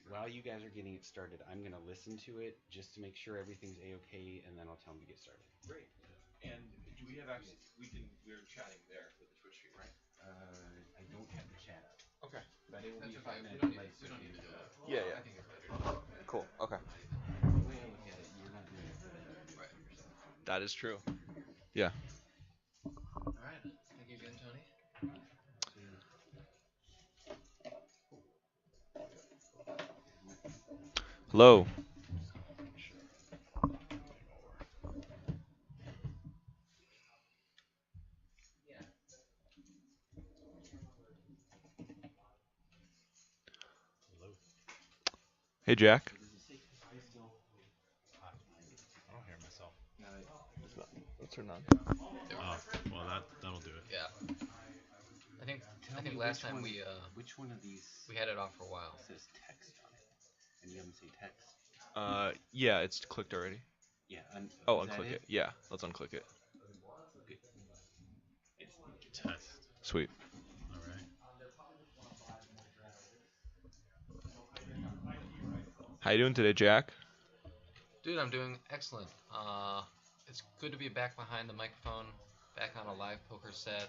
While you guys are getting it started, I'm gonna listen to it just to make sure everything's a-okay, and then I'll tell them to get started. Great. And do we have access? We're chatting there with the Twitch stream, right? I don't have the chat up, Okay. but it will be That's okay. 5 minutes We late. don't need to do it. Yeah, I yeah. think it's better. Cool. Okay. The way I look at it, you're not doing it for them. Right. That is true. Yeah. All right. Thank you again, Tony. Hello. Hey, Jack. I don't hear myself. Let's turn on. Oh, well that'll do it. Yeah. I think me last which time one- we Which one of these we had it off for a while. says text on it? And you haven't say text? Yeah, it's clicked already. Yeah. Oh, is that unclick it? Yeah, let's unclick it. Good. Test. Sweet. All right. How you doing today, Jack? Dude, I'm doing excellent. It's good to be back behind the microphone, back on a live poker set.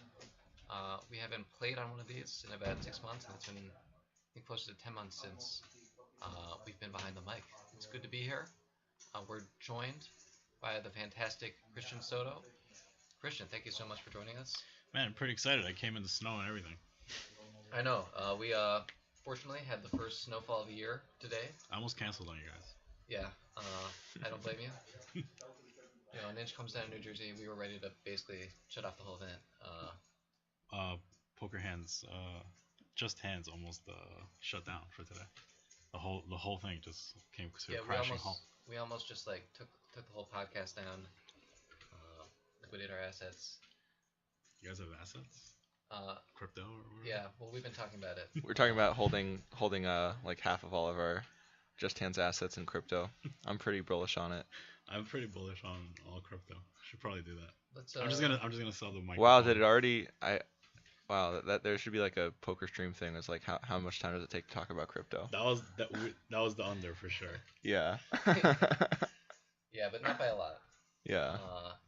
We haven't played on one of these in about 6 months, and it's been, I think, close to 10 months since we've been behind the mic. It's good to be here. We're joined by the fantastic Christian Soto. Christian, thank you so much for joining us. Man, I'm pretty excited. I came in the snow and everything. I know. We fortunately had the first snowfall of the year today. I almost canceled on you guys. Yeah, I don't blame you. You know, an inch comes down in New Jersey. We were ready to basically shut off the whole event. Poker hands, just hands almost shut down for today. The whole thing just came to a crashing halt. We almost just like took the whole podcast down, liquidated our assets. You guys have assets? Crypto or whatever? Yeah, well, we've been talking about it. We're talking about holding like half of all of our Just Hands assets in crypto. I'm pretty bullish on it. I'm pretty bullish on all crypto. Should probably do that. Let's. I'm just gonna sell the microphone. Wow, did it already? Wow, that there should be like a poker stream thing. It's like how much time does it take to talk about crypto? That was the under for sure. Yeah. Yeah, but not by a lot. Yeah.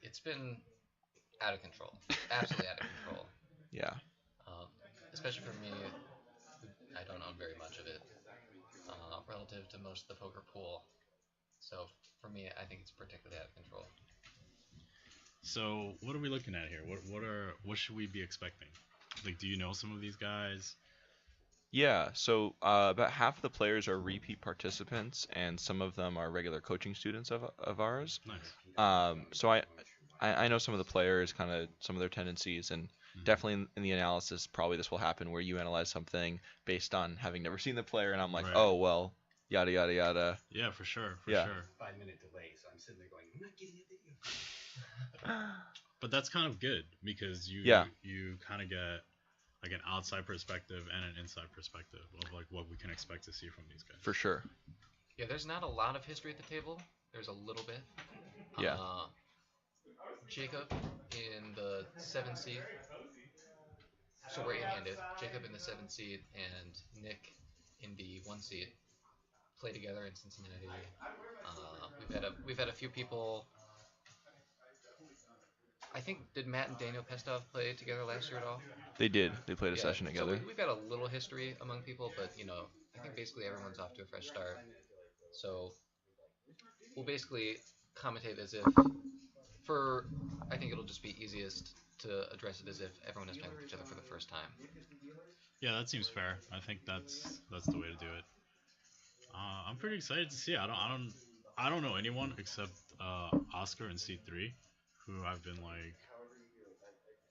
It's been out of control. Absolutely out of control. Yeah. Especially for me, I don't own very much of it relative to most of the poker pool. So for me, I think it's particularly out of control. So what are we looking at here? What should we be expecting? Like, do you know some of these guys? Yeah, so about half of the players are repeat participants, and some of them are regular coaching students of ours. Nice. So I know some of the players, kind of some of their tendencies, and definitely in the analysis, probably this will happen where you analyze something based on having never seen the player, and I'm like, Right. oh well, yada yada yada. Yeah, for sure, Yeah. 5-minute delay, so I'm sitting there going, I'm not getting a video. But that's kind of good because you Yeah. you kind of get like an outside perspective and an inside perspective of like what we can expect to see from these guys. For sure. Yeah, there's not a lot of history at the table. There's a little bit. Yeah. Jacob in the 7th seed. So we're eight-handed. Jacob in the 7th seed and Nick in the 1 seed play together in Cincinnati. We've had a few people. I think, did Matt and Daniel Pestov play together last year at all? They did. They played a Yeah, session together. So we've got a little history among people, but I think basically everyone's off to a fresh start. So we'll basically commentate as if I think it'll just be easiest to address it as if everyone is playing with each other for the first time. Yeah, that seems fair. I think that's the way to do it. I'm pretty excited to see. I don't know anyone except Oscar and C3, who I've been like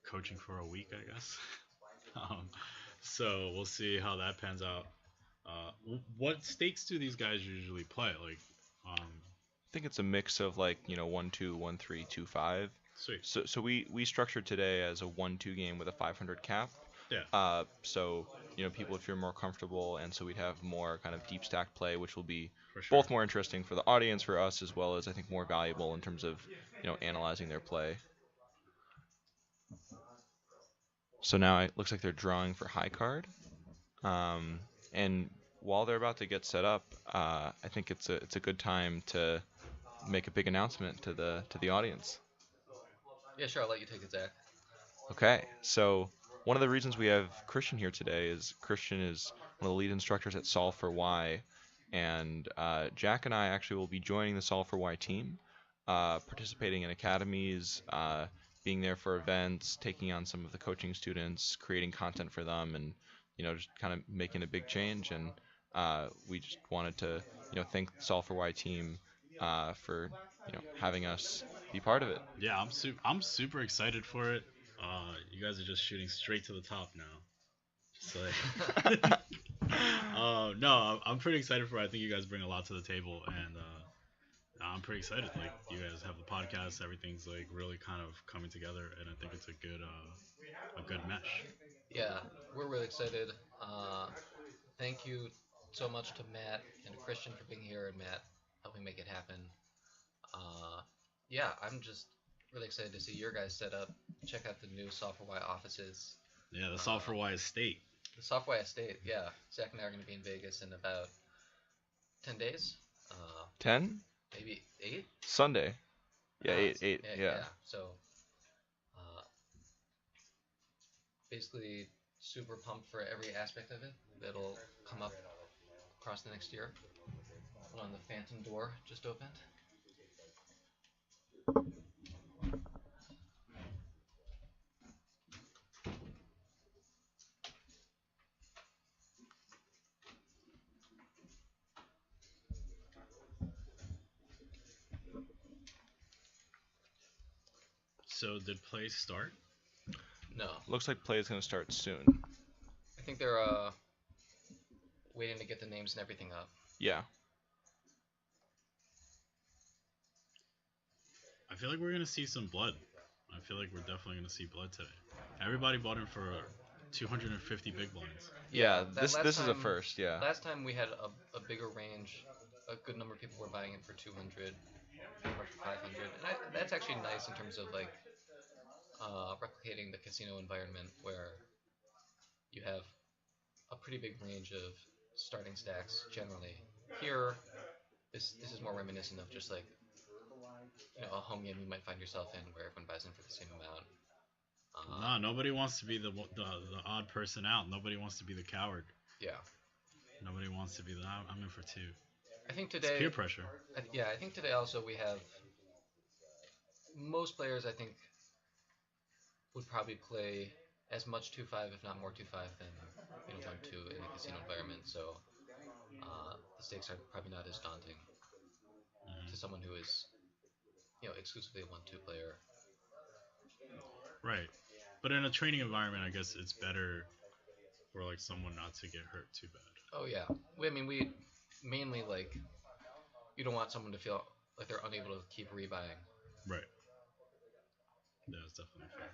coaching for a week, I guess. So we'll see how that pans out. What stakes do these guys usually play? Like, I think it's a mix of like 1-2, 1-3, 2-5. sweet. So we structured today as a 1-2 game with a 500 cap. Yeah. So people, if you're more comfortable, and so we'd have more kind of deep stack play, which will be For sure. both more interesting for the audience, for us, as well as I think more valuable in terms of analyzing their play. So now it looks like they're drawing for high card. And while they're about to get set up, I think it's a good time to make a big announcement to the audience. Yeah, sure. I'll let you take it, Zach. Okay, so one of the reasons we have Christian here today is Christian is one of the lead instructors at Solve for Why, and Jack and I actually will be joining the Solve for Why team, participating in academies, being there for events, taking on some of the coaching students, creating content for them, and just kind of making a big change. And we just wanted to thank the Solve for Why team for having us be part of it. Yeah, I'm super excited for it. You guys are just shooting straight to the top now. Just like, no, I'm pretty excited for it. I think you guys bring a lot to the table, and I'm pretty excited. Like, you guys have the podcast, everything's like really kind of coming together, and I think it's a good mesh. Yeah, we're really excited. Thank you so much to Matt and to Christian for being here, and Matt helping make it happen. Yeah, I'm just really excited to see your guys set up. Check out the new Solve for Why offices. Yeah, the Solve for Why estate. The Solve for Why estate, yeah. Zach and I are going to be in Vegas in about 10 days. 10? Maybe 8? Sunday. Yeah, 8. Yeah. So, basically, super pumped for every aspect of it that'll come up across the next year. Hold on, the Phantom door just opened. So did play start? No. Looks like play is going to start soon. I think they're waiting to get the names and everything up. Yeah. I feel like we're going to see some blood. I feel like we're definitely going to see blood today. Everybody bought in for 250 big blinds. Yeah, that this last is a time- first, yeah. Last time we had a bigger range. A good number of people were buying in for 200, for 500. And that's actually nice in terms of like replicating the casino environment where you have a pretty big range of starting stacks generally. Here, this is more reminiscent of just like a home game you might find yourself in where everyone buys in for the same amount. No, nobody wants to be the odd person out. Nobody wants to be the coward. Yeah. Nobody wants to be the I'm in for 2. I think It's today. peer pressure. I think today also we have most players. I think would probably play as much 2-5, if not more 2-5, than 1-2 in a casino environment. So the stakes are probably not as daunting to someone who is exclusively a 1-2 player. Right. But in a training environment, I guess it's better for like someone not to get hurt too bad. Oh yeah. We mainly like you don't want someone to feel like they're unable to keep rebuying. Right. Yeah, that's definitely fair.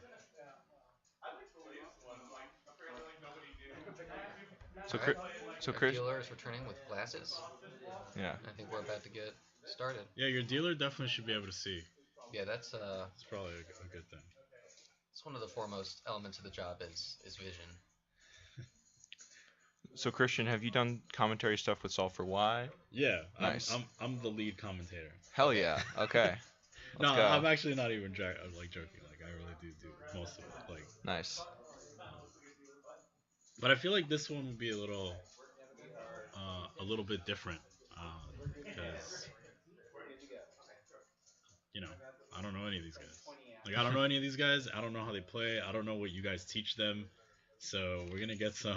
So Our Chris, dealer is returning with glasses. yeah. I think we're about to get started. Yeah, your dealer definitely should be able to see. Yeah, that's It's probably a good thing. it's one of the foremost elements of the job is vision. So Christian, have you done commentary stuff with Solve for Why? Yeah, Nice. I'm the lead commentator. Hell yeah. Okay. No, Let's go. I'm actually not even joking. Like I really do most of it. Like, Nice. but I feel like this one would be a little bit different because I don't know any of these guys. Like I don't know any of these guys. I don't know how they play. I don't know what you guys teach them. So we're gonna get some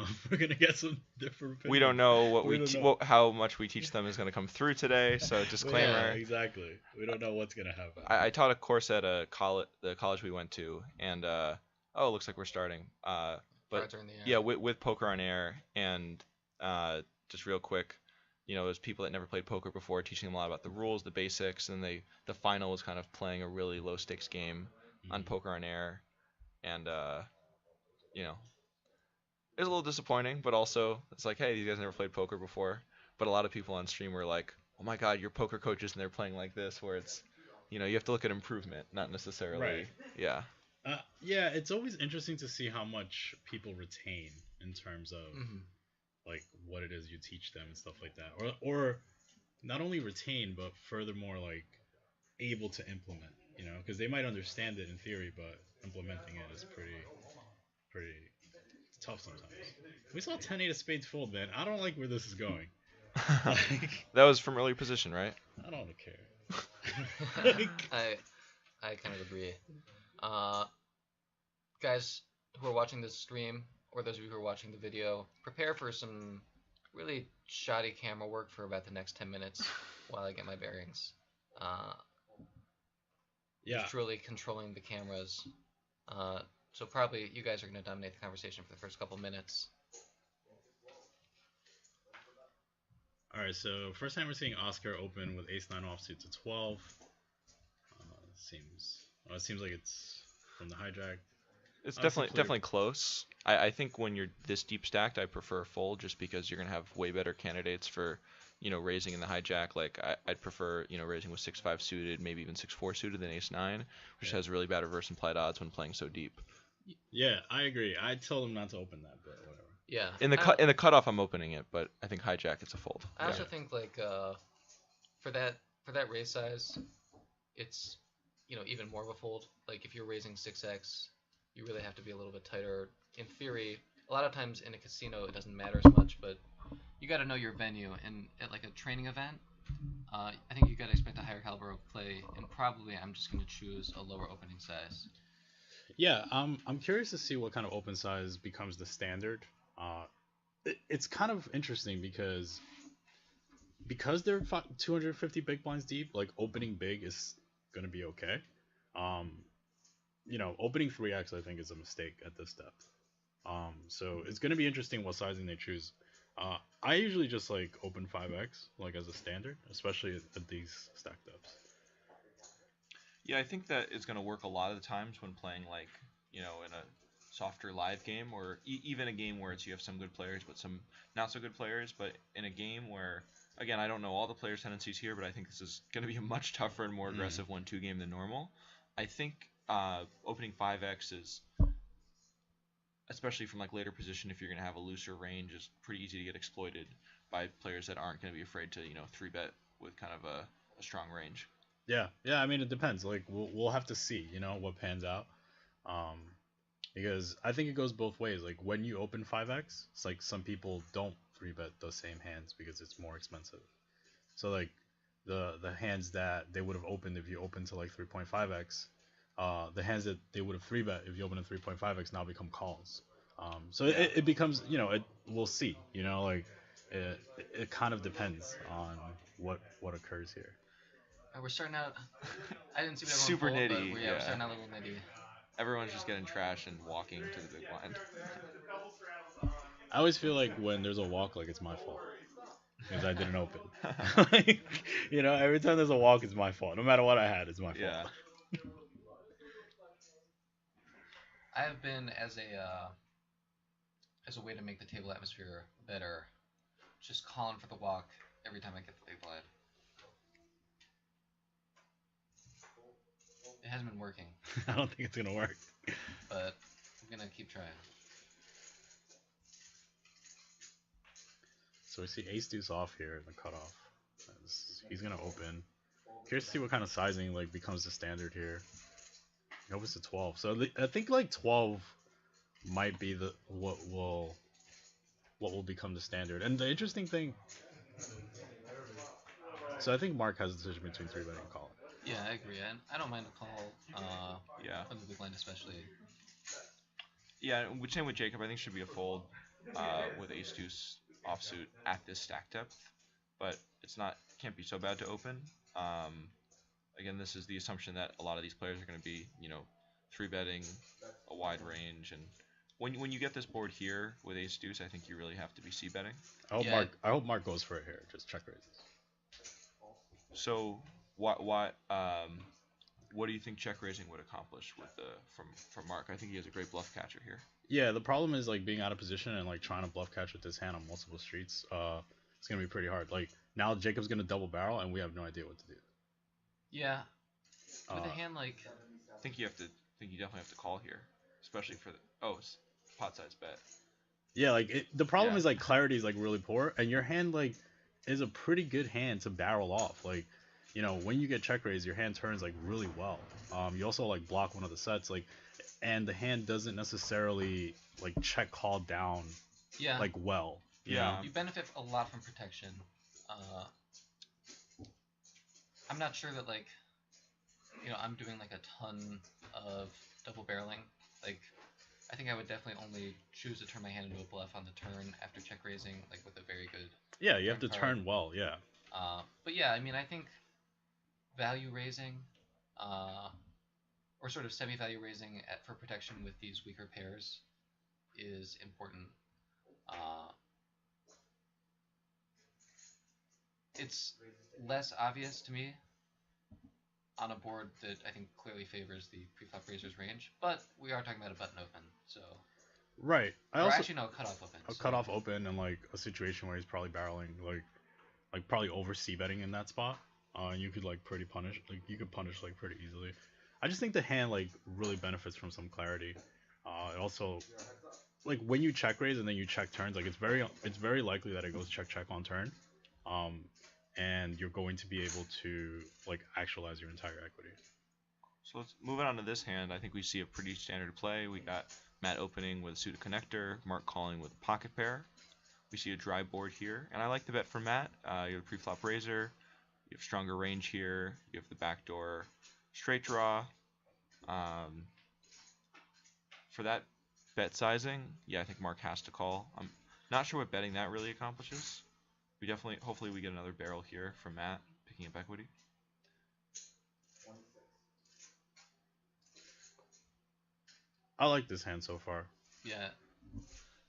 different. Opinions. We don't know what We we don't know. how much we teach them is going to come through today. So disclaimer. Yeah, exactly. We don't know what's gonna happen. I taught a course at the college we went to, and it looks like we're starting. But Cards are in the air. yeah, with Poker on Air, and just real quick, there's people that never played poker before, teaching them a lot about the rules, the basics, and the final was kind of playing a really low stakes game on Poker on Air, and it was a little disappointing, but also it's like, hey, these guys never played poker before. But a lot of people on stream were like, oh my god, you're poker coaches and they're playing like this, where it's, you have to look at improvement, not necessarily, Right. yeah. Yeah, it's always interesting to see how much people retain in terms of Hmm. like what it is you teach them and stuff like that, or not only retain but furthermore like able to implement. Because they might understand it in theory, but implementing it is pretty tough sometimes. We saw 10-8 of spades fold, man. I don't like where this is going. Like, That was from early position, right? I don't care. Like, I kind of agree. Uh, Guys who are watching this stream, or those of you who are watching the video, prepare for some really shoddy camera work for about the next 10 minutes while I get my bearings. Uh, yeah, Just really controlling the cameras. So probably you guys are going to dominate the conversation for the first couple minutes. all right. So first time we're seeing Oscar open with ace nine offsuit to 12. It seems like it's from the hijack. It's Honestly, definitely close. I think when you're this deep stacked, I prefer fold just because you're gonna have way better candidates for, raising in the hijack. Like I'd prefer, raising with 6-5 suited, maybe even 6-4 suited than ace-9, which has really bad reverse implied odds when playing so deep. Yeah, I agree. I told him not to open that, but whatever. Yeah. In the cutoff, I'm opening it, but I think hijack it's a fold. I also think like for that raise size, it's even more of a fold. Like if you're raising 6x, you really have to be a little bit tighter. In theory, a lot of times in a casino it doesn't matter as much, but you got to know your venue. And at like a training event, I think you got to expect a higher caliber of play, and probably I'm just going to choose a lower opening size. Yeah, I'm curious to see what kind of open size becomes the standard. It's kind of interesting because they're 250 big blinds deep. Like opening big is gonna be okay. Opening 3x I think is a mistake at this depth. So it's gonna be interesting what sizing they choose. I usually just like open 5x like as a standard, especially at these stack depths. Yeah, I think that is going to work a lot of the times when playing like, in a softer live game or even a game where you have some good players but some not so good players. But in a game where, again, I don't know all the players' tendencies here, but I think this is going to be a much tougher and more aggressive 1-2 game than normal. I think opening 5x is, especially from like later position, if you're going to have a looser range, is pretty easy to get exploited by players that aren't going to be afraid to 3-bet with kind of a strong range. Yeah. I mean, it depends. Like we'll have to see, what pans out. Because I think it goes both ways. Like when you open 5x, it's like some people don't 3-bet those same hands because it's more expensive. So like the hands that they would have opened if you opened to like 3.5x, the hands that they would have 3-bet if you open to 3.5x now become calls. So it becomes, we'll see. Like it kind of depends on what occurs here. We're starting out. I didn't see what Super everyone nitty, but we're yeah. starting out a little nitty. Everyone's just getting trash and walking to the big blind. I always feel like when there's a walk, like it's my fault because I didn't open. Every time there's a walk, it's my fault. No matter what I had, it's my fault. Yeah. I have been as a way to make the table atmosphere better, just calling for the walk every time I get the big blind. It hasn't been working, I don't think it's gonna work. but I'm gonna keep trying. So we see ace deuce off here in the cutoff. He's gonna open. Curious to see what kind of sizing like becomes the standard here. He opens to 12. So I think like 12 might be what will become the standard. And the interesting thing. So I think Mark has a decision between 3-betting and calling. Yeah, I agree. And I don't mind the call. Yeah. On the big blind especially. Yeah, same with Jacob. I think should be a fold with ace deuce offsuit at this stack depth, but can't be so bad to open. Again, this is the assumption that a lot of these players are going to be 3-betting a wide range, and when you get this board here with ace deuce, I think you really have to be c-betting. I hope Mark goes for it here. Just check raises. So what do you think check raising would accomplish with from Mark? I think he has a great bluff catcher here. Yeah, the problem is like being out of position and like trying to bluff catch with this hand on multiple streets. It's gonna be pretty hard. Like now Jacob's gonna double barrel and we have no idea what to do. Yeah. With a hand like. I think you have to think you definitely have to call here, especially for the pot size bet. Yeah, like the problem Yeah. is like clarity is like really poor, and your hand like is a pretty good hand to barrel off. Like, when you get check raised, your hand turns like really well. You also like block one of the sets, like, and the hand doesn't necessarily like check call down Yeah. like well. Yeah. You benefit a lot from protection. I'm not sure that like, I'm doing like a ton of double barreling. Like, I think I would definitely only choose to turn my hand into a bluff on the turn after check raising, like with a very good. Yeah, you have to Turn card. turn well. Yeah. But yeah, I mean, I think value raising, or sort of semi-value raising for protection with these weaker pairs is important. It's less obvious to me on a board that I think clearly favors the preflop raiser's range, but we are talking about a button open, so. Right. Actually, no, cutoff open. A cutoff open and like a situation where he's probably barreling, like probably over c betting in that spot. And you could like you could punish like pretty easily. I just think the hand like really benefits from some clarity. It also, like when you check raise and then you check turns, like it's very likely that it goes check on turn. And you're going to be able to like actualize your entire equity. So let's move on to this hand. I think we see a pretty standard play. We got Matt opening with a suited connector, Mark calling with a pocket pair. We see a dry board here, and I like the bet for Matt. You have a pre-flop raiser, you have stronger range here, you have the backdoor straight draw. For that bet sizing, yeah, I think Mark has to call. I'm not sure what betting that really accomplishes. Hopefully we get another barrel here from Matt, picking up equity. I like this hand so far. Yeah.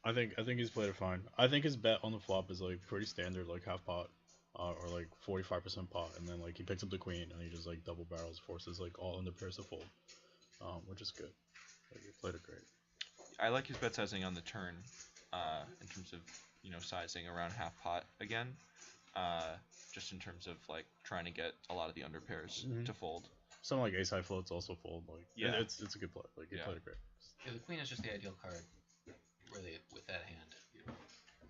I think he's played it fine. I think his bet on the flop is like pretty standard, like half pot, or like 45% pot, and then like he picks up the queen and he just like double barrels, forces like all in the pairs to fold, which is good. Like, he played it great. I like his bet sizing on the turn, in terms of sizing around half pot again, just in terms of like trying to get a lot of the under pairs to fold. Some like ace high floats also fold. Like Yeah. it's a good play. Like he played it great. Yeah, the queen is just the ideal card, really, with that hand. I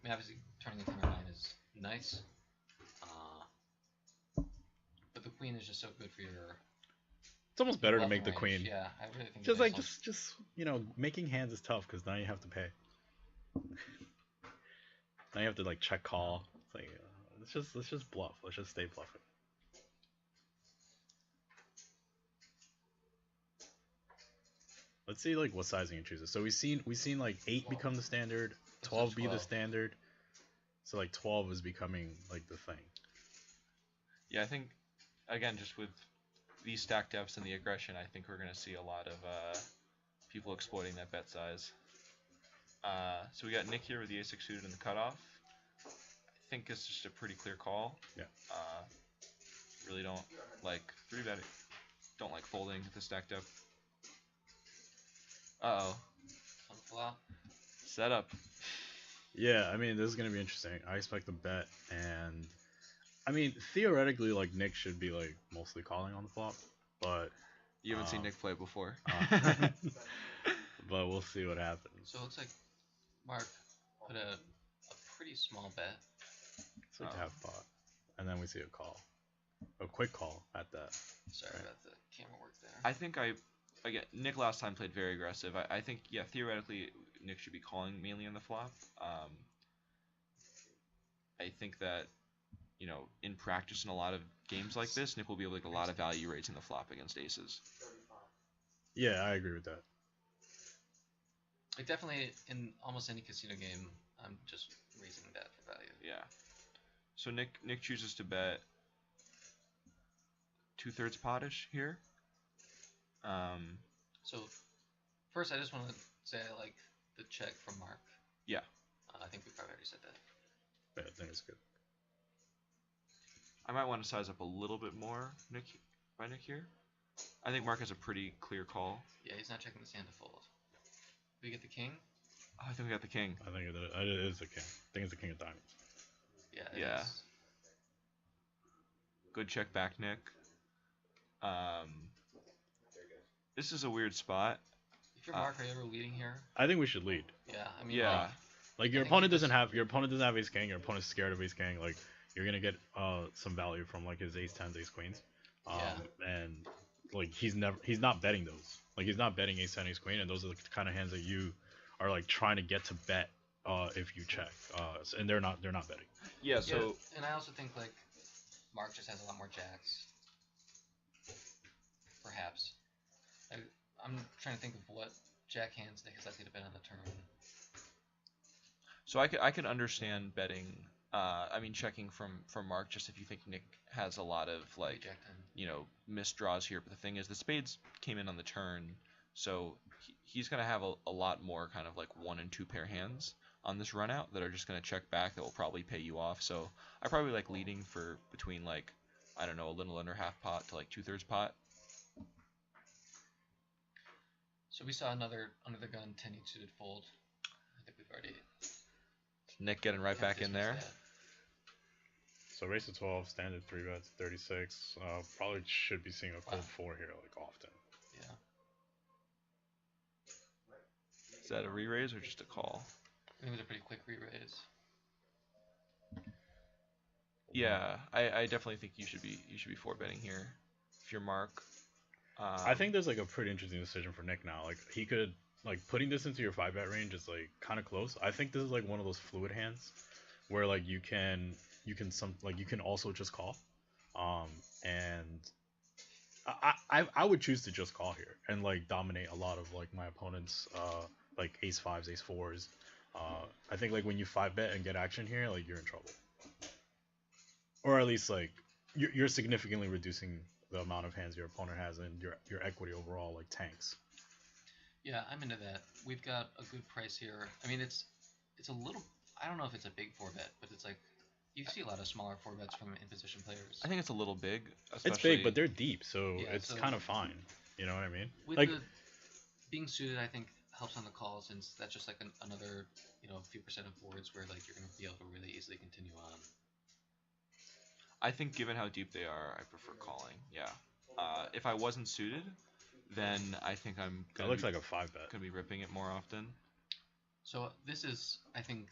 mean, obviously, turning the 10 or 9 is nice, but the queen is just so good for your. It's almost better to make the range. queen. Yeah, I really think. Just like just making hands is tough because now you have to pay. Now you have to like check call. It's like let's just bluff. Let's just stay bluffing. Let's see like what sizing it chooses. So we've seen like 8 become the standard, 12 be the standard. So like 12 is becoming like the thing. Yeah, I think again just with these stack depths and the aggression, I think we're gonna see a lot of people exploiting that bet size. So we got Nick here with the a6 suited in the cutoff. I think it's just a pretty clear call. Yeah. Really don't like 3-betting. Don't like folding at the stack depth. Uh-oh. Flop. Setup. Yeah, I mean, this is going to be interesting. I expect a bet, and I mean, theoretically, like, Nick should be, like, mostly calling on the flop, but... You haven't seen Nick play before. But we'll see what happens. So it looks like Mark put a pretty small bet. It's like half pot, and then we see a call. A quick call at that. Sorry Right. about the camera work there. I think again, Nick last time played very aggressive. I think, yeah, theoretically, Nick should be calling mainly on the flop. I think that, in practice in a lot of games like this, Nick will be able to get a lot of value raising the flop against aces. Yeah, I agree with that. Like, definitely, in almost any casino game, I'm just raising that for value. Yeah. So Nick chooses to bet 2/3 potish here. So, first, I just want to say I like the check from Mark. Yeah. I think we probably already said that. Yeah, I think it's good. I might want to size up a little bit more Nick here. I think Mark has a pretty clear call. Yeah, he's not checking the hand to fold. We get the king? Oh, I think we got the king. I think it is the king. I think it's the king of diamonds. Yeah. Yeah. Good check back, Nick. This is a weird spot. If you're Mark, are you ever leading here? I think we should lead. Yeah, I mean, Yeah. Like your I think opponent he just- doesn't have ace king. Your opponent's scared of ace king. Like you're gonna get some value from like his ace tens, ace queens. And like he's not betting those. Like he's not betting ace ten, ace queen, and those are the kind of hands that you are like trying to get to bet if you check. And they're not betting. Yeah. So yeah, and I also think like Mark just has a lot more jacks. Perhaps. I'm trying to think of what jack hands Nick is likely to bet on the turn. So I can understand betting. I mean, checking from Mark, just if you think Nick has a lot of like Jack 10. missed draws here. But the thing is, the spades came in on the turn, so he's gonna have a lot more kind of like 1 and 2 pair hands on this run out that are just gonna check back that will probably pay you off. So I probably like leading for between like, I don't know, a little under half pot to like 2/3 pot. So we saw another under the gun 10 each suited fold. I think we've already Nick getting right back in there. dismissed that. So race to 12, standard 3 bets, 36. Probably should be seeing a cold 4 here like often. Yeah. Is that a re-raise or just a call? I think it was a pretty quick re-raise. Yeah, I definitely think you should be 4-betting here if you're Mark. I think there's like a pretty interesting decision for Nick now. Like he could like putting this into your 5-bet range is like kind of close. I think this is like one of those fluid hands where like you can also just call. And I would choose to just call here and like dominate a lot of like my opponent's like ace 5s, ace 4s. I think like when you 5-bet and get action here, like you're in trouble. Or at least like you're significantly reducing the amount of hands your opponent has and your equity overall like tanks. Yeah, I'm into that. We've got a good price here. I mean, it's a little. I don't know if it's a big 4-bet, but it's like you see a lot of smaller 4-bets from in-position players. I think it's a little big. It's big, but they're deep, so Yeah, it's so- kind of fine. You know what I mean? With Like the being suited, I think helps on the call since that's just like another few percent of boards where like you're gonna be able to really easily continue on. I think given how deep they are, I prefer calling. Yeah. If I wasn't suited, then I think I'm that gonna looks be, like a 5-bet. gonna be ripping it more often. So this is, I think,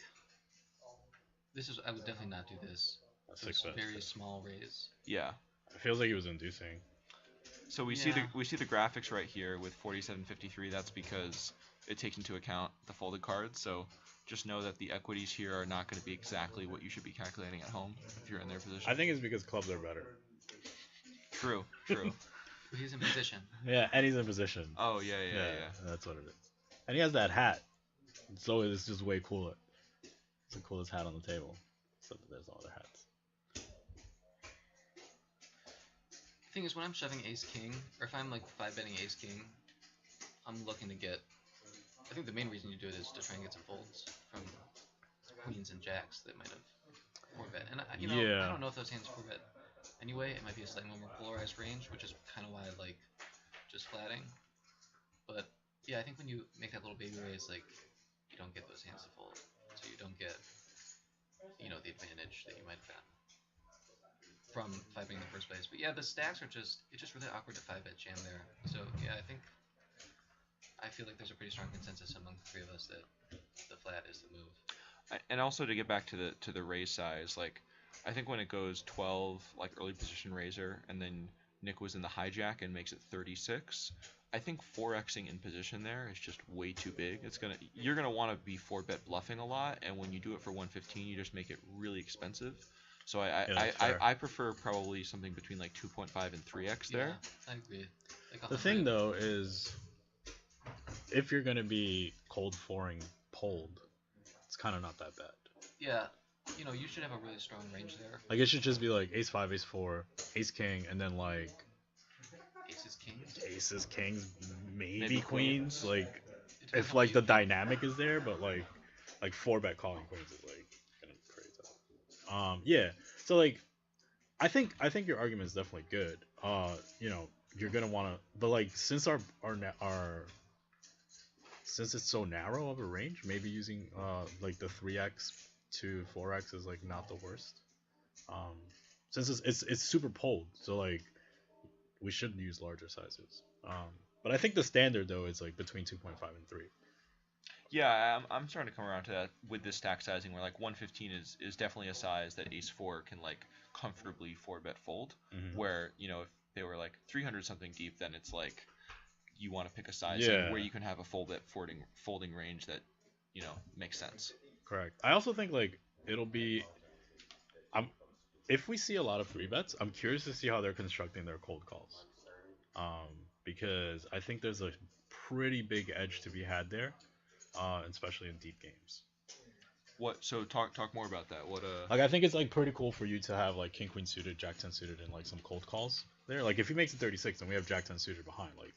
I would definitely not do this. A So it's 6-bet. very small raise. Yeah. It feels like he was inducing. So we see the graphics right here with 47.53. That's because it takes into account the folded cards. So just know that the equities here are not going to be exactly what you should be calculating at home if you're in their position. I think it's because clubs are better. True. But he's in position. Yeah, and he's in position. Oh yeah. That's what it is. And he has that hat, so it's just way cooler. It's the coolest hat on the table. Except that there's no other hats. The thing is, when I'm shoving ace king, or if I'm like 5-betting ace king, I'm looking to get. I think the main reason you do it is to try and get some folds from queens and jacks that might have 4-bet. And I don't know if those hands 4-bet anyway. It might be a slightly more polarized range, which is kind of why I like just flatting. But yeah, I think when you make that little baby raise, like you don't get those hands to fold, so you don't get the advantage that you might have gotten from 5-betting in the first place. But yeah, the stacks are it's just really awkward to 5-bet jam there. So yeah, I feel like there's a pretty strong consensus among the three of us that the flat is the move. And also to get back to the raise size, like I think when it goes 12, like early position raiser, and then Nick was in the hijack and makes it 36. I think 4xing in position there is just way too big. You're gonna want to be 4-bet bluffing a lot, and when you do it for 115, you just make it really expensive. So I prefer probably something between like 2.5 and 3x there. Yeah, I agree. Like The thing though is, if you're gonna be cold 4ing pulled, it's kind of not that bad. Yeah, you should have a really strong range there. Like it should just be like ace 5, ace 4, ace king, and then like aces, kings, maybe queens. Like if like the dynamic is there, but like 4-bet calling queens is like gonna be crazy. Yeah. So like, I think your argument is definitely good. You're gonna wanna, but like since since it's so narrow of a range, maybe using like the 3x to 4x is like not the worst. Since it's super pulled, so like we should use larger sizes. But I think the standard though is like between 2.5 and 3. Yeah, I'm starting to come around to that with this stack sizing, where like 115 is definitely a size that Ace 4 can like comfortably 4-bet fold. Mm-hmm. Where if they were like 300 something deep, then it's like you want to pick a size Yeah. where you can have a full bet folding range that makes sense. Correct. I also think like it'll be. If we see a lot of 3-bets, I'm curious to see how they're constructing their cold calls. Because I think there's a pretty big edge to be had there, especially in deep games. What? So talk more about that. What? Like I think it's like pretty cool for you to have like King Queen suited, Jack 10 suited, and like some cold calls there. Like if he makes it 36 and we have Jack 10 suited behind, like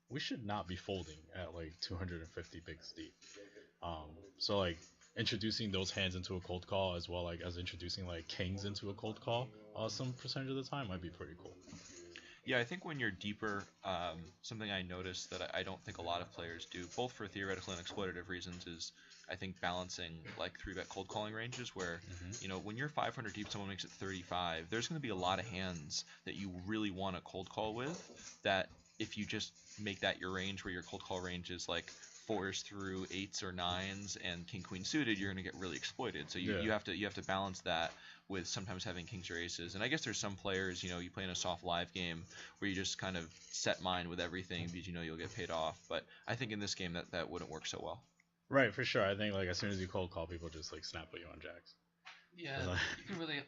we should not be folding at like 250 bigs deep. So like introducing those hands into a cold call as well like as introducing like kings into a cold call some percentage of the time might be pretty cool. Yeah, I think when you're deeper, something I noticed that I don't think a lot of players do, both for theoretical and exploitative reasons, is I think balancing like 3-bet cold calling ranges where, when you're 500 deep, someone makes it 35, there's going to be a lot of hands that you really want to cold call with that if you just make that your range where your cold call range is like 4s through 8s or 9s and King Queen suited, you're going to get really exploited. So you have to balance that with sometimes having kings or aces. And I guess there's some players, you play in a soft live game where you just kind of set mind with everything because you'll get paid off. But I think in this game that wouldn't work so well. Right, for sure. I think like as soon as you cold call, people just like snap at you on jacks. Yeah, you can really.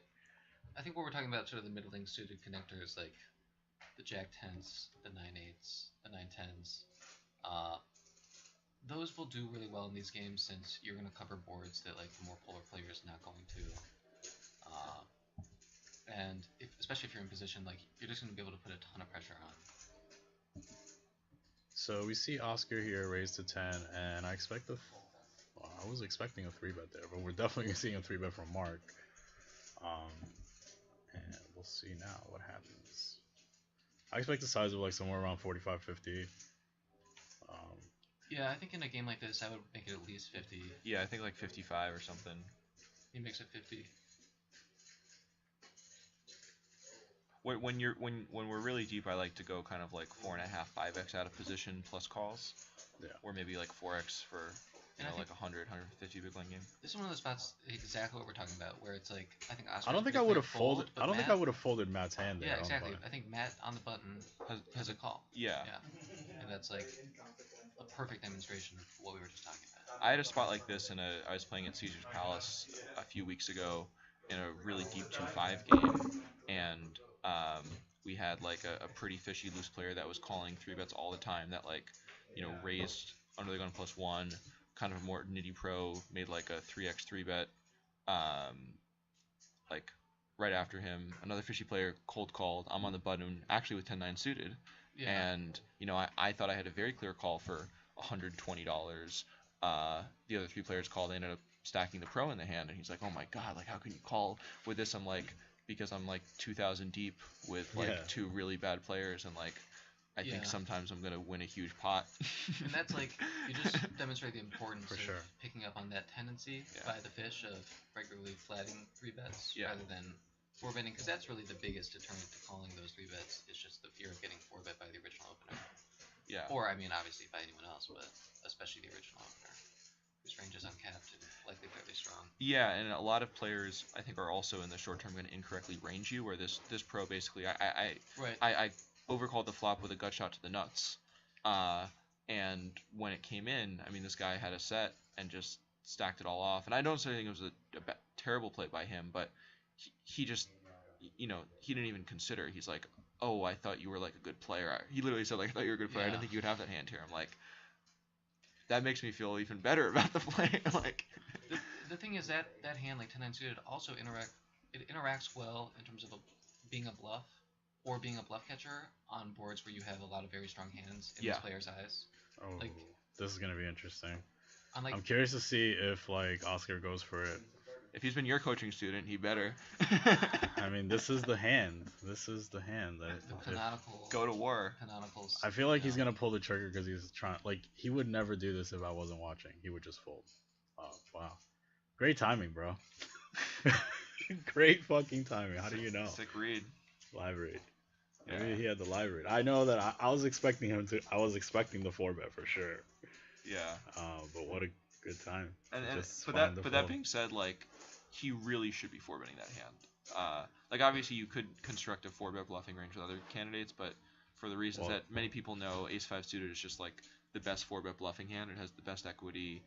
I think what we're talking about sort of the middling suited connectors like the Jack 10s, the 9/8s, the 9/10s. Those will do really well in these games since you're going to cover boards that like the more polar player is not going to. And especially if you're in position, like you're just going to be able to put a ton of pressure on. So we see Oscar here raised to 10, and I expect I was expecting a 3-bet there, but we're definitely seeing a 3-bet from Mark. And we'll see now what happens. I expect the size of like somewhere around 45-50. Yeah, I think in a game like this, I would make it at least 50. Yeah, I think like 55 or something. He makes it 50. When we're really deep, I like to go kind of like 4.5, 5x out of position plus calls. Yeah. Or maybe like 4x for like 100, 150 big blind game. This is one of those spots exactly what we're talking about, where it's like I think Oscar. I don't think I would have folded. I don't think I would have folded Matt's hand there. Yeah, exactly. I think Matt on the button has a call. Yeah. Yeah. And that's like a perfect demonstration of what we were just talking about. I had a spot like this I was playing at Caesar's Palace a few weeks ago in a really deep 2-5 game, and we had like a pretty fishy loose player that was calling 3-bets all the time that like raised under the gun +1, kind of a more nitty pro, made like a 3x 3-bet like right after him. Another fishy player cold called. I'm on the button actually with 10-9 suited. Yeah. And I thought I had a very clear call for $120. The other 3 players called. They ended up stacking the pro in the hand, and he's like, "Oh my god, like how can you call with this?" I'm like, because I'm like 2,000 deep with like 2 really bad players, and like I think sometimes I'm gonna win a huge pot. And that's like you just demonstrate the importance For of sure. picking up on that tendency by the fish of regularly flatting 3-bets rather than 4-betting, because that's really the biggest deterrent to calling those 3-bets. It's just the fear of getting 4-bet by the original opener. Yeah. Or I mean, obviously by anyone else, but especially the original opener, whose range is uncapped and likely fairly strong. Yeah, and a lot of players I think are also in the short term going to incorrectly range you. Where this pro basically I overcalled the flop with a gut shot to the nuts, and when it came in, I mean this guy had a set and just stacked it all off. And I don't say it was a terrible play by him, but he just he didn't even consider. He's like, "Oh, I thought you were like a good player." He literally said like, "I thought you were a good player. I didn't think you would have that hand here." I'm like, that makes me feel even better about the play. Like, the thing is that hand like 10-9 suited also interacts well in terms of being a bluff or being a bluff catcher on boards where you have a lot of very strong hands in this player's eyes. Oh, like, this is gonna be interesting. Like, I'm curious to see if like Oscar goes for it. If he's been your coaching student, he better. I mean, this is the hand. This is the hand that the canonical. Go to war. Canonicals. I feel like he's gonna pull the trigger because he's trying. Like he would never do this if I wasn't watching. He would just fold. Oh wow, great timing, bro. Great fucking timing. How do you know? Sick read. Live read. Maybe he had the live read. I know that I was expecting him to. I was expecting the 4-bet for sure. Yeah. But what a good time. And Just but find the that fold. being said, like he really should be 4-betting that hand. Like obviously you could construct a 4-bet bluffing range with other candidates, but for the reasons Well- that many people know, Ace 5 suited is just like the best 4-bet bluffing hand. It has the best equity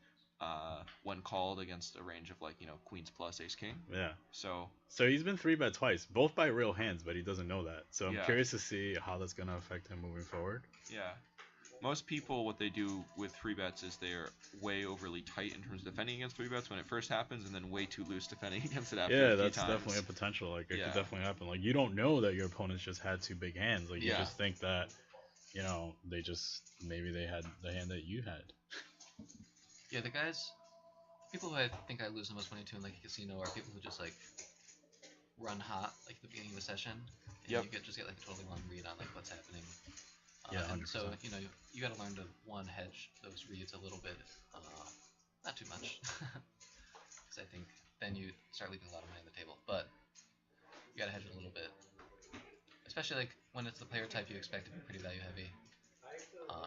when called against a range of like queens plus ace king. Yeah. So So he's been 3-bet twice, both by real hands, but he doesn't know that. So I'm Yeah. curious to see how that's gonna affect him moving forward. yeah, most people what they do with 3-bets is they're way overly tight in terms of defending against 3-bets when it first happens, and then way too loose defending against it after Yeah, a few that's times. definitely a potential. Like it Yeah. could definitely happen. Like you don't know that your opponents just had two big hands. Like you Yeah. just think that, they just maybe they had the hand that you had. Yeah, the guys, people who I think I lose the most money to in like a casino are people who just like run hot like at the beginning of the session. And Yep. you just get like a totally wrong read on like what's happening. Yeah, and so 100%. you got to learn to hedge those reads a little bit, not too much, because I think then you start leaving a lot of money on the table. But you got to hedge it a little bit, especially like when it's the player type you expect to be pretty value heavy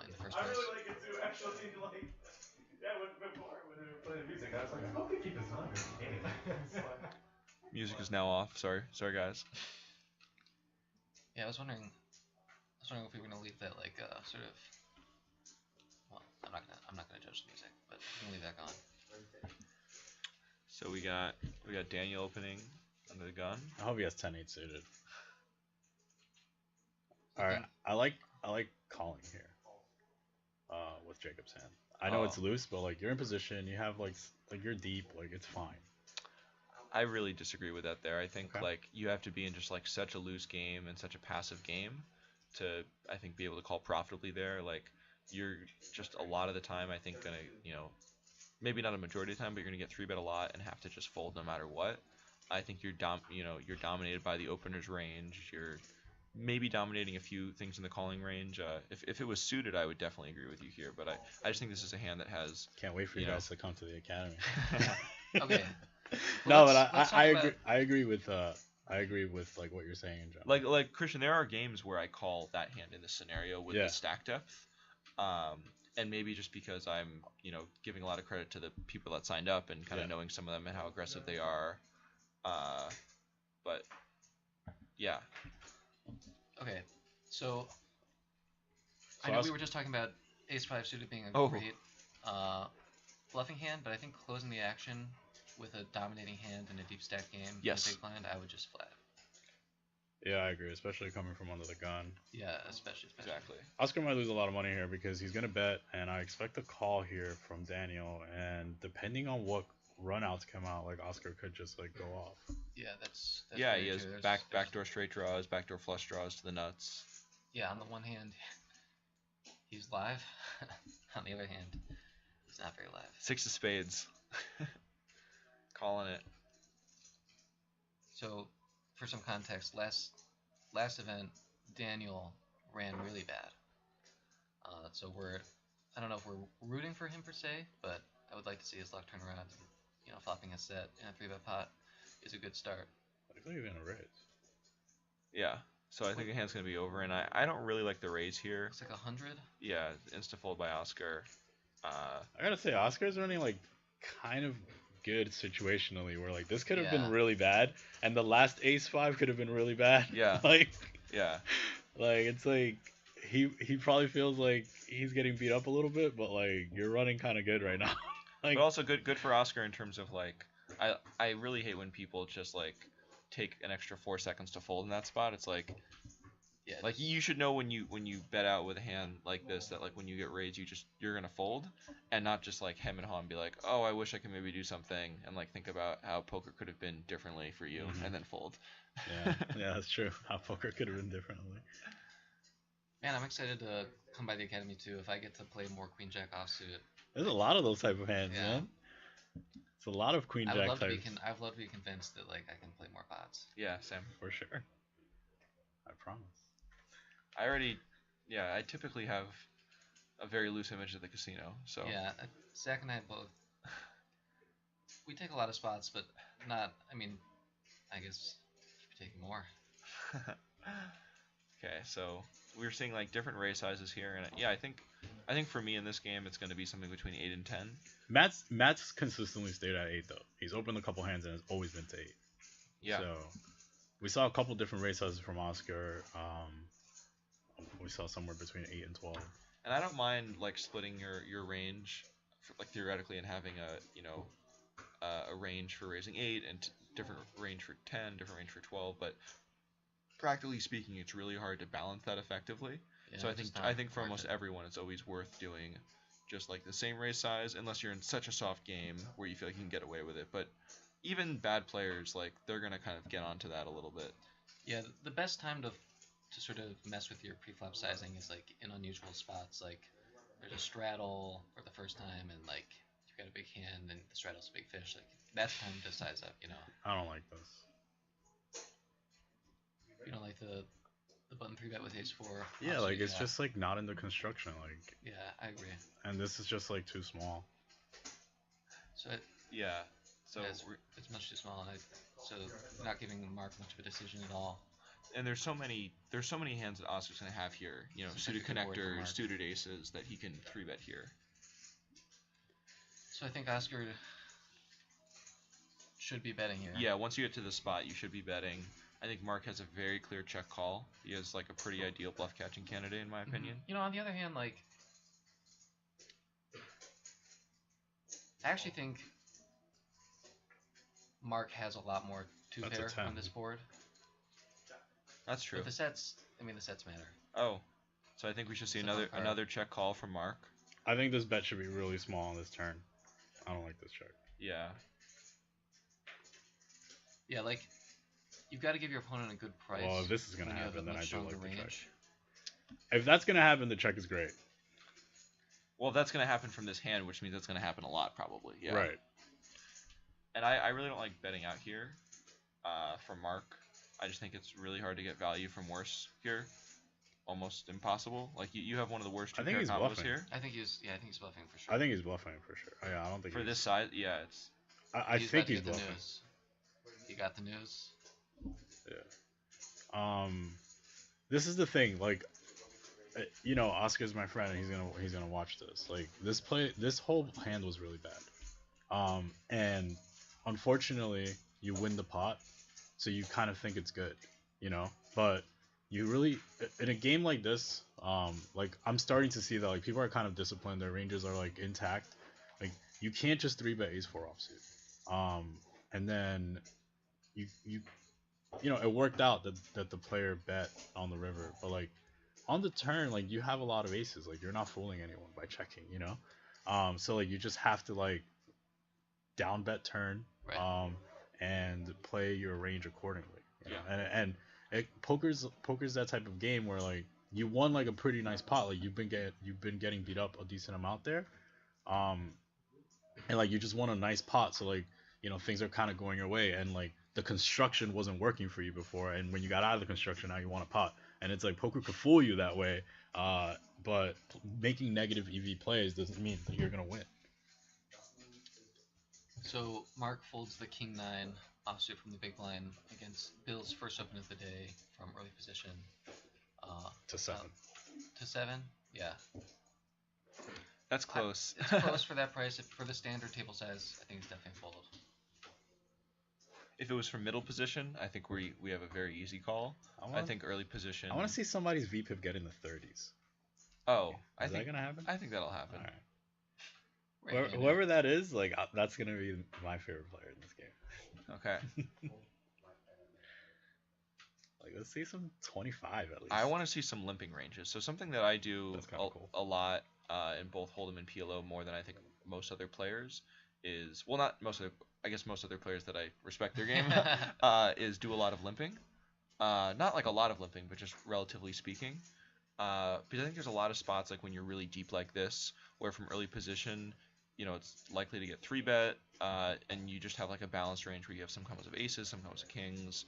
in the first place. like it too, actually. Like, yeah, before when we were playing the music, I was like, I hope we keep this on this game. Music is now off. Sorry guys. Yeah, I was wondering if we were gonna leave that like sort of. Well, I'm not gonna judge the music, but we can leave that gone. So we got Daniel opening under the gun. I hope he has 10-8 suited. All right, Okay. I like calling here. With Jacob's hand, I know it's Oh. loose, but like you're in position, you have like you're deep, like it's fine. I really disagree with that there. I think Okay. like you have to be in just like such a loose game and such a passive game to I think be able to call profitably there. Like you're just a lot of the time I think gonna maybe not a majority of the time, but you're gonna get 3-bet a lot and have to just fold no matter what. I think you're dominated by the opener's range. You're maybe dominating a few things in the calling range. If it was suited, I would definitely agree with you here. But I just think this is a hand that has. Can't wait for you You know. guys to come to the academy. Okay. No, Well, but let's I talk agree. about- I agree with like what you're saying in general. Like Christian, there are games where I call that hand in this scenario with Yeah. the stack depth, and maybe just because I'm giving a lot of credit to the people that signed up and kind of Yeah. knowing some of them and how aggressive they are, but yeah, Okay, so So I I know was- we were just talking about Ace 5 suited being a Oh. great bluffing hand, but I think closing the action with a dominating hand in a deep stack game Yes. in a big blind, I would just flat. Yeah, I agree, especially coming from under the gun. Yeah, especially. exactly. Oscar might lose a lot of money here because he's gonna bet, and I expect a call here from Daniel. And depending on what runouts come out, like Oscar could just like go off. Yeah, that's Yeah, very he has true. There's- backdoor straight draws, backdoor flush draws to the nuts. Yeah, on the one hand, he's live. On the other hand, he's not very live. 6 of spades, calling it. So, for some context, last event, Daniel ran really bad. So I don't know if we're rooting for him per se, but I would like to see his luck turn around. And, flopping a set in a 3-bet pot is a good start. I think he's gonna raise. Yeah. So I think the hand's gonna be over, and I don't really like the raise here. Looks like 100. Yeah, insta fold by Oscar. I gotta say, Oscar's running like kind of good situationally, where like this could have Yeah. been really bad, and the last Ace 5 could have been really bad. Yeah. like Yeah. it's like he probably feels like he's getting beat up a little bit, but like you're running kind of good right now. like But also good for Oscar in terms of like I really hate when people just like take an extra 4 seconds to fold in that spot. It's like Yeah. like you should know when you bet out with a hand like this that like when you get raised you're gonna fold and not just like hem and haw and be like, oh, I wish I could maybe do something, and like think about how poker could have been differently for you Mhm. and then fold. yeah, that's true. How poker could have been differently. Man, I'm excited to come by the academy too. If I get to play more Queen Jack offsuit, There's a lot of those type of hands, Yeah. man. It's a lot of Queen I would Jack love to be. types I'd love to be convinced that like I can play more pots. Yeah, Sam. for sure. I promise. I typically have a very loose image at the casino, so Yeah, Zach and I both. We take a lot of spots, but not. I mean, I guess we should be taking more. Okay, so we're seeing like different raise sizes here, and yeah, I think for me in this game it's going to be something between 8 and 10. Matt's consistently stayed at 8 though. He's opened a couple hands and has always been to 8. Yeah. So we saw a couple different raise sizes from Oscar. We saw somewhere between 8 and 12. And I don't mind like splitting your range, like theoretically, and having a range for raising 8 and different range for 10, different range for 12. But practically speaking, it's really hard to balance that effectively. Yeah, So it's just I not think for worth almost it. everyone, it's always worth doing just like the same raise size, unless you're in such a soft game where you feel like you can get away with it. But even bad players, like they're gonna kind of get onto that a little bit. Yeah, the best time to sort of mess with your preflop sizing is like in unusual spots, like there's a straddle for the first time, and like you've got a big hand, and the straddle's a big fish. Like that's time to size up. You know, I don't like this. you don't like the button 3-bet with ace 4. Yeah, offsuit, like it's just like not in the construction, like, Yeah, I agree. and this is just like too small. So Yeah. So it's much too small, and so not giving Mark much of a decision at all. and there's so many hands that Oscar's gonna have here. You know, Seems suited like a good board for connectors, Mark. suited aces that he can 3-bet here. So I think Oscar should be betting here. Yeah, once you get to the spot, you should be betting. I think Mark has a very clear check call. He has like a pretty ideal bluff catching candidate in my Mhm. opinion. You know, on the other hand, like I actually think Mark has a lot more to That's a pair 10. on this board. That's true. But the sets matter. Oh, so I think we should see It's a fun card. another check call from Mark. I think this bet should be really small on this turn. I don't like this check. Yeah. Yeah, like you've got to give your opponent a good price. Well, if this is gonna when you have happen, a then much I do like stronger the check. range. If that's gonna happen, the check is great. Well, that's gonna happen from this hand, which means that's gonna happen a lot probably. Yeah. Right. And I really don't like betting out here, from Mark. I just think it's really hard to get value from worse here. Almost impossible. Like you have one of the worst I think two-pair he's combos bluffing. here. I think he's bluffing for sure. I think he's bluffing for sure. Yeah, I don't think For he's, this size, yeah, it's I He's think about to he's get the bluffing. news. You got the news. This is the thing. Like, you know, Oscar's my friend, and he's gonna watch this. Like, this whole hand was really bad. And unfortunately, you win the pot, so you kind of think it's good, you know. But you really, in a game like this, like I'm starting to see that like people are kind of disciplined. Their ranges are like intact. Like you can't just 3-bet ace 4 offsuit. And then you know, it worked out that the player bet on the river, but like on the turn, like you have a lot of aces. Like you're not fooling anyone by checking, you know. So like you just have to like down bet turn, Right. and play your range accordingly. You know? Yeah. And poker's that type of game where like you won like a pretty nice pot. Like you've been getting beat up a decent amount there, and like you just won a nice pot. So like, you know, things are kind of going your way, and like the construction wasn't working for you before, and when you got out of the construction, now you want a pot. And it's like poker could fool you that way, but making negative EV plays doesn't mean that you're gonna win. So Mark folds the king 9 offsuit from the big blind against Bill's first open of the day from early position. To 7. To 7? Yeah. that's close. It's close for that price. For the standard table size, I think it's definitely folded. If it was from middle position, I think we have a very easy call. I think early position. I want to see somebody's VPIP get in the 30s. Oh, I Is think that gonna happen? I think that'll happen. All right. Right, yeah, Whoever that is, like that's gonna be my favorite player in this game. Okay. Like let's see some 25 at least. I want to see some limping ranges. So something that I do That's kinda cool. a lot in both Hold'em and PLO more than I think most other players is, well, not most other, I guess most other players that I respect their game is do a lot of limping. Not like a lot of limping, but just relatively speaking. Because I think there's a lot of spots like when you're really deep like this, where from early position, you know, it's likely to get 3-bet, and you just have like a balanced range where you have some combos of aces, some combos of kings,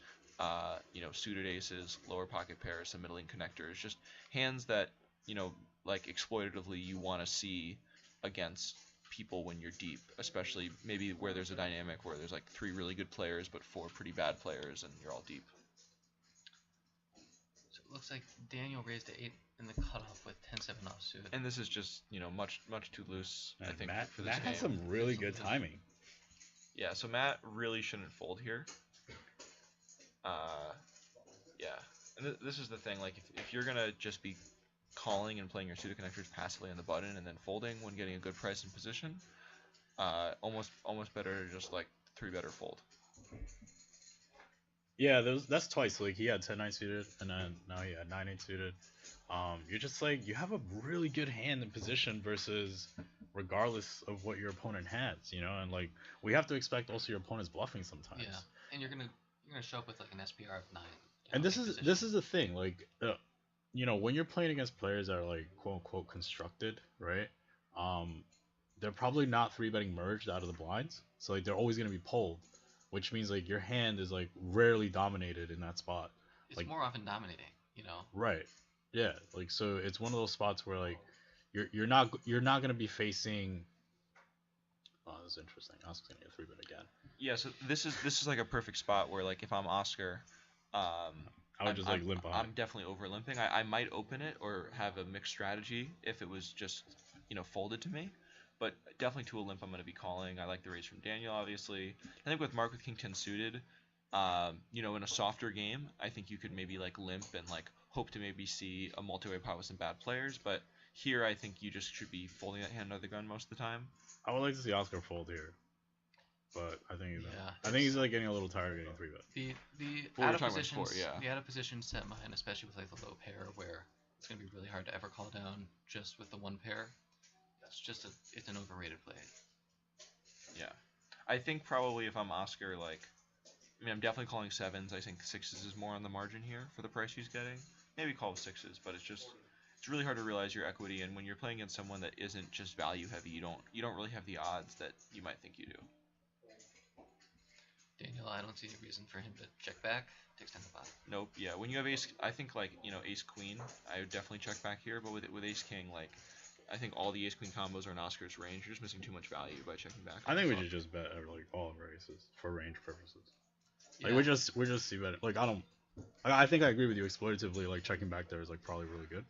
you know, suited aces, lower pocket pairs, some middling connectors, just hands that, you know, like exploitatively you want to see against people when you're deep, especially maybe where there's a dynamic where there's like 3 really good players but 4 pretty bad players and you're all deep. So looks like Daniel raised to 8 in the cutoff with 10-7 offsuit. And this is just much too loose. I think Matt, for this Matt game. has some really good Something. timing. Yeah, so Matt really shouldn't fold here. Yeah, and this is the thing. Like, if you're gonna just be calling and playing your pseudo connectors passively on the button and then folding when getting a good price and position, almost better to just like 3-bet or fold. Yeah, that's twice. Like he had 10-9 suited, and then now he had 9-8 suited. You're just like you have a really good hand in position versus regardless of what your opponent has, you know, and like we have to expect also your opponent's bluffing sometimes. Yeah, and you're gonna show up with like an SPR of 9. And this is the thing, like you know, when you're playing against players that are like quote unquote constructed, right? They're probably not 3-betting merged out of the blinds, so like they're always gonna be pulled, which means like your hand is like rarely dominated in that spot. It's like- more often dominating, you know. Right. Yeah. Like so, it's one of those spots where like you're not gonna be facing. Oh, this is interesting. Oscar's gonna get 3-bet again. Yeah, so this is like a perfect spot where like if I'm Oscar, I would just like limp behind. I'm definitely over limping. I might open it or have a mixed strategy if it was just folded to me, but definitely to a limp I'm going to be calling. I like the raise from Daniel, obviously. I think with Mark with King 10 suited, in a softer game, I think you could maybe like limp and like hope to maybe see a multi-way pot with some bad players, but here I think you just should be folding that hand under the gun most of the time. I would like to see Oscar fold here, but I think Yeah, he's like getting a little tired of getting 3-bet. The What we were out of talking about positions, before, yeah. the out of position set mine, especially with like the low pair, where it's gonna be really hard to ever call down just with the one pair. It's an overrated play. Yeah. I think probably if I'm Oscar, I'm definitely calling 7s. I think 6s is more on the margin here for the price he's getting. Maybe call 6s, but it's really hard to realize your equity, and when you're playing against someone that isn't just value heavy, you don't really have the odds that you might think you do. Daniel, I don't see any reason for him to check back to extend the pot. Nope. Yeah. When you have ace, I think ace queen, I would definitely check back here. But with ace king, I think all the ace queen combos are in Oscar's range. You're just missing too much value by checking back. I think we should just bet like all of our aces for range purposes. Like Yeah. we're just see bet. Like I think I agree with you. Exploitatively, like checking back there is like probably really good.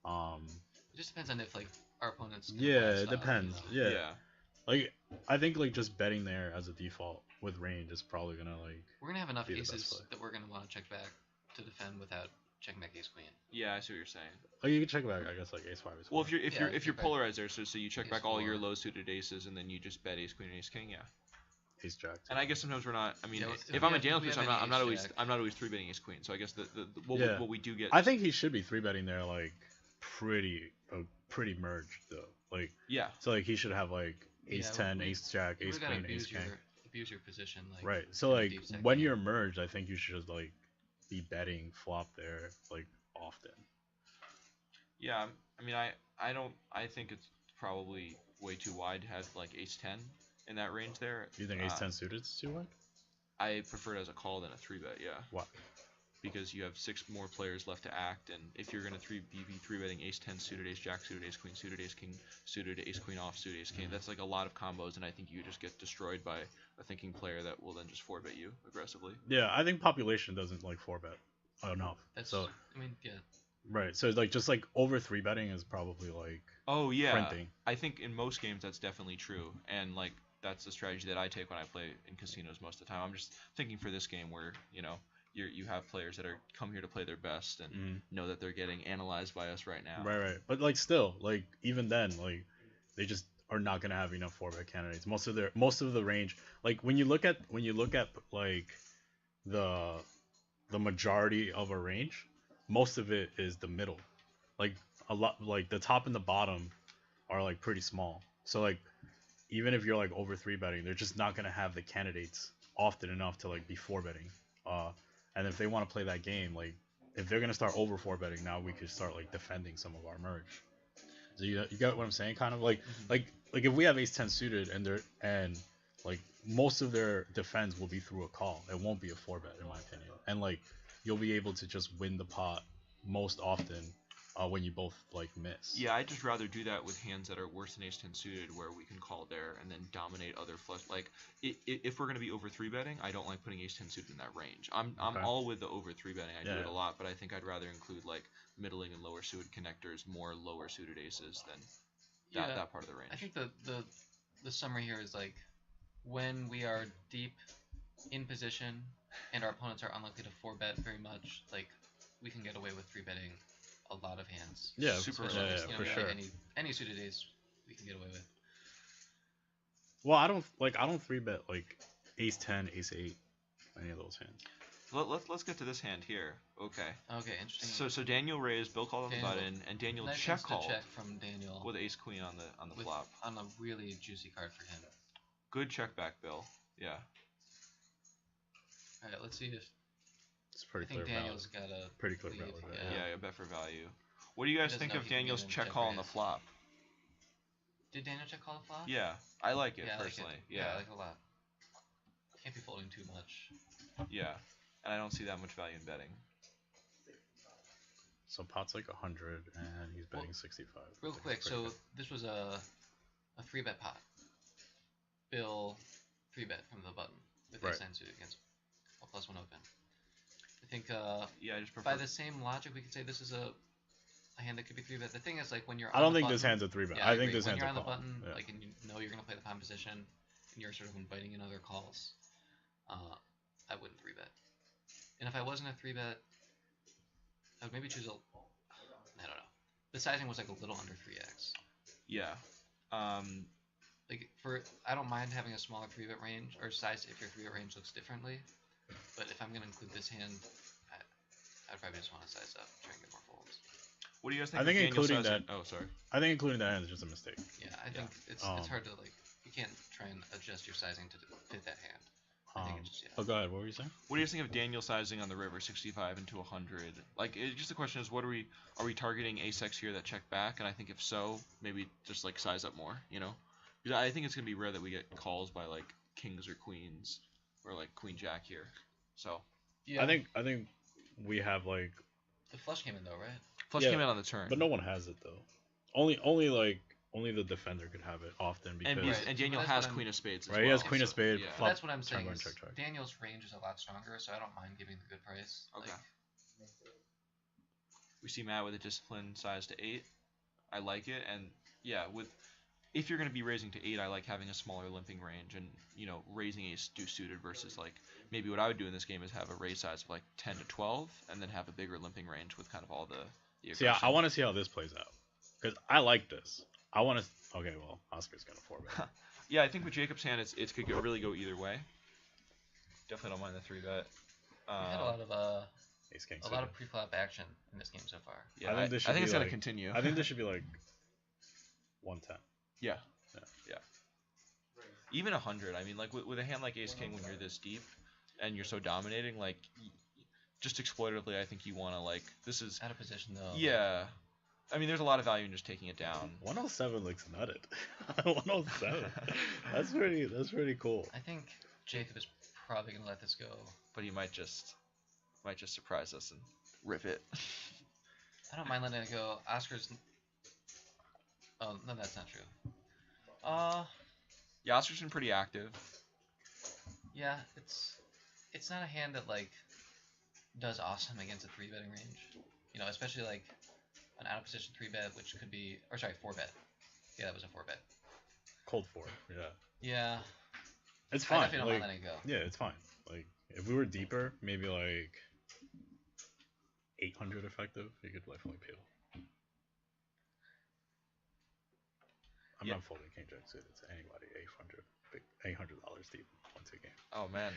It just depends on if like our opponents. Yeah, it depends. You know? Yeah. Like I think like just betting there as a default with range is probably gonna like. We're gonna have enough Be the best aces play. that we're gonna want to check back to defend without checking back ace queen. Yeah, I see what you're saying. Oh, you can check back. I guess like ace 5 is. Well, if you're Yeah, if you're check back. polarized there, so you check Ace back all your 4. low suited aces, and then you just bet ace queen and ace king. Yeah. ace jack. And I guess sometimes we're not. I mean, Yeah, if if I'm we a Daniel have player, any I'm not ace jack. always 3-betting ace queen. So I guess Yeah. what we do get. I think he should be 3-betting there like pretty merged though. Like Yeah. so like he should have like ace Yeah, 10, we- ace jack, You ace really gotta queen, ace king. abuse your position. Like, Right. So in a like deep set when game. you're merged, I think you should just like be betting flop there like often. Yeah. I mean, I think it's probably way too wide to have like ace 10 in that range there. Do you think ace 10 suited is too wide? I prefer it as a call than a 3-bet. Yeah. Why? Because you have 6 more players left to act, and if you're gonna be 3-betting ace 10 suited, ace jack suited, ace queen suited, ace king suited, ace queen off suited, ace king, that's like a lot of combos, and I think you just get destroyed by a thinking player that will then just 4-bet you aggressively. Yeah, I think population doesn't like 4-bet enough. That's. So I mean, yeah. right. So it's like just like over 3-betting is probably like Oh yeah, printing. I think in most games that's definitely true, and like that's the strategy that I take when I play in casinos most of the time. I'm just thinking for this game where you have players that are come here to play their best and know that they're getting analyzed by us right now. Right. But like still, like even then, like they just are not gonna have enough 4-bet candidates. Most of the range, like when you look at like the majority of a range, most of it is the middle. Like a lot, like the top and the bottom are like pretty small. So like even if you're like over 3-betting, they're just not gonna have the candidates often enough to like be 4-betting. And if they want to play that game, like if they're gonna start over 4-betting, now we could start like defending some of our merge. So you get what I'm saying? Kind of like like if we have ace 10 suited and like most of their defense will be through a call. It won't be a 4-bet in my opinion. And like you'll be able to just win the pot most often when you both like miss. Yeah, I'd just rather do that with hands that are worse than ace-10 suited, where we can call there and then dominate other flush. Like, if we're going to be over 3-betting, I don't like putting ace-10 suited in that range. I'm Okay. all with the over 3-betting. I do Yeah. it a lot, but I think I'd rather include, like, middling and lower suited connectors, more lower suited aces than that part of the range. I think the summary here is like when we are deep in position and our opponents are unlikely to 4-bet very much, like we can get away with 3-betting a lot of hands. Yeah, Super Especially relaxed. if, for we sure. play any suited ace we can get away with. Well, I don't 3-bet like ace 10, ace 8, any of those hands. Let's get to this hand here. Okay. Okay, interesting. So Daniel raised, Bill called on the Daniel- button, and Daniel Nice check instant called check from Daniel with ace queen on the with, flop. on a really juicy card for him. Good check back, Bill. Yeah. All right, let's see if It's I pretty think clear Daniel's got a Pretty clear lead, value, Yeah, bet for value. What do you guys doesn't think know of he can Daniel's get in check check call on the raise. flop? Did Daniel check call the flop? Yeah, I like it Yeah, I like it. personally. Yeah, I Yeah, like it a lot. Can't be folding too much. yeah, and I don't see that much value in betting. So pot's like 100 and he's betting 65. Real I think quick, it's pretty so fair. this was a 3-bet pot. Bill 3-bet from the button with Right. ace 9 suited against a +1 open. I think Yeah, I just prefer. by the same logic we could say this is a hand that could be 3-bet. The thing is like when you're I on don't the think this button- hand's a 3-bet. Yeah, I think agree. this when hand's you're a on the call. button, Yeah. like and you know you're gonna play the pawn position, and you're sort of inviting in other calls. I wouldn't 3-bet. And if I wasn't a 3-bet, I would maybe choose a. I don't know. The sizing was like a little under 3x. Yeah. Like I don't mind having a smaller 3-bet range or size if your 3-bet range looks differently. But if I'm gonna include this hand, I'd probably just want to size up, try and get more folds. What do you guys think? I think of Daniel including sizing? that- Oh, sorry. I think including that hand is just a mistake. Yeah, I think it's hard to like. You can't try and adjust your sizing to fit that hand. I think it just Oh, go ahead. What were you saying? What do you guys think of Daniel sizing on the river 65 into 100? Like, just the question is, are we targeting ace X here that check back? And I think if so, maybe just like size up more, you know? Because I think it's gonna be rare that we get calls by like kings or queens or like queen jack here. So Yeah. I think we have like, the flush came in though, right? flush Yeah, came in on the turn. but no one has it though. Only the defender could have it often because Right. Daniel That's has what I'm- queen of spades as right, well. he has queen of so- spade. Yeah. But Flop, that's what I'm turn saying. one, Is check, check. Daniel's range is a lot stronger, so I don't mind giving the good price. Okay. Like, We see Matt with a discipline size to 8. I like it, and yeah, if you're going to be raising to 8, I like having a smaller limping range, and raising ace deuce suited versus like maybe what I would do in this game is have a raise size of like 10 to 12, and then have a bigger limping range with kind of all the See, I aggression. want to see how this plays out because I like this. I want to. Okay, well, Oscar's gonna 4-bet. Yeah, I think with Jacob's hand, it could really go either way. Definitely don't mind the 3-bet. we had a lot of Ace king. a lot of pre-flop action in this game so far. Yeah, I think this should think be it's going to like- continue. I think this should be like 110. Yeah. Yeah. Yeah. Even 100. I mean, like with a hand like Ace King, when you're this deep and you're so dominating, like just exploitatively, I think you want to like this is. Out of position though. Yeah. I mean, there's a lot of value in just taking it down. 107 looks nutted. 107. That's pretty cool. I think Jacob is probably gonna let this go. But he might just surprise us and rip it. I don't mind letting it go. Oscar's. Oh no, that's not true. Yeah, Oscar's been pretty active. Yeah, it's not a hand that like does awesome against a 3-betting range. Especially like an out of position 3-bet, which could be, or sorry, 4-bet. Yeah, that was a 4-bet. Cold 4. Yeah. Yeah, It's I fine. definitely don't Like, mind letting it go. yeah, it's fine. Like if we were deeper, maybe like 800 effective, you could definitely peel. I'm Yeah. not folding king jack suited to anybody. $800 deep once a game. Oh man,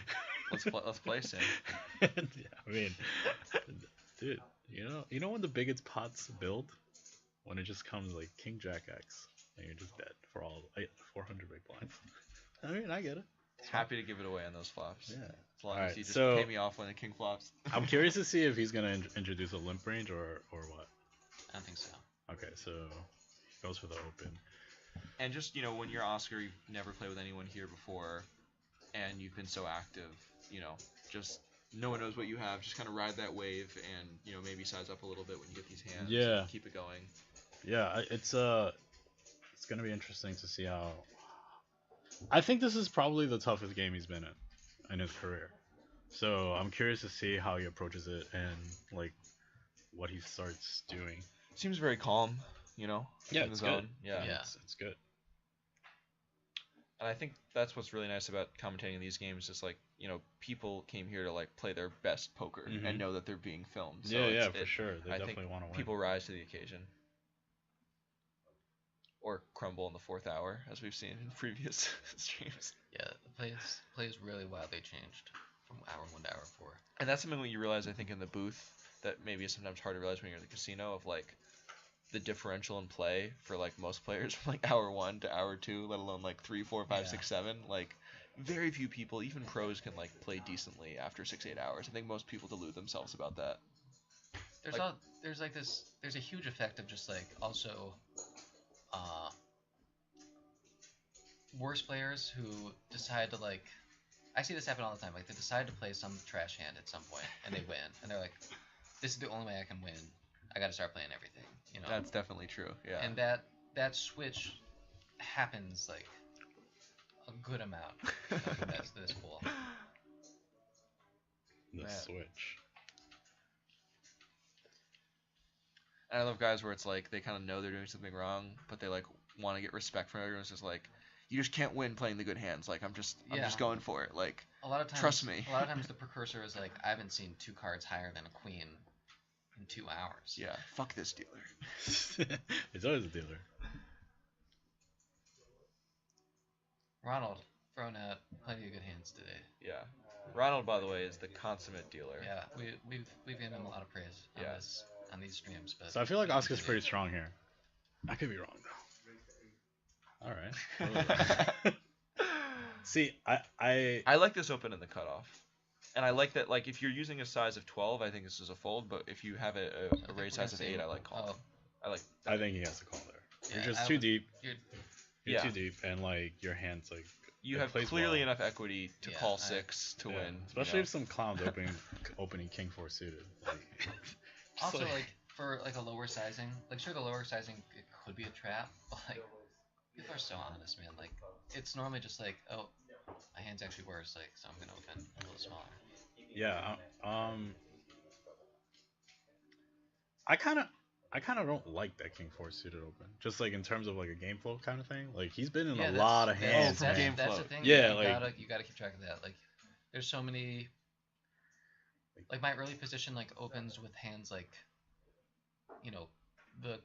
let's place him. Yeah, I mean, dude, you know when the biggest pots build, when it just comes like king jack X, and you're just dead for all 400 big blinds. I mean, I get it. Happy to give it away on those flops. Yeah. As long Alright, as you just so- pay me off when the king flops. I'm curious to see if he's gonna introduce a limp range or what. I don't think so. Okay, so he goes for the open. And just, when you're Oscar, you've never played with anyone here before, and you've been so active, just no one knows what you have. Just kind of ride that wave, and maybe size up a little bit when you get these hands. Yeah. Keep it going. Yeah, it's gonna be interesting to see how. I think this is probably the toughest game he's been in his career. So I'm curious to see how he approaches it and like what he starts doing. Seems very calm, Yeah, in the it's zone. good. Yeah. Yeah. It's good. And I think that's what's really nice about commentating these games is like, people came here to like play their best poker Mhm. and know that they're being filmed. So Yeah, it's- for sure. They I think definitely want to win. people rise to the occasion. Or crumble in the 4th hour, as we've seen in previous streams. Yeah, the plays really wildly changed from hour 1 to hour 4. And that's something that you realize, I think, in the booth that maybe is sometimes hard to realize when you're in the casino of like the differential in play for like most players from like hour 1 to hour 2, let alone like 3, 4, 5, Yeah. 6, 7. Like very few people, even pros, can like play decently after 6, 8 hours. I think most people delude themselves about that. There's a huge effect of just like also worse players who decide to like. I see this happen all the time. Like they decide to play some trash hand at some point and they win, and they're like, "This is the only way I can win. I got to start playing everything." That's definitely true. Yeah. And that switch happens like a good amount in this pool. The Man. switch. And I love guys where it's like they kind of know they're doing something wrong, but they like want to get respect from everyone. It's just like, you just can't win playing the good hands. Like I'm just going for it. Like A lot of times, Trust me. A lot of times the precursor is like, I haven't seen 2 cards higher than a queen in 2 hours. yeah, fuck this dealer. It's always a dealer. Ronald throwing out plenty of good hands today. Yeah. Ronald, by the way, is the consummate dealer. Yeah, we've given him a lot of praise on Yeah. on these streams. But So I feel like Oscar's pretty strong here. I could be wrong though. All right. See, I like this open in the cutoff. And I like that, like, if you're using a size of 12, I think this is a fold, but if you have a think raise we're size of gonna 8, see- I like calling. oh. I like I think he has to call there. Yeah, You're just I too would- deep. You're, You're Yeah. too deep, and like your hands like. You it have plays clearly well. enough equity to Yeah, call I- 6 to Yeah. win. Especially if some clown's opening King 4 suited. Like, just also like for like a lower sizing, like sure the lower sizing it could be a trap, but like people are so honest, man. Like it's normally just like, oh, my hand's actually worse, like so I'm gonna open a little smaller. yeah. I kind of don't like that King 4 suited open. Just like in terms of like a game flow kind of thing. Like he's been in a lot of hands, for man. game That's flow. the thing. Yeah, you like- gotta keep track of that. Like there's so many. Like my early position like opens with hands like, the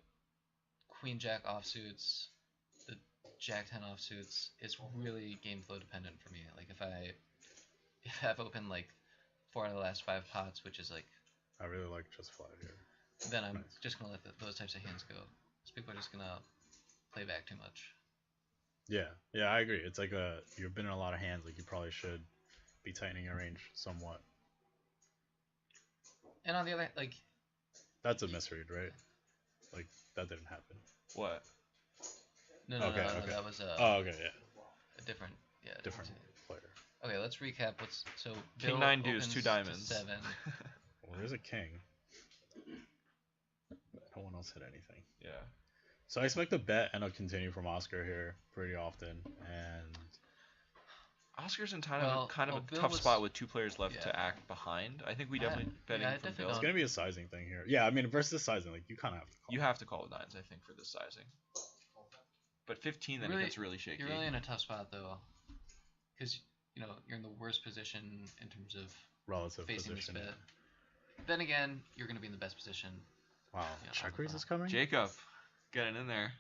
Queen Jack offsuits, the Jack 10 offsuits. It's really game flow dependent for me. Like if I've opened like 4 out of the last 5 pots, which is like, I really like just 5 here. then I'm Nice. just gonna let those types of hands go. Because people are just gonna play back too much. Yeah, I agree. It's like you've been in a lot of hands. Like you probably should be tightening your range somewhat. And on the other, like, That's a misread, right? Like that didn't happen. What? no, Okay, no, okay. that was Oh, okay, yeah, a different, different player. Okay, let's recap. So King Bill 9 deuce, opens 2 to diamonds. 7. Well, there's a king. No one else hit anything. Yeah. So I expect a bet and a continue from Oscar here pretty often, and Oscar's in kind Well, of a Bill tough was- spot with 2 players left Yeah. to act behind. I think we definitely betting yeah, I from definitely Bill. it's don't- gonna be a sizing thing here. Yeah, I mean versus sizing, like you kind of have to call. You have to call with 9s, I think, for this sizing. But 15, then Really- it gets really shaky. You're really in a tough spot though, because you're in the worst position in terms of relative facing position. this bet. Then again, you're gonna be in the best position. Wow, Yeah, check raise is coming. Jacob, getting in there.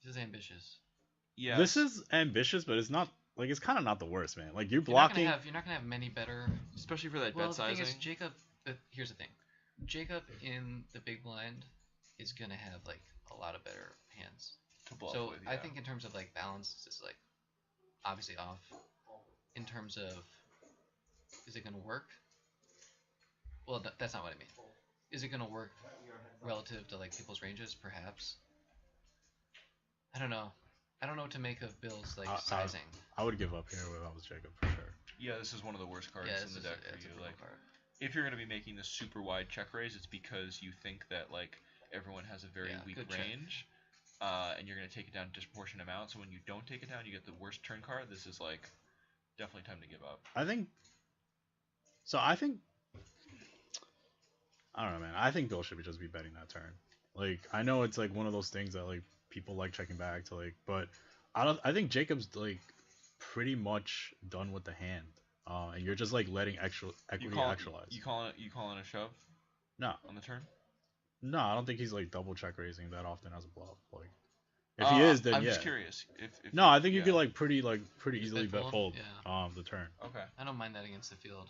This is ambitious. Yeah. This is ambitious, but it's not like it's kind of not the worst, man. Like you're You're not blocking. gonna have many better. especially for that Well, bet the thing sizing. is, Jacob. Here's the thing. Jacob in the big blind is gonna have like a lot of better hands. to bluff So with, I yeah. think in terms of like balance, it's like obviously off. In terms of, is it gonna work? Well, that's not what I mean. Is it gonna work relative to like people's ranges? Perhaps. I don't know. I don't know what to make of Bill's like sizing. I would give up here if I was Jacob for sure. Yeah, this is one of the worst cards Yeah, in the deck for it's a you. brutal Like, card. if you're gonna be making this super wide check raise, it's because you think that like everyone has a very Yeah, weak good check. range, and you're gonna take it down disproportionate amounts. So when you don't take it down, you get the worst turn card. This is like definitely time to give up. I think. So I think. I don't know, man. I think Bill should just be betting that turn. Like, I know it's like one of those things that like people like checking back to like, but I don't. I think Jacob's like pretty much done with the hand, and you're just like letting equity actualize. You calling a shove No, on the turn? no, I don't think he's like double check raising that often as a bluff. Like, if he is, then I'm yeah. just curious. If No, I think you yeah. could like pretty Just easily bet bet fold? fold the turn. Okay. I don't mind that against the field.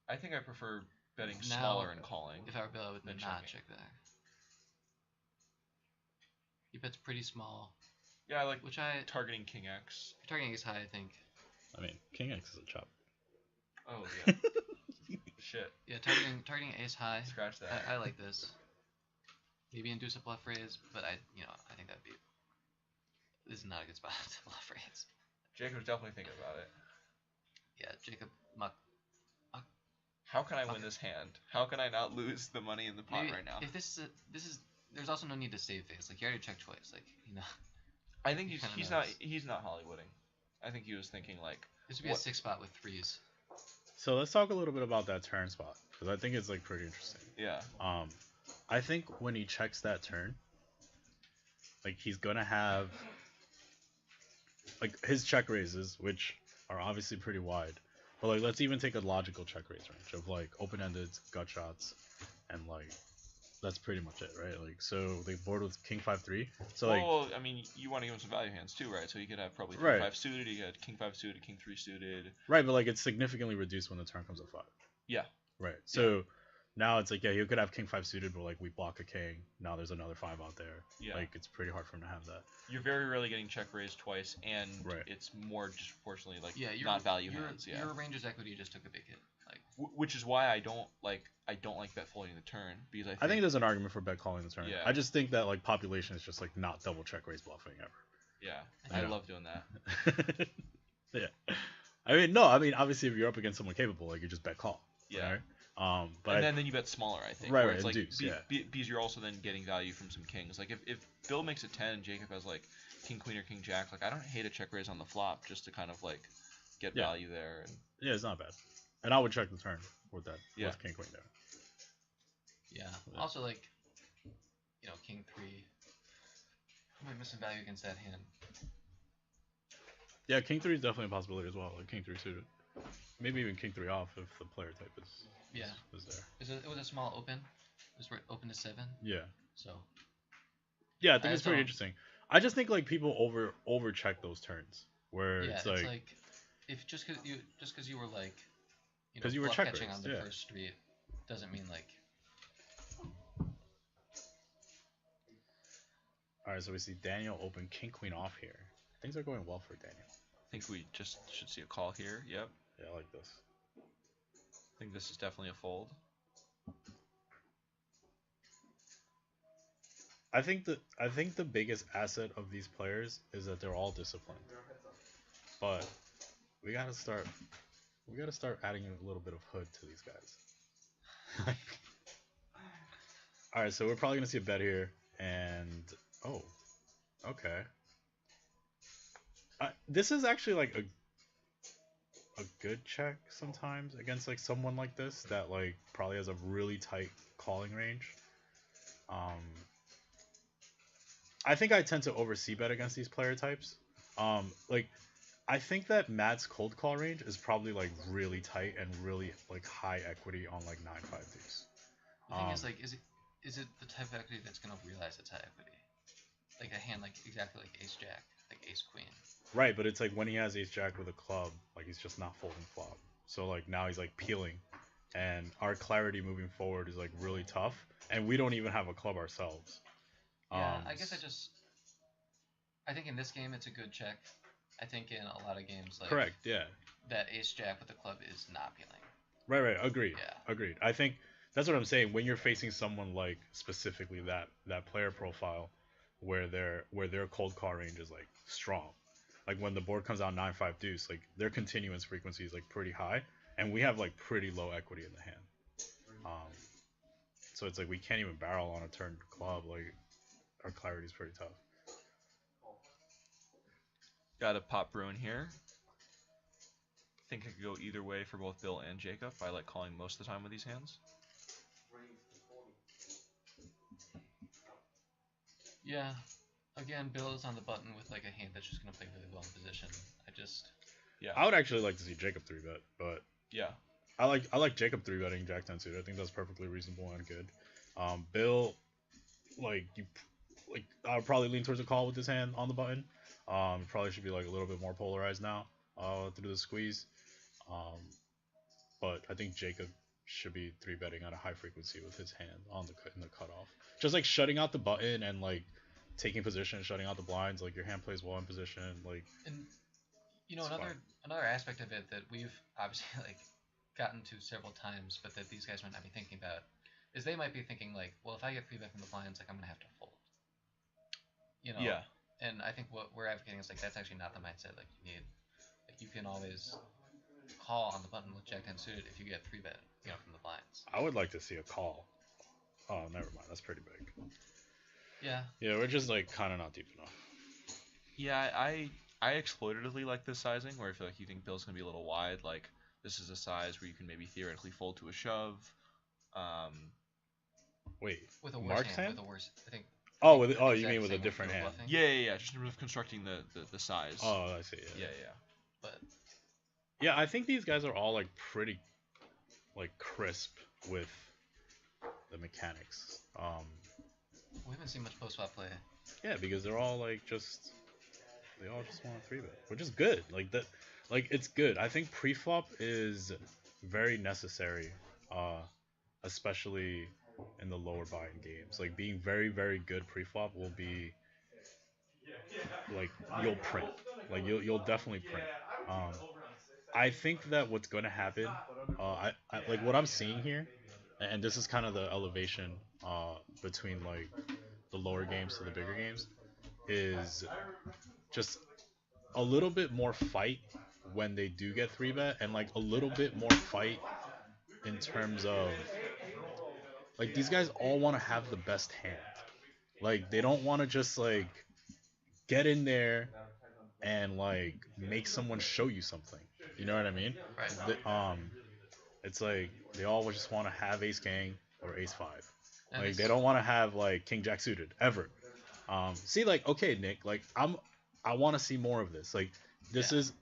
I think I prefer betting Now, smaller and calling. If I were Bill, I would Then not checking. check back. He bets pretty small, Yeah, I like which I targeting King X. if you're targeting is high, I think. I mean, King X is a chop. Oh yeah. Shit. Yeah, targeting ace high. Scratch that. I like this. Maybe induce a bluff raise, but I think that'd be. This is not a good spot to bluff raise. Jacob's definitely thinking about it. Yeah, Jacob Muck. How can I win Okay. this hand? How can I not lose the money in the pot Maybe right now? if this is there's also no need to save face. Like you already checked twice. Like I think you kinda he's know not this. he's not Hollywooding. I think he was thinking like this would be What- a 6 spot with threes. So let's talk a little bit about that turn spot because I think it's like pretty interesting. yeah. I think when he checks that turn, like he's gonna have like his check raises, which are obviously pretty wide. But like let's even take a logical check raise range of like open-ended gut shots, and like that's pretty much it, right? Like so they board with King 5-3. So like Well, I mean, you want to give him some value hands too, right? So you could have probably Right. 5 suited. You got King 5 suited, King 3 suited. right, but like it's significantly reduced when the turn comes at 5. Yeah. Right. So now it's like yeah, you could have King 5 suited, but like we block a king. Now there's another 5 out there. Yeah. Like it's pretty hard for him to have that. You're very rarely getting check raised twice, and Right. it's more disproportionately like Yeah, your not value your, hands. Yeah. Your ranger's equity just took a big hit. Like Which is why I don't like bet folding the turn because I think there's an argument for bet calling the turn. Yeah. I just think that like population is just like not double check raise bluffing ever. yeah, I I know. love doing that. Yeah. I mean, no. I mean, obviously, if you're up against someone capable, like you just bet call. Yeah. Right? But And then you bet smaller, I think. Right, where right, It's like induce, yeah. because you're also then getting value from some kings. Like if Bill makes a 10 and Jacob has like king queen or king jack, like I don't hate a check raise on the flop just to kind of like get Yeah. value there. And yeah, it's not bad. And I would check the turn with that Yeah. with king queen there. yeah. Yeah. Also like king 3. I might miss some value against that hand. Yeah, king 3 is definitely a possibility as well. Like king 3 suited, maybe even king 3 off if the player type is Yeah. is there. It was a small open. It was open to 7. Yeah. So Yeah, I think I it's pretty don't- interesting. I just think like people over check those turns where yeah, it's like if just because you were like 'Cause you were bluff check catching raised, on the yeah. first street doesn't mean like all right. So we see Daniel open king queen off here. Things are going well for Daniel. I think we just should see a call here. Yep. Yeah, I like this. I think this is definitely a fold. I think the biggest asset of these players is that they're all disciplined. But we gotta start adding a little bit of hood to these guys. Alright, so we're probably gonna see a bet here, and oh, okay. This is actually like a good check sometimes against like someone like this that like probably has a really tight calling range. I think I tend to oversee bet against these player types. Like I think that Matt's cold call range is probably like really tight and really like high equity on like 9-5 deuce. the thing is like is it the type of equity that's gonna realize it's high equity? Like a hand like exactly like ace jack, like ace queen. Right, but it's like when he has ace jack with a club, like he's just not folding flop. So like now he's like peeling, and our clarity moving forward is like really tough, and we don't even have a club ourselves. Yeah, I guess I think in this game it's a good check. I think in a lot of games like Correct, yeah. that ace jack with the club is not peeling. Right, agreed. Yeah. Agreed. I think that's what I'm saying. When you're facing someone like specifically that player profile where their cold call range is like strong, like when the board comes out 9-5 deuce, like their continuance frequency is like pretty high, and we have like pretty low equity in the hand. So it's like we can't even barrel on a turn club. Like our clarity is pretty tough. Got a pop Bruin here. Think it could go either way for both Bill and Jacob. I like calling most of the time with these hands. Yeah. Again, Bill is on the button with like a hand that's just gonna play really well in position. I would actually like to see Jacob 3-bet, but Yeah. I like Jacob 3-betting Jack 10 suited. I think that's perfectly reasonable and good. Bill, like I would probably lean towards a call with this hand on the button. Probably should be like a little bit more polarized now through the squeeze. But I think Jacob should be 3-betting at a high frequency with his hand on in the cutoff. Just like shutting out the button and like taking position, shutting out the blinds. Like your hand plays well in position. Like, And you know, It's another aspect of it that we've obviously like gotten to several times, but that these guys might not be thinking about, is they might be thinking like, well, if I get 3-bet from the blinds, like I'm gonna have to fold. You know. Yeah. And I think what we're advocating is like that's actually not the mindset. Like you need, like you can always call on the button with Jack 10 suited if you get 3-bet, from the blinds. I would like to see a call. Oh, never mind. That's pretty big. Yeah. Yeah, we're just like kind of not deep enough. Yeah, I exploitatively like this sizing, where I feel like you think Bill's gonna be a little wide. Like this is a size where you can maybe theoretically fold to a shove. Wait. With a worse Mark's hand. hand? With a worse, I think. Oh, I think you Zach's mean with a saying different you're hand? bluffing, Yeah. Just in terms of constructing the size. Oh, I see. Yeah. But Yeah, I think these guys are all like pretty, like crisp with the mechanics. we haven't seen much post flop play. Yeah, because they're all like they all just want a 3-bet, which is good. Like that, like it's good. I think pre-flop is very necessary, especially in the lower buy-in games. Like being very, very good pre-flop will be like you'll print. Like you'll definitely print. I think that what's going to happen, I like what I'm seeing here, and this is kind of the elevation between like the lower games to the bigger games, is just a little bit more fight when they do get 3-bet, and like a little bit more fight in terms of like these guys all want to have the best hand. Like they don't want to just like get in there and like make someone show you something. You know what I mean? Right. It's like they all just want to have ace gang or ace 5. And Like it's- they don't want to have like king jack suited ever. See, like, okay, Nick, like I want to see more of this. Like this Yeah. is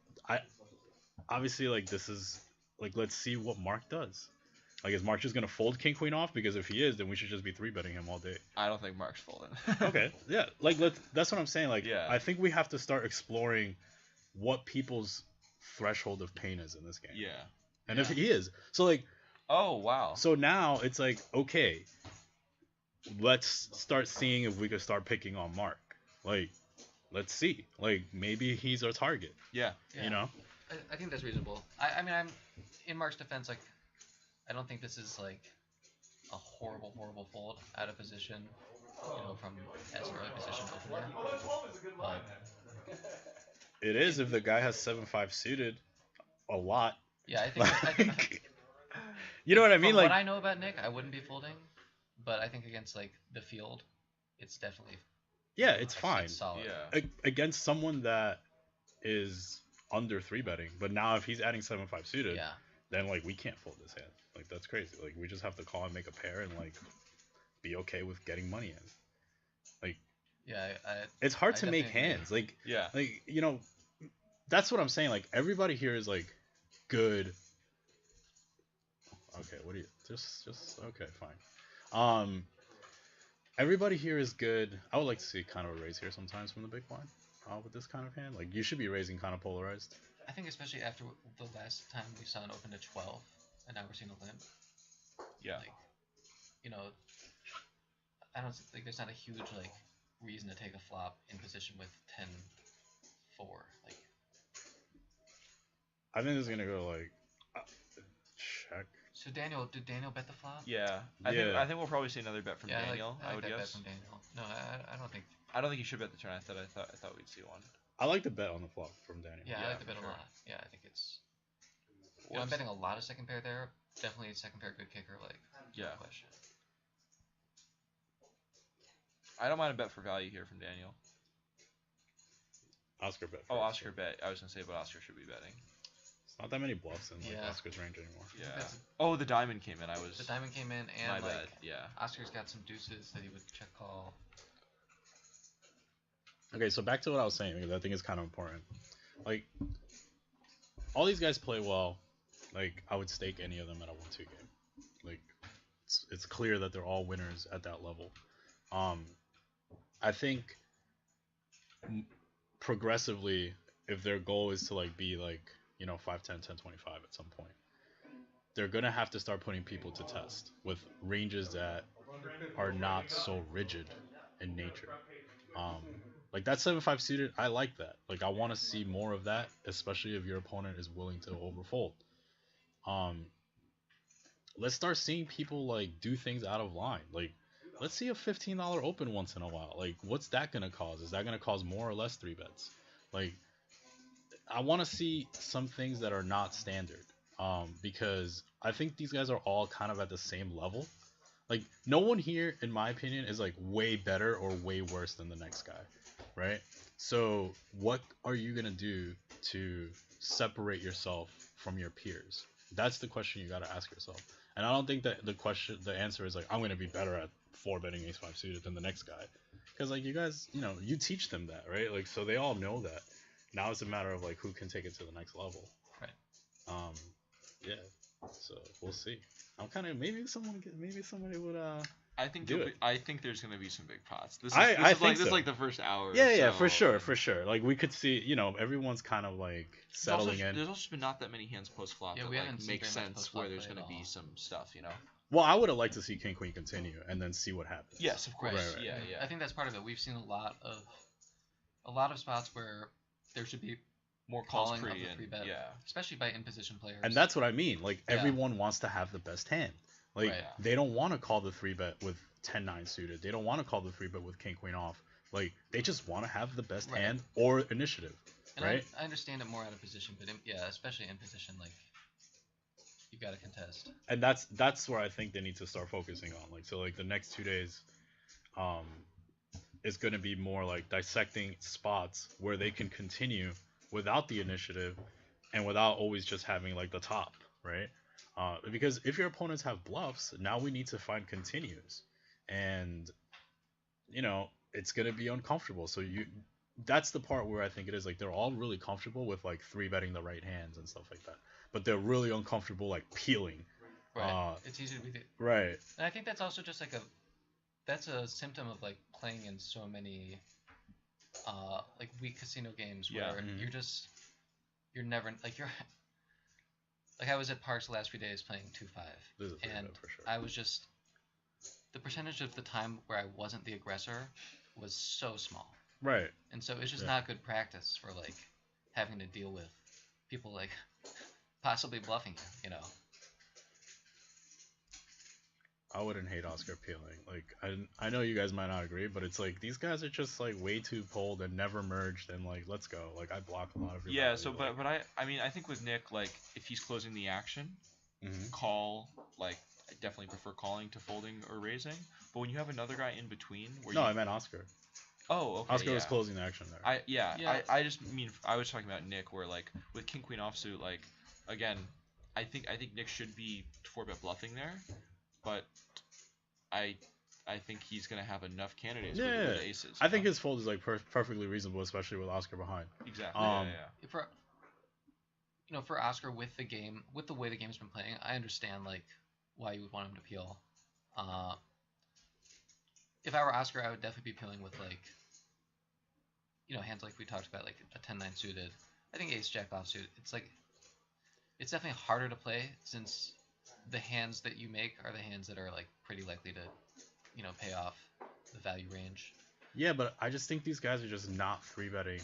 obviously like this is like let's see what Mark does. Like is Mark just gonna fold king queen off? Because if he is, then we should just be 3-betting him all day. I don't think Mark's folding. Okay, yeah, like that's what I'm saying. Like Yeah. I think we have to start exploring what people's threshold of pain is in this game. Yeah. And if he is, so like Oh wow. so now it's like, okay, let's start seeing if we could start picking on Mark. Like, let's see. Like, maybe he's our target, Yeah. Yeah. you know? I think that's reasonable. I mean, I'm in Mark's defense. Like, I don't think this is like a horrible fold out of position. From as an early position opener. But It is if the guy has 7-5 suited a lot. yeah, I think You know what I mean? From Like, what I know about Nick, I wouldn't be folding, but I think against like the field, it's definitely yeah, it's fine. solid. Yeah. Against someone that is under 3-betting, but now if he's adding 7-5 suited, Yeah. then like we can't fold this hand. Like that's crazy. Like we just have to call and make a pair and like be okay with getting money in. Like Yeah. it's hard I to make definitely agree. hands. Like Yeah. that's what I'm saying. Like everybody here is like good. Okay, what do you just okay, fine. Everybody here is good. I would like to see kind of a raise here sometimes from the big blind. With this kind of hand, like you should be raising kind of polarized. I think especially after the last time we saw an open to 12, and now we're seeing a limp. Yeah. Like, I don't think there's not a huge like reason to take a flop in position with 10-4. Like, I think this is gonna go like check. so did Daniel bet the flop? Yeah. Yeah. I think we'll probably see another bet from Yeah, Daniel. I I would like that bet guess. from Daniel. No, I don't think. I don't think he should bet the turn. I thought we'd see one. I like the bet on the flop from Daniel. Yeah, I like the bet for a sure. lot. Yeah, I think it's. You know, I'm betting a lot of second pair there. Definitely second pair good kicker, like no Yeah. question. I don't mind a bet for value here from Daniel. Oscar bet. Oh, first, Oscar so bet. I was gonna say, but Oscar should be betting. It's not that many bluffs in like Yeah. Oscar's range anymore. Yeah. that's- Oh, the diamond came in. I was. The diamond came in, My and bad. like Yeah. Oscar's got some deuces that he would check call. Okay, so back to what I was saying because I think it's kind of important. Like, all these guys play well. Like, I would stake any of them at a 1-2 game. Like, it's clear that they're all winners at that level. I think progressively, if their goal is to like be like 5-10, 10-25 at some point, they're gonna have to start putting people to test with ranges that are not so rigid in nature. Like that 7-5 suited, I like that. Like I want to see more of that, especially if your opponent is willing to overfold. Let's start seeing people like do things out of line. Like let's see a $15 open once in a while. Like what's that gonna cause? Is that gonna cause more or less 3-bets? Like I want to see some things that are not standard. Because I think these guys are all kind of at the same level. Like no one here, in my opinion, is like way better or way worse than the next guy, right? So what are you gonna do to separate yourself from your peers? That's the question you gotta ask yourself. And I don't think that the answer is like I'm gonna be better at 4-betting ace-5 suited than the next guy, because like you guys, you teach them that, right? Like so they all know that. Now it's a matter of like who can take it to the next level. Right. Yeah. So we'll see. I'm kind of maybe somebody would I think do it. I think there's gonna be some big pots. This I think this is so. like the first hour. yeah, so, for sure. Like we could see, everyone's kind of like settling in. There's also been not that many hands post flop Yeah, that we like haven't seen make very much sense post-flop where there's play gonna at be all. some stuff. Well, I would have liked to see King Queen continue and then see what happens. Yes, of course. Right. Yeah. I think that's part of it. We've seen a lot of spots where there should be More calls calling of pre the and 3-bet, yeah. especially by in position players. And that's what I mean. Like Yeah. everyone wants to have the best hand. Like Right. they don't want to call the 3-bet with 10-9 suited. They don't want to call the 3-bet with King Queen off. Like they just want to have the best Right. hand or initiative. And right? I understand it more out of position, but especially in position, like you got to contest. And that's where I think they need to start focusing on. Like so, like the next 2 days, is going to be more like dissecting spots where they can continue without the initiative and without always just having like the top, right? Because if your opponents have bluffs, now we need to find continues, and it's going to be uncomfortable. So that's the part where I think it is like they're all really comfortable with like 3-betting the right hands and stuff like that, but they're really uncomfortable like peeling. Right. It's easy to be. Right. And I think that's also just like that's a symptom of like playing in so many like weak casino games where Yeah. Mhm. you're never like I was at Parks the last few days playing 2-5, This is a 3-bet and for sure. I was just the percentage of the time where I wasn't the aggressor was so small, Right. and so it's just Yeah. not good practice for like having to deal with people like possibly bluffing you. I wouldn't hate Oscar peeling. Like I know you guys might not agree, but it's like these guys are just like way too pulled and never merged and like let's go. Like I block a lot of your Yeah. value, So, like, but I mean, I think with Nick, like if he's closing the action, mhm. call like I definitely prefer calling to folding or raising. But when you have another guy in between, where No, you I meant Oscar. oh okay Oscar was yeah. closing the action there. Yeah. I just mean I was talking about Nick where like with King Queen offsuit like again I think Nick should be 4-bet bluffing there, but I think he's gonna have enough candidates with Yeah. the aces. I think his fold is like perfectly reasonable, especially with Oscar behind. exactly yeah. For Oscar with the way the game's been playing, I understand like why you would want him to peel. If I were Oscar, I would definitely be peeling with like hands like we talked about, like a 10-9 suited. I think ace jack offsuit. It's definitely harder to play since the hands that you make are the hands that are like pretty likely to pay off the value range. Yeah, but I just think these guys are just not 3-betting.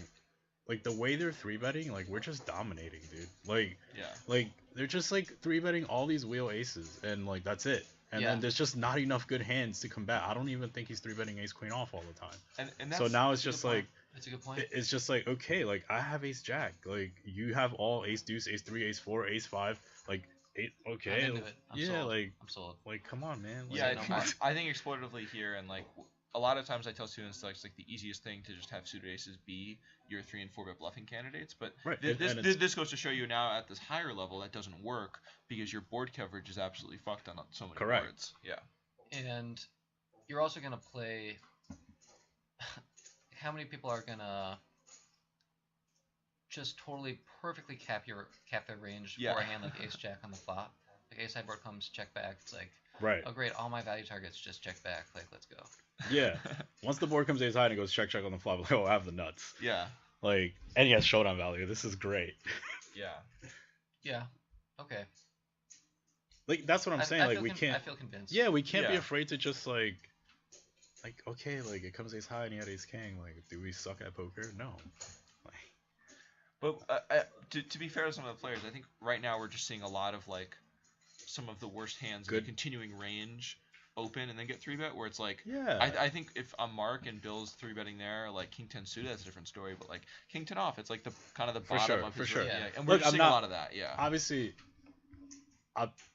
Like the way they're 3-betting, like we're just dominating, dude. Like Yeah. like they're just like 3-betting all these wheel aces and like that's it. And Yeah. then there's just not enough good hands to combat. I don't even think he's 3-betting ace queen off all the time. And that's So now it's to the just point- like That's a good point. It's just like, okay, like I have ace jack, like you have all ace deuce, ace three, ace four, ace five, like eight. Okay, I'm into it. I'm yeah, sold. like I'm sold. come on, man. Like, Yeah, no, I think exploitatively here, and like a lot of times I tell students like it's like the easiest thing to just have suited aces be your 3 and 4-bet bluffing candidates, but Right, this goes to show you now at this higher level that doesn't work because your board coverage is absolutely fucked on so many Correct. boards. Yeah. And you're also gonna play. How many people are gonna just totally perfectly cap their range Yeah. for a hand like ace jack on the flop? Like ace sideboard comes check back. It's like, right, oh great, all my value targets just check back. Like let's go. yeah. Once the board comes ace high and it goes check check on the flop, like, oh, I have the nuts. Yeah. Like, and he has showdown value. This is great. Yeah. Yeah. Okay. Like that's what I'm saying. Like we I can't. feel convinced. Yeah, we can't be Yeah. afraid to just like okay, like it comes ace high and he had ace king. Like, do we suck at poker? No. Like, But to be fair to some of the players, I think right now we're just seeing a lot of like some of the worst hands in Good. the continuing range open and then get 3-bet, where it's like yeah. I think if I'm Mark and Bill's 3-betting there, like King 10 suited, that's a different story. But like King 10 off, it's like the kind of the For bottom sure, of for his sure. range. Yeah. Yeah. And we're Look, just I'm seeing a not- lot of that. Yeah. Obviously,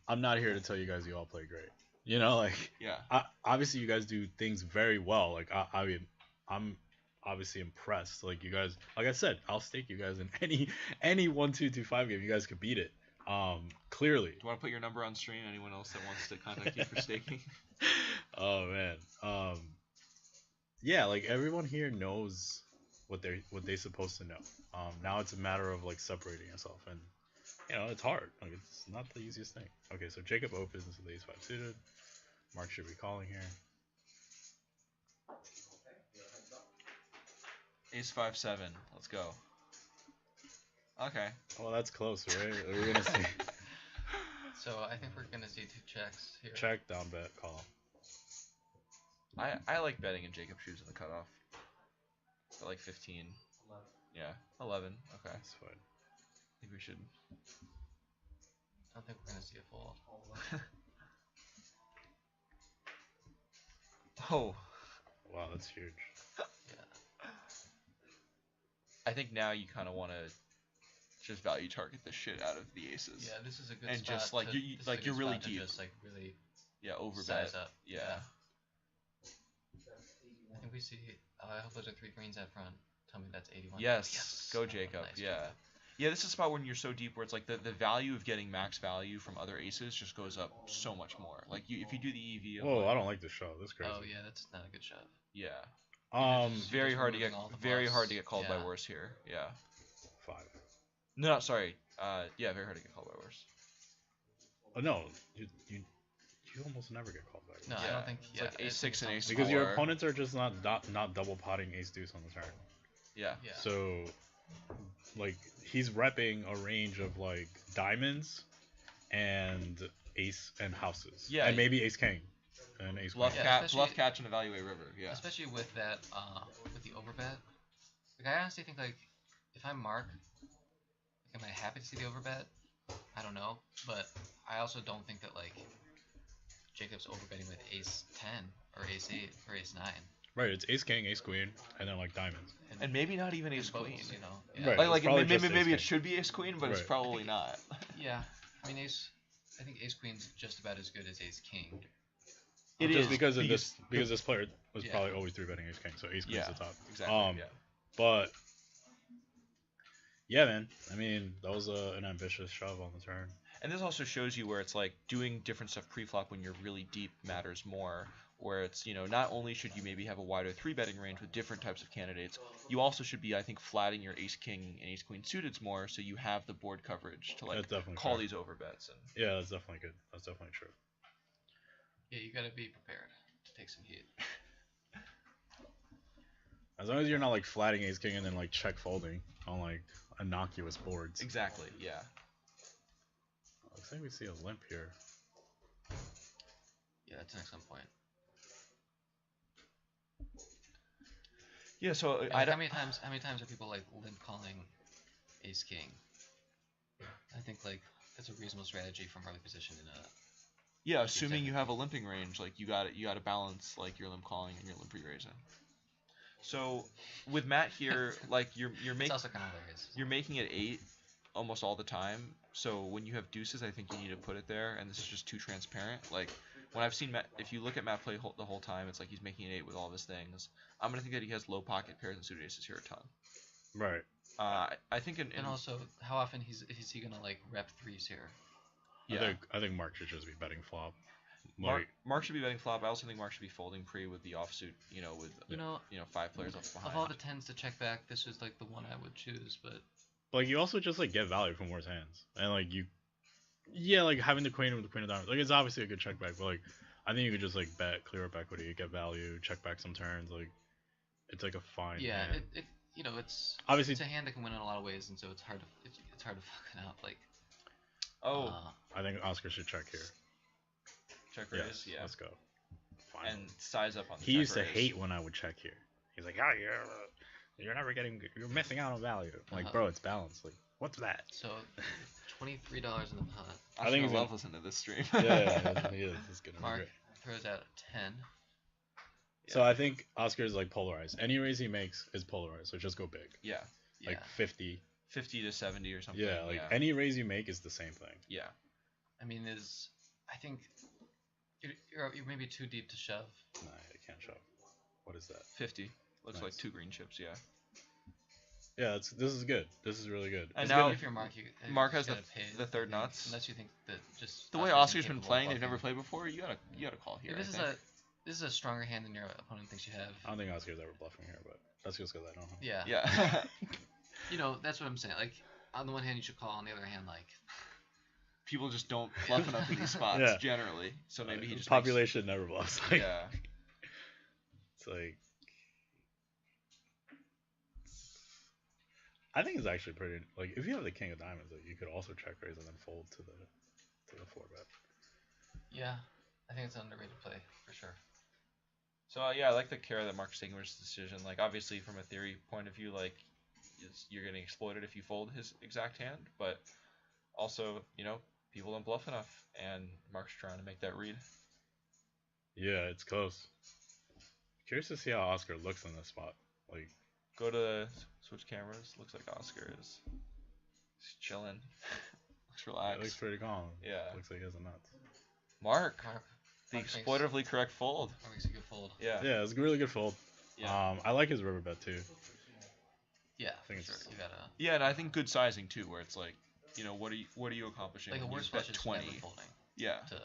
I'm not here to tell you guys you all play great. You know, like Yeah. obviously you guys do things very well. Like I mean, I'm obviously impressed. Like you guys, like I said, I'll stake you guys in any 1-2-2-5 game. You guys could beat it. Clearly. Do you want to put your number on stream? Anyone else that wants to contact you for staking? Oh man. Yeah, like everyone here knows what they're supposed to know. Now it's a matter of like separating yourself, and you know it's hard. Like it's not the easiest thing. Okay, so Jacob opens with ace 5 suited. Mark should be calling here. Ace 5-7. Let's go. Okay. Oh, that's close, right? We're gonna see So I think we're gonna see 2 checks here. check, down bet, call. I like betting in Jacob shoes in the cutoff. For like 15. Yeah. 11. Okay. That's fine. I think we should. I don't think we're gonna see a fold. Oh. Wow, that's huge. Yeah. I think now you kind of want to just value target the shit out of the aces. Yeah, this is a good And spot. just, like, to, you- this is like, a you're good really spot to deep. Just like really Yeah, overbet. size up. Yeah. I think we see. I hope those are 3 greens at front. Tell me that's 81. Yes. Go Oh, Jacob. nice, Yeah. Jacob. Yeah, this is a spot when you're so deep where it's like the value of getting max value from other aces just goes up so much more. Like if you do the EV of Whoa, like, I don't like this shot. That's crazy. Oh yeah, that's not a good shove. yeah. just- Very just hard to get removing all the very bluffs. hard to get called by Yeah. worse here. Yeah. 5. No, sorry. Yeah, very hard to get called by worse. Oh no, you almost never get called back. No, I Yeah, don't think. it's Yeah, like ace 6 and ace Because your 4. opponents are just not double potting ace deuce on the turn. Yeah. Yeah. So, like, he's repping a range of like diamonds and ace and houses. Yeah, and maybe ace king and ace Bluff, queen. Yeah, bluff especially- catch and evaluate river. Yeah. Especially with that, with the overbet. Like I honestly think like, if I'm Mark, like, am I happy to see the overbet? I don't know, but I also don't think that like, Jacob's overbetting with ace 10 or ace 8 or ace 9. Right, it's ace king, ace queen, and then like diamonds. And maybe not even ace both, queen. you know. Right. Like, It's like probably maybe just ace maybe it king. should be ace queen, but it's Right. probably not. Yeah. I mean I think ace queen's just about as good as ace king. It Just is because of because this player was Yeah. probably always 3-betting ace king, so ace queen's Yeah, the top. exactly. Yeah. But yeah, man. I mean, that was an ambitious shove on the turn. And this also shows you where it's like doing different stuff pre-flop when you're really deep matters more. Where it's, you know, not only should you maybe have a wider 3-betting range with different types of candidates, you also should be, I think, flatting your ace king and ace queen suiteds more so you have the board coverage to like That's definitely call fair. these overbets. And Yeah, that's definitely good. That's definitely true. Yeah, you gotta be prepared to take some heat. As long as you're not like flatting ace king and then like check folding on like innocuous boards. exactly, yeah. Looks like we see a limp here. Yeah, that's an excellent point. Yeah, so Yeah, I like, don't. how many times are people like limp calling ace king? I think like that's a reasonable strategy from early position in a. Yeah, assuming you have a limping range, like you got to balance like your limp calling and your limp re-raising. So with Matt here, like you're It's making also kind of hilarious. you're making it 8 almost all the time. So when you have deuces, I think you need to put it there, and this is just too transparent. Like when I've seen Matt, if you look at Matt play the whole time, it's like he's making an 8 with all of his things. I'm gonna think that he has low pocket pairs and suited aces here a ton. Right. I think And also, how often is he gonna like rep threes here? yeah. I think Mark should just be betting flop. Mark should be betting flop. I also think Mark should be folding pre with the offsuit. With You know, 5 players up behind. of all the tens to check back, this was like the one I would choose. But Like you also just like get value from worse hands, and like like having the queen with the queen of diamonds, like it's obviously a good check back, but like I think you could just like bet, clear up equity, get value, check back some turns, like it's like a fine yeah, hand. it's Obviously, it's a hand that can win in a lot of ways, and so it's hard to fuck it up. Like I think Oscar should check here. check Yes, raise. Yeah. let's go. Fine. And size up on the He check used to raise. hate when I would check here. He's like, oh, you're never getting, you're missing out on value. I'm like, Uh-huh. bro, it's balanced. Like, what's that? so, $23 in the pot. I I think think he's love gonna- listening to this stream. Yeah, he is. It's gonna be Mark great. throws out a 10. So I think Oscar is like polarized. Any raise he makes is polarized. So just go big, yeah. Yeah. like 50. 50 to 70 or something. Yeah, like any raise you make is the same thing. Yeah. I mean, I think you're maybe too deep to shove. Nah, I can't shove. What is that? 50. Looks like Nice. 2 green chips. Yeah. Yeah, this is good. This is really good. And It's now- good. If you're Mark, Mark you has gotta pay, the third I think, nuts. Unless you think that just The way Oscar's Oscar's been incapable of playing, they've never bluffing. played before. You gotta call here. This I think. is a stronger hand than your opponent thinks you have. I don't think Oscar's ever bluffing here, but that's just because I don't know. Yeah. Yeah. That's what I'm saying. Like, on the one hand, you should call. On the other hand, like, People just don't bluff enough in these spots Yeah. generally. So maybe he just population never bluffs. Makes, Like, yeah. It's like. I think it's actually pretty. Like, if you have the king of diamonds, like, you could also check raise and then fold to the 4-bet. yeah, I think it's an underrated play for sure. So yeah, I like the care that Mark's taking with his decision. Like obviously from a theory point of view, like you're getting exploited if you fold his exact hand, but also people don't bluff enough, and Mark's trying to make that read. Yeah, it's close. Curious to see how Oscar looks in this spot. Like, Go to switch cameras. Looks like Oscar is he's chilling. Looks it relaxed. looks pretty calm. Yeah. Looks like he has a nuts. Mark, Mark, the Mark makes- exploitively correct fold. Mark makes a good fold. Yeah. Yeah, it's a really good fold. Yeah. I like his river bet too. Yeah, think for sure. it's- You gotta Yeah, and I think good sizing too, where it's like, what are you accomplishing? like a when you worse bet flush is 20. never folding yeah. to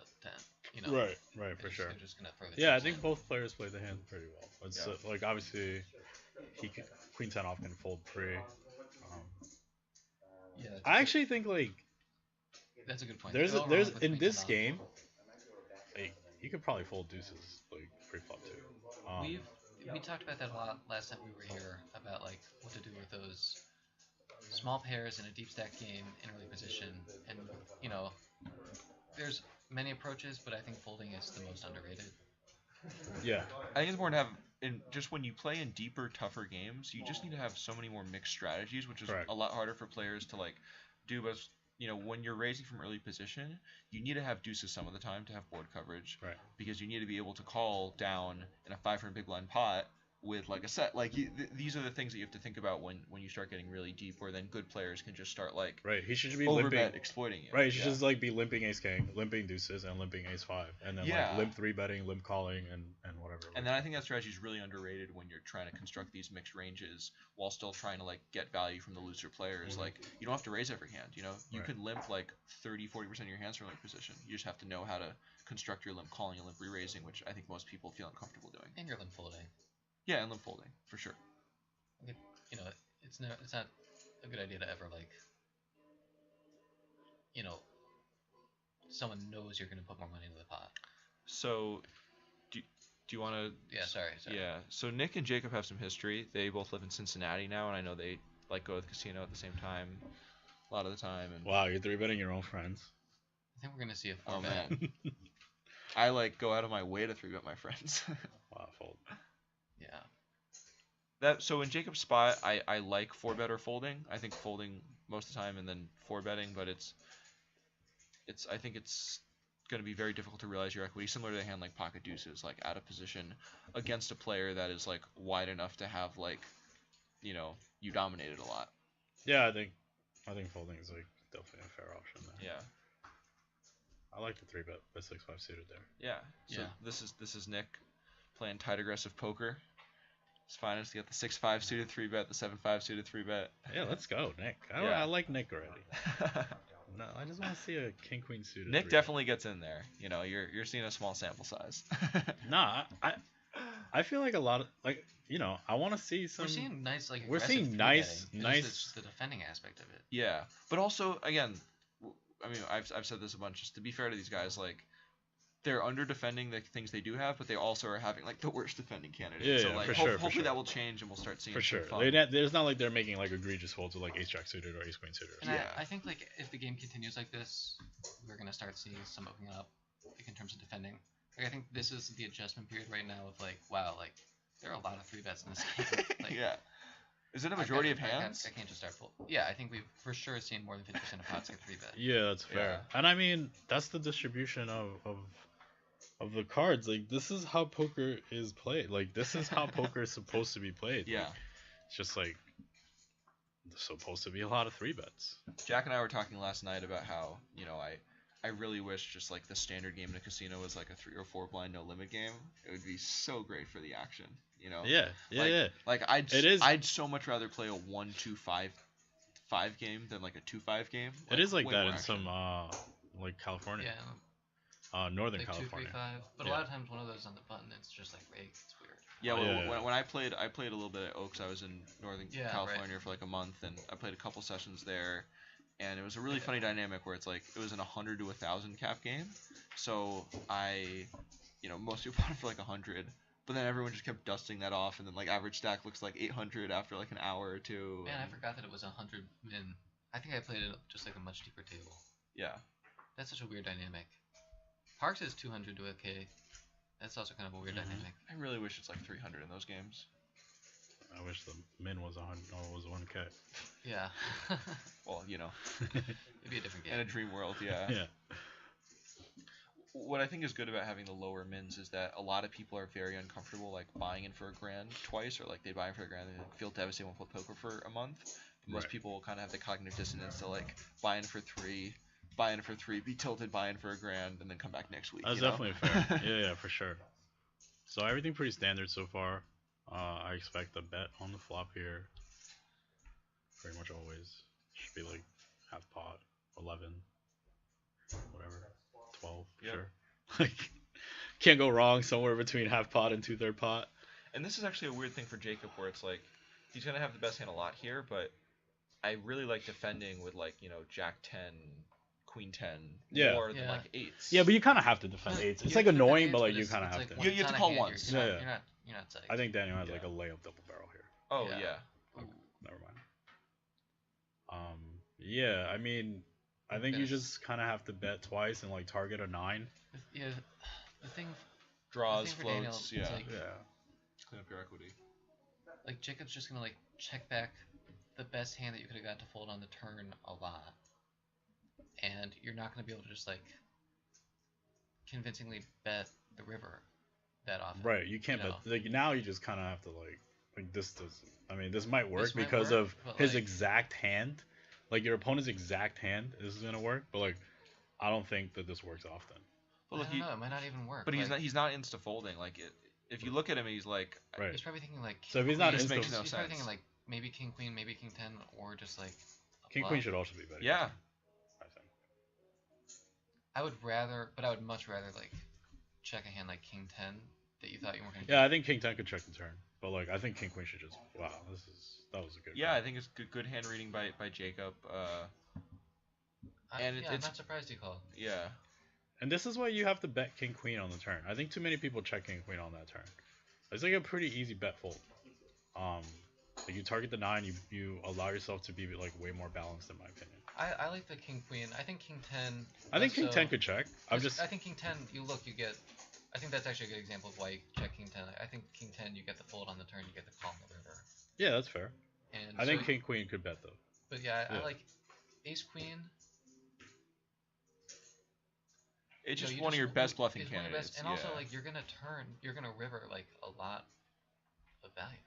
10. Right, They're for just- sure. They're just gonna throw the Yeah, I chips think in. both players played the hand pretty well. It's Yeah. like obviously queen 10 off can fold pre. Yeah, that's I actually think like that's a good point. there's Go wrong there's with in queen this 10 off. game, like you could probably fold deuces like pre-flop too. We talked about that a lot last time we were here about like what to do with those small pairs in a deep stack game in early position, and there's many approaches, but I think folding is the most underrated. Yeah, I think it's important to have, just when you play in deeper, tougher games, you just need to have so many more mixed strategies, which is Correct. a lot harder for players to like do. But when you're raising from early position, you need to have deuces some of the time to have board coverage, right. because you need to be able to call down in a 500 big blind pot with like a set. Like these are the things that you have to think about when you start getting really deep, where then good players can just start like Right, he should be overbet limping. exploiting you. Right, he should Yeah. just like be limping ace king, limping deuces, and limping ace 5, and then Yeah. like limp 3-betting, limp calling, and whatever. And then I think that strategy is really underrated when you're trying to construct these mixed ranges while still trying to like get value from the looser players. Like you don't have to raise every hand, you Right. can limp like 30-40% of your hands from early position. You just have to know how to construct your limp calling and limp re-raising, which I think most people feel uncomfortable doing. And you're limp folding. Yeah, and limp folding for sure. It's not a good idea to ever like someone knows you're gonna put more money into the pot. So do you want to Yeah, sorry. Yeah. So Nick and Jacob have some history. They both live in Cincinnati now, and I know they like go to the casino at the same time a lot of the time. And wow, you're 3-betting your own friends. I think we're gonna see a oh 4-bet. man, I like go out of my way to 3-bet my friends. Wow, fold. Yeah. So in Jacob's spot, I like 4-bet or folding. I think folding most of the time and then 4-betting, but I think it's going to be very difficult to realize your equity, similar to a hand like pocket deuces, like out of position against a player that is like wide enough to have like, you know, you dominated a lot. Yeah, I think folding is like definitely a fair option there. Yeah. I like the 3-bet by 6-5 suited there. Yeah. So Yeah. this is Nick playing tight aggressive poker. It's finest to get the 6-5 suited 3-bet, the 7-5 suited 3-bet. Yeah, let's go, Nick. Yeah. I like Nick already. No, I just want to see a king queen suited. Nick 3-bet. definitely gets in there. You know, you're seeing a small sample size. Nah, I feel like a lot of like I want to see some. We're seeing nice like. We're aggressive seeing 3-betting. nice- It's nice- just the defending aspect of it. Yeah, but also again, I mean, I've said this a bunch. Just to be fair to these guys, like they're under defending the things they do have, but they also are having like the worst defending candidate. Yeah, so yeah, like for sure, for hopefully sure. that will change and we'll start seeing For some sure, fun. there's not like they're making like egregious folds with like ace jack suited or ace queen suited. And Yeah. I think like if the game continues like this, we're gonna start seeing some opening up, like in terms of defending. Like I think this is the adjustment period right now of like, wow, like there are a lot of 3-bets in this game. Like, Yeah. Is it a majority of hands? I can't just start full. Yeah, I think we've for sure seen more than 50% of pots get 3-bet. Yeah, that's fair. And I mean, that's the distribution of the cards. Like this is how poker is played. Like this is how poker is supposed to be played. Yeah. It's just like there's supposed to be a lot of 3-bets. Jack and I were talking last night about how, you know, I really wish just like the standard game in a casino was like a 3 or 4 blind no limit game. It would be so great for the action, you know. Yeah, yeah, like, yeah. Like I'd so much rather play a 1-2-5 game than like a 2-5 game. It is like way that more in action. some like California, Yeah, Northern like 2, 3, 5. California. But a Yeah. lot of times one of those on the button, it's just like rigged. It's weird. Yeah, Oh, well, yeah. when I played a little bit at Oaks. I was in Northern Yeah, California for like a month, and I played a couple sessions there, and it was a really funny dynamic where it's like it was an 100 to 1,000 cap game. So most people bought it for like 100, but then everyone just kept dusting that off, and then like average stack looks like 800 after like an hour or two. Man, I and- forgot that it was 100 min. I think I played it just like a much deeper table. Yeah, That's such a weird dynamic. Parks is 200 to a K. That's also kind of a weird Mhm. dynamic. I really wish it's like 300 in those games. I wish the min was 100 or was 1K. Yeah. Well, you know, It'd be a different in a game. dream world, yeah. Yeah. What I think is good about having the lower mins is that a lot of people are very uncomfortable like buying in for a grand twice, or like they buy in for a grand and feel devastated when play poker for a month. Most Right. people will kind of have the cognitive dissonance to like buy in for 3, be tilted, buy in for a grand, and then come back next week. That's you know? definitely fair. Yeah, for sure. So everything pretty standard so far. I expect a bet on the flop here. Pretty much always. Should be like half pot, 11, whatever, 12, Yep. sure. Like, can't go wrong somewhere between half pot and 2/3 pot. And this is actually a weird thing for Jacob, where it's like he's gonna have the best hand a lot here, but I really like defending with like Jack 10, Queen 10 Yeah. more than Yeah. like eights. Yeah, but you kind of have to defend eights. It's like annoying, but like you kind of have to. You have to call once. You're, Yeah, not, yeah. you're not psyched. I think Daniel has Yeah. like a layup double barrel here. Oh Yeah. yeah. Ooh. Never mind. Yeah, I mean, I think you Yes. just kind of have to bet twice and like target a 9. Yeah, the thing Draws, for Daniel, floats, it's yeah. like- Yeah. Clean up your equity. like Jacob's just gonna like check back the best hand that you could have got to fold on the turn a lot, and you're not gonna be able to just like convincingly bet the river that often. Right, you can't you bet. Like now, you just kind of have to like this does. I mean, this might work This might because work, of but, his like- exact hand. Like your opponent's exact hand, this is gonna work. But like, I don't think that this works often. But I look, don't know. It might not even work. but like, he's not insta folding. Like if you look at him, he's like Right. He's probably thinking like. So if king, he's not queen, This makes insta- no he's probably sense. thinking like maybe king queen, maybe king 10, or just like. a King bluff. queen should also be better. Yeah. I think. I would much rather like check a hand like king 10 that you thought you weren't gonna. Yeah, I think king 10 could check the turn, but like I think king queen should just. Wow, that was a good. Yeah, call. I think it's good hand reading by Jacob. and I'm it's- not surprised you called. Yeah. And this is why you have to bet king queen on the turn. I think too many people check king queen on that turn. It's like a pretty easy bet fold. Like you target the 9, you allow yourself to be like way more balanced in my opinion. I like the king queen. I think king 10. I think king also- 10 could check. I'm just. I think king 10. You get. I think that's actually a good example of why you check king 10. I think king 10 you get the fold on the turn, you get the call on the river. Yeah, that's fair. And I think so- king queen could bet though. But yeah, I yeah. like ace queen. It's you know, just you one of your best bluffing it's one of your candidates. best- and also yeah. like you're gonna river like a lot of value.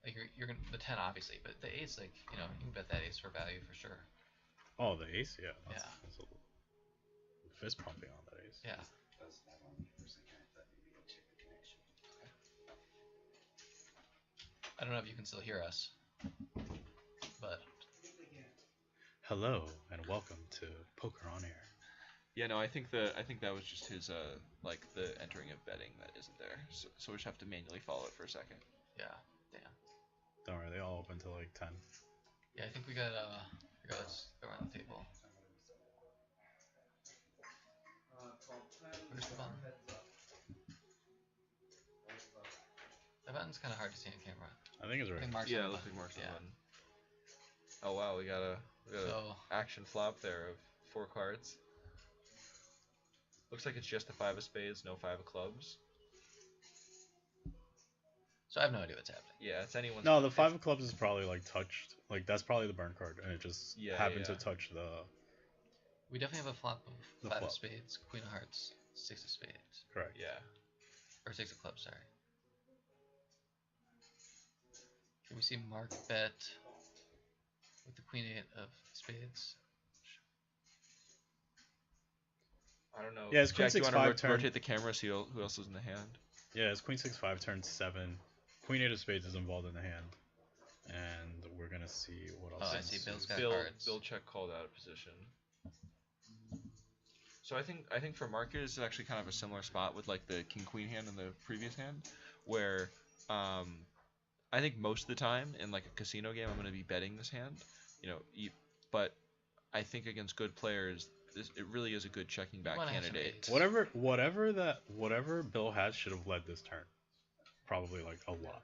Like you're gonna the 10 obviously, but the ace, like, you know, you can bet that ace for value for sure. Oh, the ace, yeah. Yeah. That's a fist pumping on that ace. Yeah. I don't know if you can still hear us, but Hello and welcome to Poker on Air. Yeah, no, I think that was just his like the entering of betting that isn't there. So we just have to manually follow it for a second. yeah, damn. Don't worry, they all open till like 10. Yeah, I think we got let's go around the table. Where's the button? The button's kind of hard to see on camera. I think it's I right. think Mark's Yeah, on it the looks like button. Mark's on Yeah. the button. Oh wow, we got a So action flop there of 4 cards. Looks like it's just the 5 of spades, no 5 of clubs. I have no idea what's happening. Yeah, it's anyone's. No, the 5 of clubs is probably like touched. Like that's probably the burn card, and it just Yeah, happened yeah. to touch the. We definitely have a flop of The 5 flop. of spades, queen of hearts, 6 of spades, Correct. Yeah. or 6 of clubs. Sorry. Can we see Mark bet with the queen 8 of spades? I don't know. Yeah, it's queen Jack, do you 6-5 want to turn. rotate the camera, see who else is in the hand? Yeah, it's queen 6-5 turn 7. Queen 8 of spades is involved in the hand, and we're gonna see what else. Oh, I is see. ensues. Bill's got Bill cards. check called out of position. So I think for Marcus it's actually kind of a similar spot with like the king queen hand in the previous hand, where I think most of the time in like a casino game I'm going to be betting this hand, but I think against good players it really is a good checking back wanna have some candidate. eights. Whatever Bill has should have led this turn, probably like a lot.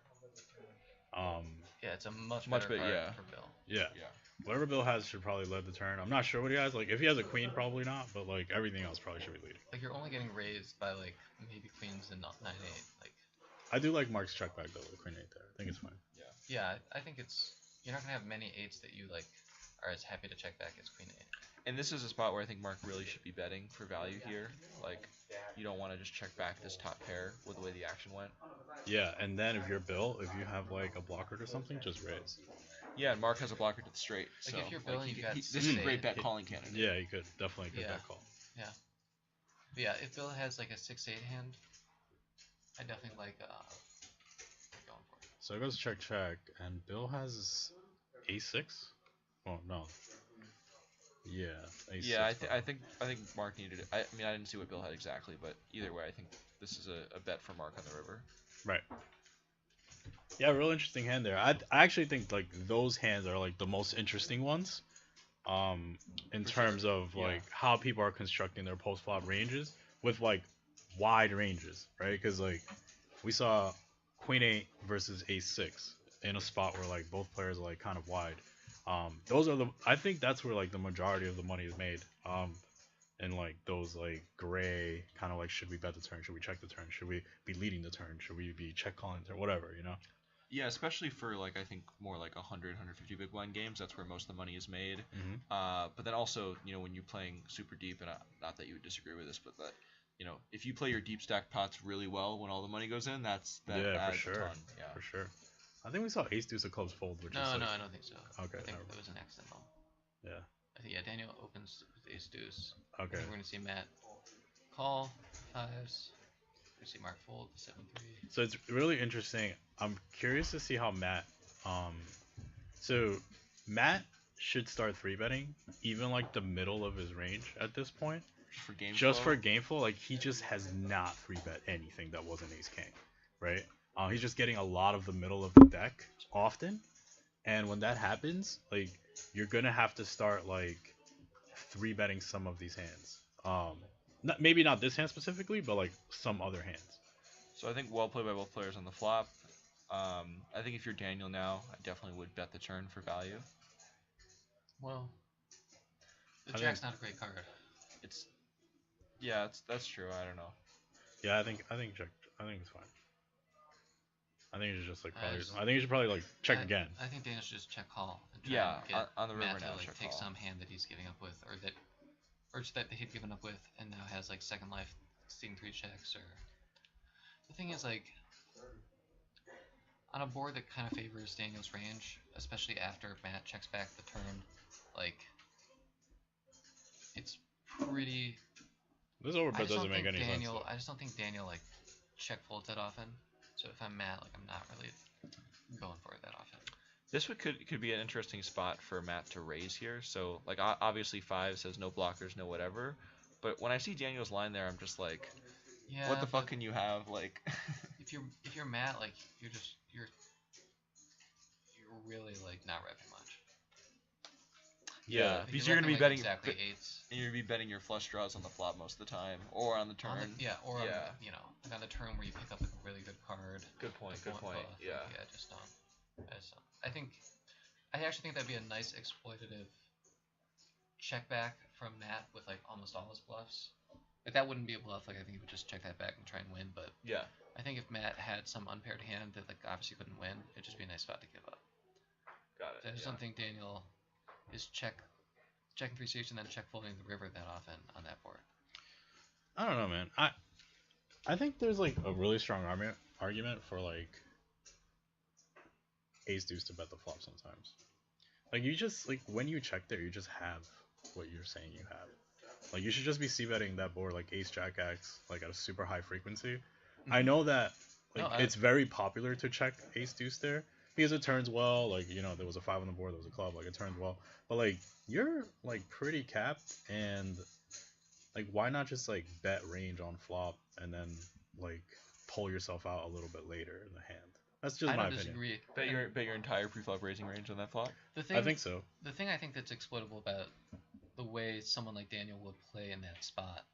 Yeah, it's a much Much better better, card yeah. for Bill. Yeah. Yeah. Whatever Bill has should probably lead the turn. I'm not sure what he has. Like if he has a queen, probably not. But like everything else probably should be leading. Like you're only getting raised by like maybe queens and not 9-8. Like I do like Mark's check back though with queen 8 there. I think it's fine. yeah, I think it's you're not gonna have many 8s that you like are as happy to check back as queen 8. And this is a spot where I think Mark really should be betting for value here. Like, you don't want to just check back this top pair with the way the action went. Yeah, and then if you're Bill, if you have like a blocker or something, just raise. Yeah, and Mark has a blocker to the straight. Like, So if you're Bill and you got this is a 6-8, great bet calling candidate. Yeah, you could definitely get Yeah. that call. But yeah, if Bill has like a 6-8 hand, I definitely like going for it. So it goes check check, and Bill has a6. Oh no. Yeah, a6. Yeah, probably. I think Mark needed it. I mean, I didn't see what Bill had exactly, but either way, I think this is a bet for Mark on the river. Right. Yeah, real interesting hand there. I actually think like those hands are like the most interesting ones. In For terms sure. of Yeah. like how people are constructing their post flop ranges with like wide ranges, right? Because like we saw Queen 8 versus A6 in a spot where like both players are like kind of wide. Those are I think that's where like the majority of the money is made. And like those like gray kind of like, should we bet the turn? Should we check the turn? Should we be leading the turn? Should we be check calling the turn? Whatever, you know. Yeah, especially for like I think more like 100, 150 big blind games. That's where most of the money is made. Mm-hmm. But then also, when you're playing super deep, and not that you would disagree with this, but that if you play your deep stack pots really well when all the money goes in, that Yeah, adds for sure. a ton. Yeah. For sure. I think we saw Ace Deuce of Clubs fold, which No, is like, no, I don't think so. Okay, I think never it was an accidental. yeah. I think Daniel opens with Ace Deuce. I Okay. think we're gonna see Matt call 5s. We're gonna see Mark fold 7-3. So it's really interesting. I'm curious to see how Matt. So Matt should start 3-betting even like the middle of his range at this point. Just for game Just flow. for game flow, like he just has not 3-bet anything that wasn't Ace King, right? He's just getting a lot of the middle of the deck often, and when that happens, like you're gonna have to start like 3-betting some of these hands. Maybe not this hand specifically, but like some other hands. So I think well played by both players on the flop. I think if you're Daniel now, I definitely would bet the turn for value. Well, the I Jack's think- not a great card. That's true. I don't know. Yeah, I think it's fine. I think you should just like probably. just- I think you should probably like check again. I think Daniel should just check call. And try Yeah, and get on the river Matt now, to like check take call. some hand that he's giving up with, or that or just that he'd given up with, and now has like second life, seeing 3 checks. Or the thing is, like, on a board that kind of favors Daniel's range, especially after Matt checks back the turn, like, it's pretty. This I overbet just don't doesn't make think any sense. Daniel. Though. I just don't think Daniel like check folds that often. So if I'm Matt, like, I'm not really going for it that often. This could be an interesting spot for Matt to raise here. So like obviously 5 says no blockers, no whatever. But when I see Daniel's line there, I'm just like, Yeah. what the fuck but can you have? Like, if you're Matt, like you're really like not repping much. yeah, Like, because you're gonna repping, be like, betting exactly 8s. and you're gonna be betting your flush draws on the flop most of the time, or on the turn. On the, or Yeah. on, you know, like on the turn where you pick up like a really good card. Good point. like Good one point. buff, Yeah. Like, I just don't. I actually think that'd be a nice exploitative check back from Matt with like almost all his bluffs. Like that wouldn't be a bluff. Like I think he would just check that back and try and win. But Yeah. I think if Matt had some unpaired hand that like obviously couldn't win, it'd just be a nice spot to give up. Got I just don't think Daniel is checking 3 suits and then check folding the river that often on that board. I don't know, man. I think there's like a really strong argument for like ace deuce to bet the flop sometimes. Like you just like when you check there, you just have what you're saying you have. Like you should just be c-betting that board like ace jack x like at a super high frequency. I know that like No, it's very popular to check ace deuce there because it turns well. Like you know there was a 5 on the board, there was a club, like it turns well. But like you're like pretty capped, and like why not just like bet range on flop and then like pull yourself out a little bit later in the hand. That's just I my don't opinion. disagree. Bet your entire pre-flop raising range on that flop. The thing I think so. The thing I think that's exploitable about the way someone like Daniel would play in that spot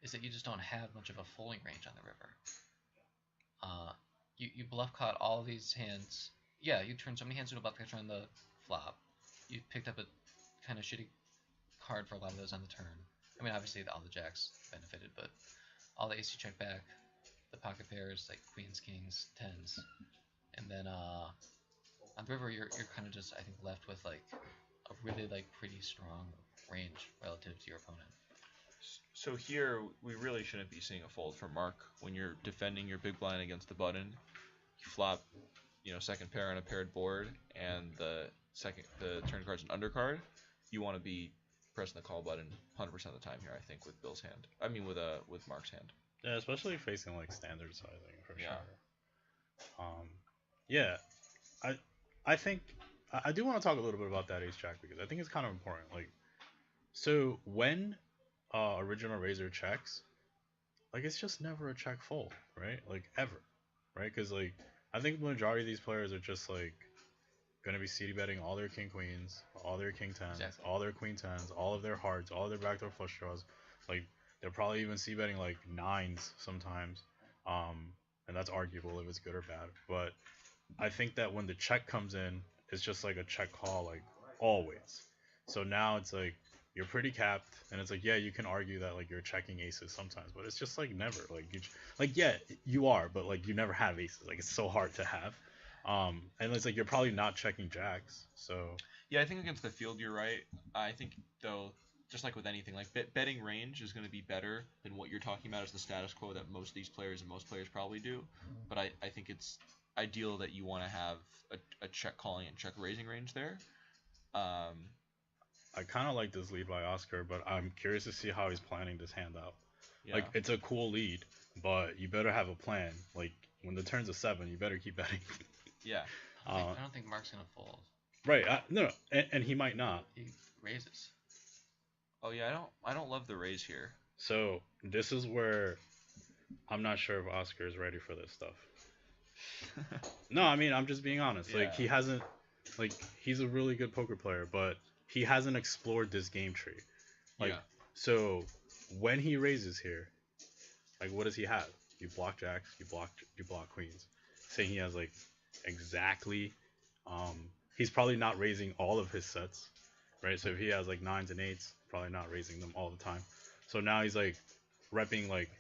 is that you just don't have much of a folding range on the river. You bluff caught all these hands. Yeah, you turned so many hands into a bluff catcher on the flop. You picked up a kind of shitty card for a lot of those on the turn. I mean, obviously all the jacks benefited, but all the ace you check back, the pocket pairs like queens, kings, tens, and then on the river you're kind of just I think left with like a really like pretty strong range relative to your opponent. So here we really shouldn't be seeing a fold from Mark when you're defending your big blind against the button. You flop, you know, second pair on a paired board, and the turn card's an undercard. You want to be pressing the call button 100% of the time here. I think with Bill's hand. I mean with Mark's hand. Yeah, especially facing like standard sizing for Yeah. sure. Yeah, I think I do want to talk a little bit about that ace jack because I think it's kind of important. Like, so when original raiser checks, like it's just never a check fold, right? Like ever, right? Because like I think the majority of these players are just like gonna be CD betting all their king queens, all their king tens, Exactly. all their queen tens, all of their hearts, all of their backdoor flush draws. Like they're probably even CD betting like nines sometimes, and that's arguable if it's good or bad. But I think that when the check comes in, it's just like a check call, like always. So now it's like you're pretty capped, and it's like yeah, you can argue that like you're checking aces sometimes, but it's just like never like yeah, you are, but like you never have aces. Like it's so hard to have. And it's like you're probably not checking jacks, so Yeah, I think against the field you're right. I think though, just like with anything, like betting range is going to be better than what you're talking about as the status quo that most of these players and most players probably do. But I think it's ideal that you want to have a check calling and check raising range there. I kind of like this lead by Oscar, but I'm curious to see how he's planning this hand out. Yeah. Like it's a cool lead, but you better have a plan. Like when the turn's a 7, you better keep betting. Yeah. I don't think Mark's gonna fold. Right? No, and he might not. He raises. Oh yeah, I don't love the raise here. So this is where I'm not sure if Oscar is ready for this stuff. No, I mean I'm just being honest. Like Yeah. he hasn't, like he's a really good poker player, but he hasn't explored this game tree. Like Yeah. so when he raises here, like what does he have? You block jacks, you block queens. Saying he has like exactly, he's probably not raising all of his sets, right? So if he has like 9s and 8s, probably not raising them all the time. So now he's like repping like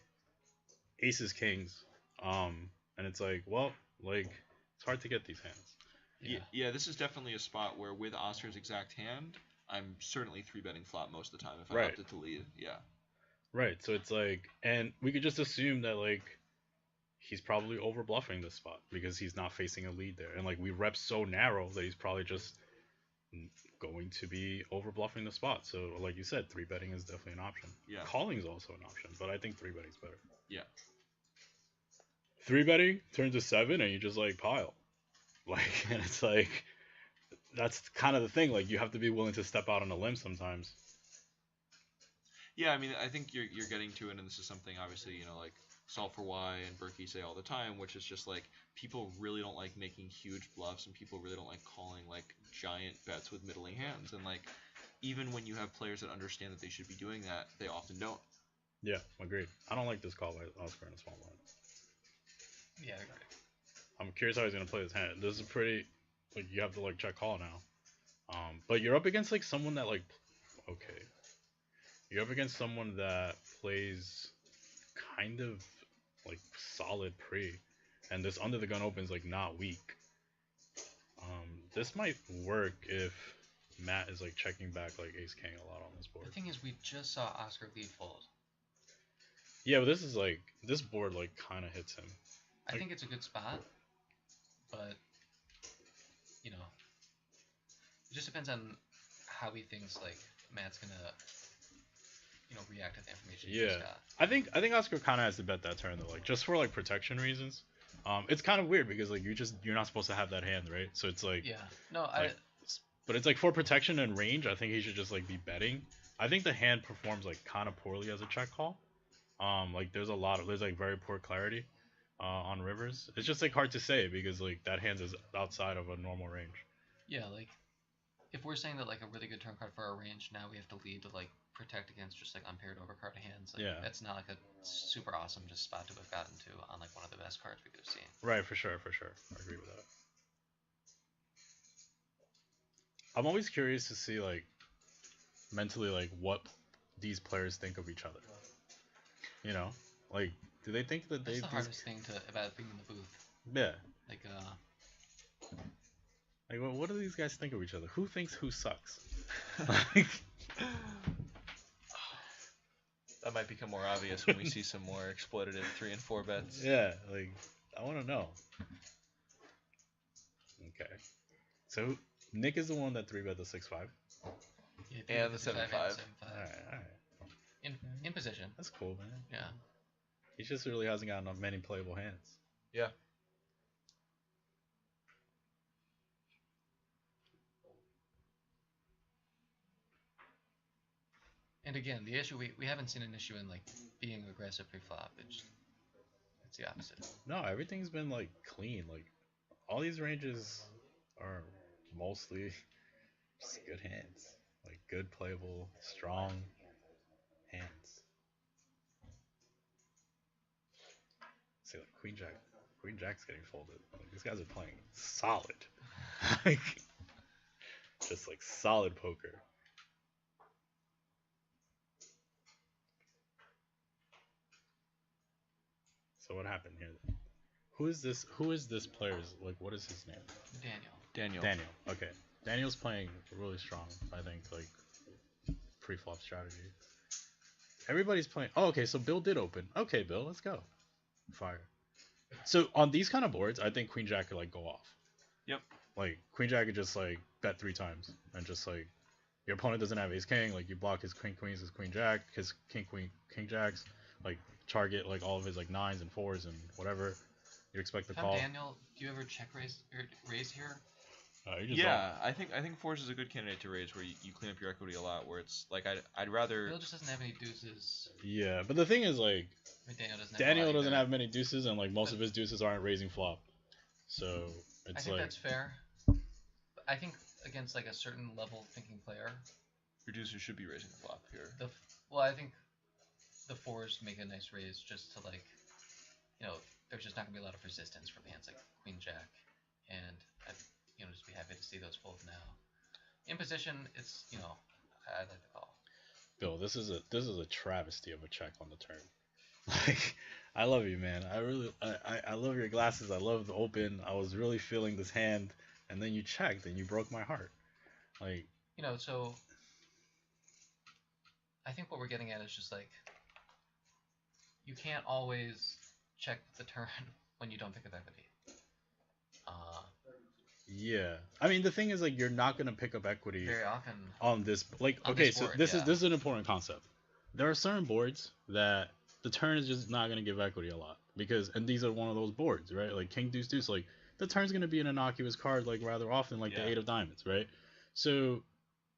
aces, kings, and it's like, well, like it's hard to get these hands. Yeah, this is definitely a spot where with Oscar's exact hand, I'm certainly 3-betting flop most of the time if I Right. opted to lead. Yeah. Right. So it's like, and we could just assume that like he's probably over bluffing this spot because he's not facing a lead there, and like we rep so narrow that he's probably just going to be over bluffing the spot. So like you said, 3-betting is definitely an option. Yeah. Calling is also an option, but I think 3-betting is better. Yeah. 3-betting turns to 7 and you just like pile. Like, and it's like, that's kind of the thing. Like, you have to be willing to step out on a limb sometimes. Yeah, I mean, I think you're getting to it, and this is something obviously, like Solve for Why and Berkey say all the time, which is just like people really don't like making huge bluffs, and people really don't like calling like giant bets with middling hands, and like even when you have players that understand that they should be doing that, they often don't. Yeah, agreed. I don't like this call by Oscar in a small blind. Yeah, I agree. I'm curious how he's gonna play this hand. This is pretty, like, you have to like check call now. But you're up against like someone that like, okay, you're up against someone that plays kind of like solid pre, and this under the gun opens like not weak. This might work if Matt is like checking back like ace king a lot on this board. The thing is, we just saw Oscar lead fold. Yeah, but this is like, this board like kind of hits him. I think it's a good spot, but it just depends on how he thinks like Matt's gonna react to the information he just Yeah, got. I think Oscar kind of has to bet that turn though, like just for like protection reasons. It's kind of weird because like you're not supposed to have that hand, right? So it's like, Yeah. No, like, but it's like for protection and range, I think he should just like be betting. I think the hand performs like kind of poorly as a check call. Like there's like very poor clarity on rivers. It's just like hard to say because like that hand is outside of a normal range. yeah, like if we're saying that like a really good turn card for our range, now we have to lead to like protect against just like unpaired overcard hands. Like, Yeah. that's not like a super awesome just spot to have gotten to on like one of the best cards we could have seen. Right, for sure. I agree with that. I'm always curious to see like mentally like what these players think of each other. Like do they think that That's the these hardest thing about being in the booth. yeah. Like Like, what do these guys think of each other? Who thinks who sucks? Like, That might become more obvious when we see some more exploitative 3 and 4 bets. yeah, like, I want to know. Okay. So, Nick is the one that 3-bet the 6-5. yeah, And the 7-5. Alright. In position. That's cool, man. Yeah. He just really hasn't got enough many playable hands. Yeah. And again, the issue we haven't seen an issue in like being aggressive pre-flop. It's the opposite. No, everything's been, like, clean. Like, all these ranges are mostly just good hands. Like, good playable, strong hands. See, like, Queen Jack's getting folded. Like, these guys are playing solid. Like, just like solid poker. So what happened here? Who is this player's, like, what is his name? Daniel. Daniel. Okay. Daniel's playing really strong, I think, like, pre-flop strategy. Everybody's playing. Oh, okay, so Bill did open. Okay, Bill, let's go. Fire. So on these kind of boards, I think Queen Jack could, like, go off. Yep. Like, Queen Jack could just, like, bet 3 times and just, like, your opponent doesn't have ace king, like, you block his queen queens, his queen jack, his king queen king jacks, like, target like all of his like 9s and 4s and whatever. You expect the If I'm call. Daniel, do you ever check raise here? You just Yeah, I think fours is a good candidate to raise where you clean up your equity a lot. Where it's like I'd rather. Bill just doesn't have any deuces. don't. Yeah, but the thing is, like, I mean, Daniel Daniel doesn't have. have many deuces, and like most of his deuces aren't raising flop. So I it's think like, that's fair. But I think against like a certain level thinking player, Your deuces should be raising the flop here. I think the fours make a nice raise just to like, there's just not gonna be a lot of resistance from hands like Queen Jack, and I'd just be happy to see those fold now. In position, it's I like the call. Bill, this is a travesty of a check on the turn. Like, I love you, man. I love your glasses. I love the open. I was really feeling this hand, and then you checked and you broke my heart. Like, So think what we're getting at is just like you can't always check the turn when you don't pick up equity. Yeah, I mean the thing is like you're not gonna pick up equity Very often. on this. Like On okay, this so board, this yeah. is an important concept. There are certain boards that the turn is just not gonna give equity a lot because, and these are one of those boards, right? Like King Deuce Deuce, like the turn's gonna be an innocuous card like rather often, like Yeah. the 8 of diamonds, right? So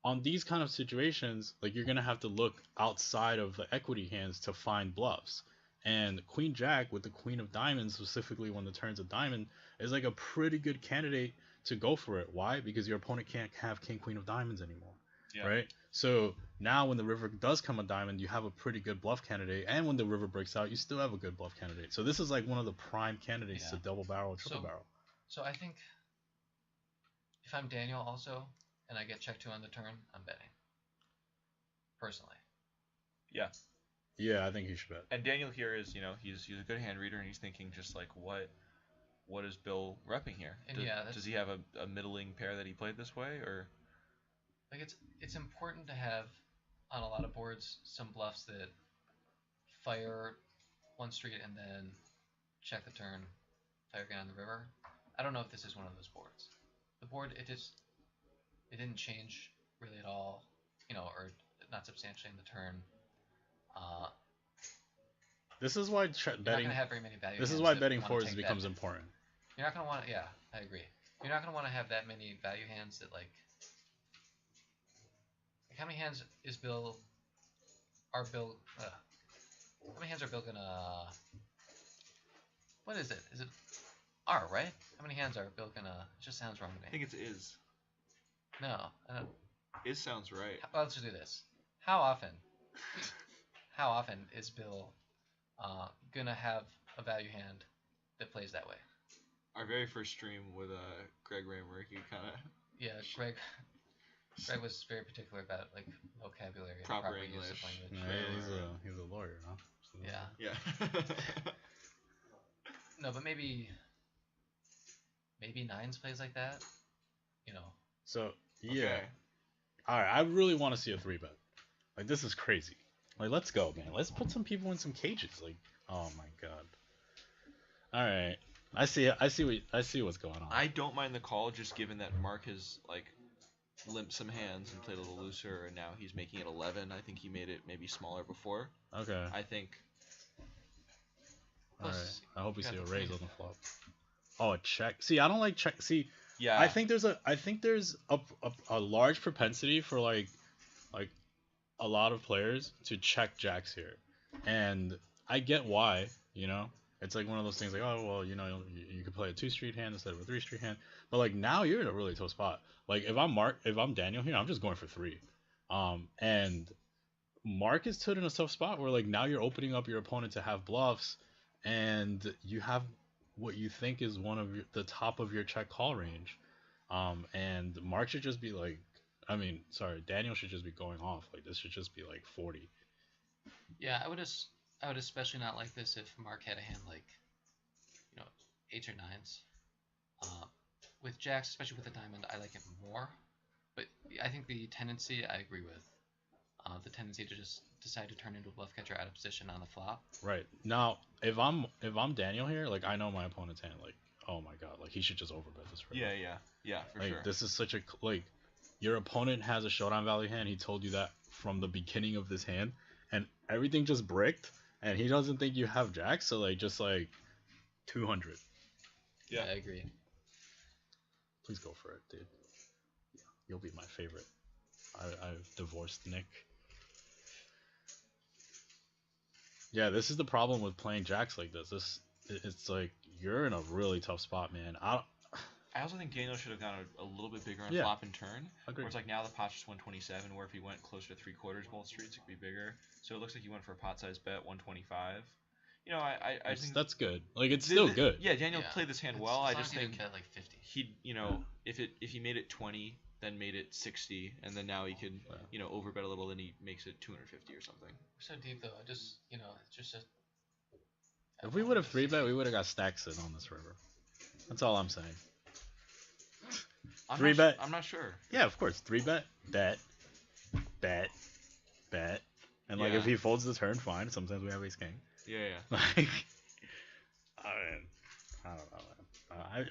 on these kind of situations, like you're gonna have to look outside of the equity hands to find bluffs. And Queen Jack with the Queen of Diamonds, specifically when the turn's a diamond, is like a pretty good candidate to go for it. Why? Because your opponent can't have King Queen of Diamonds anymore, Yeah. right? So now when the river does come a diamond, you have a pretty good bluff candidate, and when the river breaks out, you still have a good bluff candidate. So this is like one of the prime candidates Yeah. to double barrel, triple So- barrel. So I think if I'm Daniel also and I get check 2 on the turn, I'm betting. Personally. Yeah, I think you should bet. And Daniel here is, he's a good hand reader, and he's thinking just like, what is Bill repping here? And does, yeah, that's- does he have a middling pair that he played this way, or? Like it's important to have on a lot of boards some bluffs that fire one street and then check the turn, fire again on the river. I don't know if this is one of those boards. The board it didn't change really at all, or not substantially in the turn. This is why You're not betting. gonna have very many value. This is hands why that betting wanna fours take becomes that. important. You're not gonna want to. Yeah, I agree. You're not gonna want to have that many value hands that like how many hands is Bill? Are Bill? How many hands are Bill gonna? What is it? Is it R, right? How many hands are Bill gonna? It just sounds wrong to I me. think it's is. No, I don't. Is sounds right. Well, let's just do this. How often? How often is Bill gonna have a value hand that plays that way? Our very first stream with Greg Raymer, he kind of Yeah, Greg. Greg was very particular about like vocabulary and Proper use of English. language. Yeah, he's a lawyer, huh? So- Yeah. yeah. No, but maybe nines plays like that. So yeah. Okay. All right, I really want to see a 3-bet. Like this is crazy. Like let's go, man. Let's put some people in some cages. Like oh my god. All right. I see what's going on. I don't mind the call, just given that Mark has limped some hands and played a little looser, and now he's making it 11. I think he made it maybe smaller before. Okay. I think. All right. Plus, I hope we got see a the raise queen. on the flop. Oh, a check. See, I don't like check. See, Yeah. I think there's a large propensity for like a lot of players to check jacks here, and I get why. It's like one of those things like, oh well, you could play a 2-street hand instead of a 3-street hand, but like now you're in a really tough spot. Like if I'm Daniel here, I'm just going for 3. And Mark is put in a tough spot where like now you're opening up your opponent to have bluffs, and you have what you think is one of the top of your check call range. And Mark should just be like, Daniel should just be going off. Like this should just be like 40. Yeah, I would especially not like this if Mark had a hand like, 8s or 9s. With jacks, especially with a diamond, I like it more. But I think the tendency, I agree with. The tendency to just decide to turn into a bluff catcher out of position on the flop. Right. Now, if I'm Daniel here, like I know my opponent's hand, like oh my god, like he should just overbet this river. Yeah, for Like sure. this is such a like your opponent has a showdown value hand. He told you that from the beginning of this hand, and everything just bricked, and he doesn't think you have jacks, so like just like 200. Yeah. I agree. Please go for it, dude. Yeah, you'll be my favorite. I've divorced Nick. Yeah, this is the problem with playing jacks like this. It's like you're in a really tough spot, man. I also think Daniel should have gone a little bit bigger on Yeah. flop and turn. Agree. Where it's like now the pot's just 127, where if he went closer to 3/4 both streets, it could be bigger. So it looks like he went for a pot size bet 125. I think That's good. Like it's still good. Yeah, Daniel Yeah. played this hand It's- well. as I long just as he didn't think bet like 50. he, if he made it 20, then made it 60, and then now he could, overbet a little, then he makes it 250 or something. We're so deep though. I just, it's just a. If we would have 3-bet, we would have got stacks in on this river. That's all I'm saying. I'm 3-bet. I'm not sure. Yeah, of course. 3-bet, bet, and like Yeah. if he folds the turn, fine. Sometimes we have ace king. Yeah. Like, I don't know,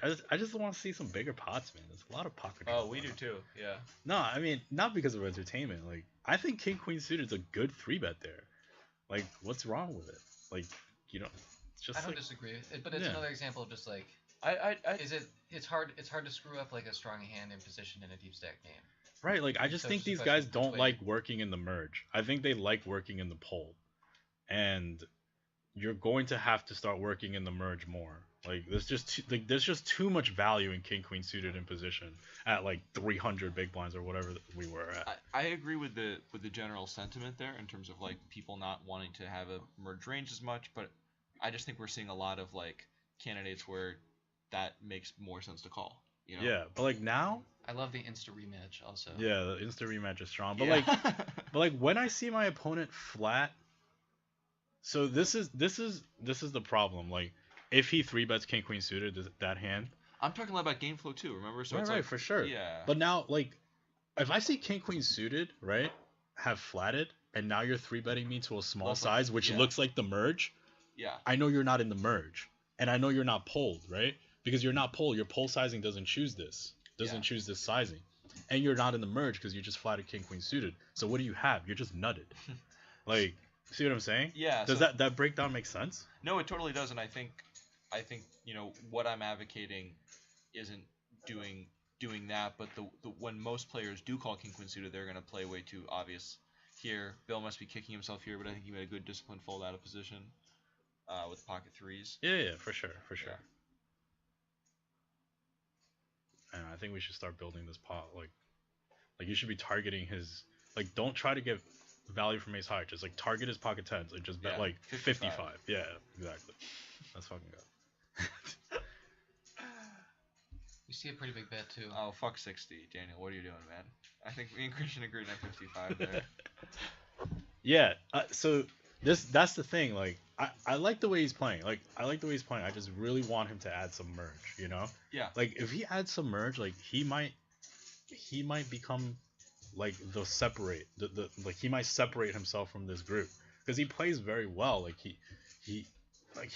man. I just want to see some bigger pots, man. There's a lot of pocket. Oh, draws we going do on. too. Yeah. No, I mean not because of entertainment. Like I think king queen suited is a good 3-bet there. Like what's wrong with it? Like you know, it's just I don't like disagree, but it's Yeah. another example of just like I it's hard to screw up like a strong hand in position in a deep stack game. right. Like I just So think it's just a these question guys of which don't way- like working in the merge. I think they like working in the poll, and you're going to have to start working in the merge more. Like there's just too much value in king queen suited in position at like 300 big blinds or whatever we were at. I agree with the general sentiment there in terms of like people not wanting to have a merge range as much, but I just think we're seeing a lot of like candidates where that makes more sense to call. You know? Yeah, but like now, I love the insta rematch also. yeah, the instant rematch is strong. But Yeah. like when I see my opponent flat, so this is the problem. Like if he 3-bets king queen suited that hand, I'm talking about game flow too. Remember? So right, it's right, like, for sure. Yeah. But now like if I see king queen suited, right, have flatted, and now you're 3-betting me to a small Looks like- size, which yeah. looks like the merge, yeah. I know you're not in the merge, and I know you're not polled, right? Because you're not polled, your poll sizing doesn't choose this, Yeah. choose this sizing, and you're not in the merge because you just flatted king queen suited. So what do you have? You're just nutted. Like, see what I'm saying? Yeah. Does so- that breakdown make sense? No, it totally does, and I think you know what I'm advocating isn't doing that, but the when most players do call king queen suited, they're gonna play way too obvious here. Bill must be kicking himself here, but I think he made a good disciplined fold out of position with pocket threes. Yeah, for sure. Yeah. And I think we should start building this pot. Like you should be targeting his. Like, don't try to get value from ace high. Just like target his pocket tens and just bet Yeah, like 55. 55. Yeah, exactly. That's fucking good. You see a pretty big bet too. Oh fuck 60, Daniel. What are you doing, man? I think me and Christian agreed on 55 there. Yeah. So that's the thing. Like I like the way he's playing. I just really want him to add some merge. You know. Yeah. Like if he adds some merge, like he might become like the separate. Like he might separate himself from this group because he plays very well. Like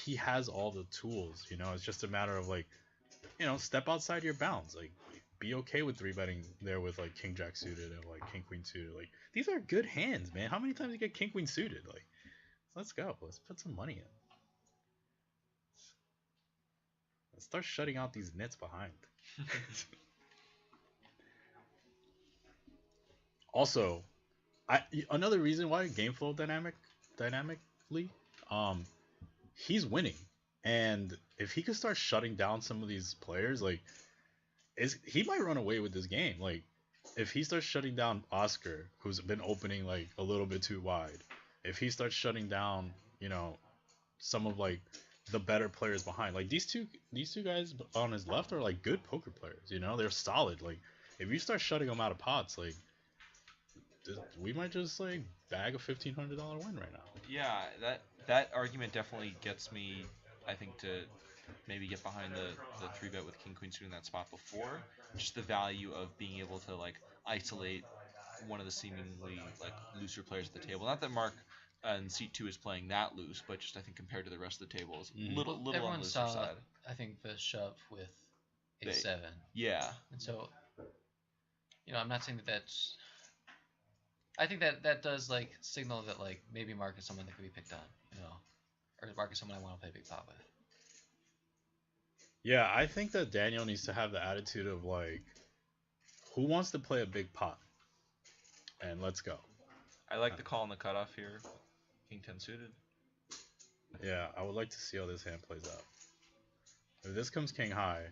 he has all the tools. You know. It's just a matter of like, you know, step outside your bounds. Like be okay with 3-betting there with like king jack suited and like king queen suited. Like these are good hands, man. How many times you get king queen suited? Like let's go. Let's put some money in. Let's start shutting out these nits behind. Also, another reason why game flow dynamically, he's winning, and if he could start shutting down some of these players, like, he might run away with this game. Like, if he starts shutting down Oscar, who's been opening like a little bit too wide, if he starts shutting down, you know, some of like the better players behind, like these two guys on his left are like good poker players. You know, they're solid. Like, if you start shutting them out of pots, like, we might just like bag a $1,500 win right now. Yeah, that argument definitely gets me, I think, to maybe get behind the 3-bet with king queen suited in that spot before. Just the value of being able to like isolate one of the seemingly like looser players at the table. Not that Mark in seat 2 is playing that loose, but just I think compared to the rest of the table is Mhm. little on the Everyone looser saw, side. I think, the shove with They- a7, Yeah. and so, you know, I'm not saying that that's. I think that does like signal that like maybe Mark is someone that could be picked on, you know, or Mark is someone I want to play big pot with. Yeah, I think that Daniel needs to have the attitude of like, who wants to play a big pot? And let's go. I like the call on the cutoff here. King 10 suited. Yeah, I would like to see how this hand plays out. If this comes king high,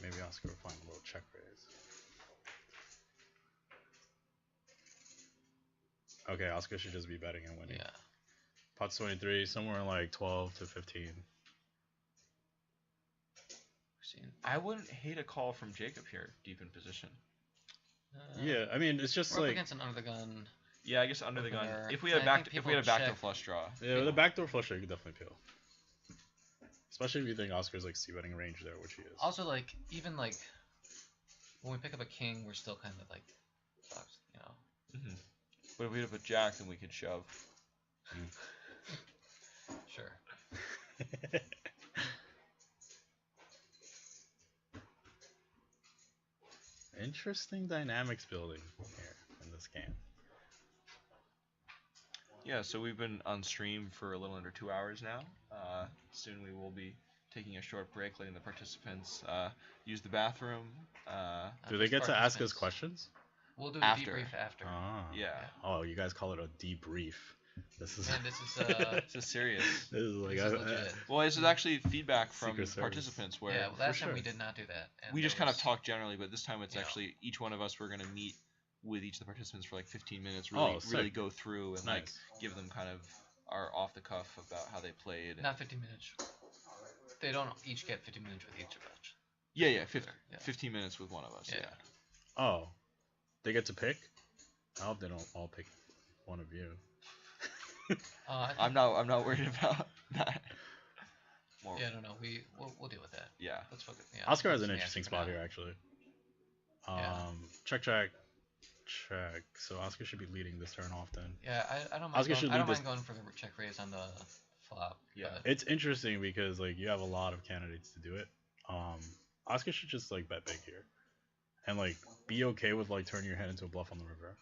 maybe Oscar will find a little check raise. Okay, Oscar should just be betting and winning. Yeah. Pot's 23, somewhere in like 12 to 15. Seen. I wouldn't hate a call from Jacob here, deep in position. Yeah, I mean, it's just We're up like, against an under the gun. Yeah, I guess under the gun. Opener. If we had I think if we had a people backdoor check- flush draw. yeah, with a backdoor flush, you could definitely peel. Especially if you think Oscar's like c-betting range there, which he is. Also, like even like when we pick up a king, we're still kind of like fucked, you know. Mm-hmm. But if we had put Jack, then we could shove. Sure. Interesting dynamics building here in this game. Yeah, so we've been on stream for a little under 2 hours now. Soon we will be taking a short break, letting the participants use the bathroom. Do they get to ask us participants. questions? We'll do a After. debrief after. Ah. Yeah, Oh, you guys call it a debrief. This is And this is this is serious. this is like this is legit. Well, this is actually feedback from Secret Service. participants where Yeah, last For time we sure. did not do that. And we there just kind of was- talked generally, but this time it's Yeah. actually each one of us we're gonna meet with each of the participants for like 15 minutes, Oh, really, sick. really go through and like Nice. give them kind of our off the cuff about how they played. Not 50 minutes. They don't each get 50 minutes with each of us. Yeah, 15, Yeah. 15 minutes with one of us. Yeah. Yeah. Oh, they get to pick. I hope they don't all pick one of you. I think, I'm not worried about that. More, Yeah, I don't know. We'll deal with that. yeah. Let's focus. Yeah, Oscar has focus an on the interesting action for spot now. here, actually. Yeah. Check. So Oscar should be leading this turn often. Yeah, I don't mind. Oscar should Going, I don't lead mind going for the check raise on the flop. Yeah. but- It's interesting because like you have a lot of candidates to do it. Oscar should just like bet big here, and like be okay with like turning your head into a bluff on the river.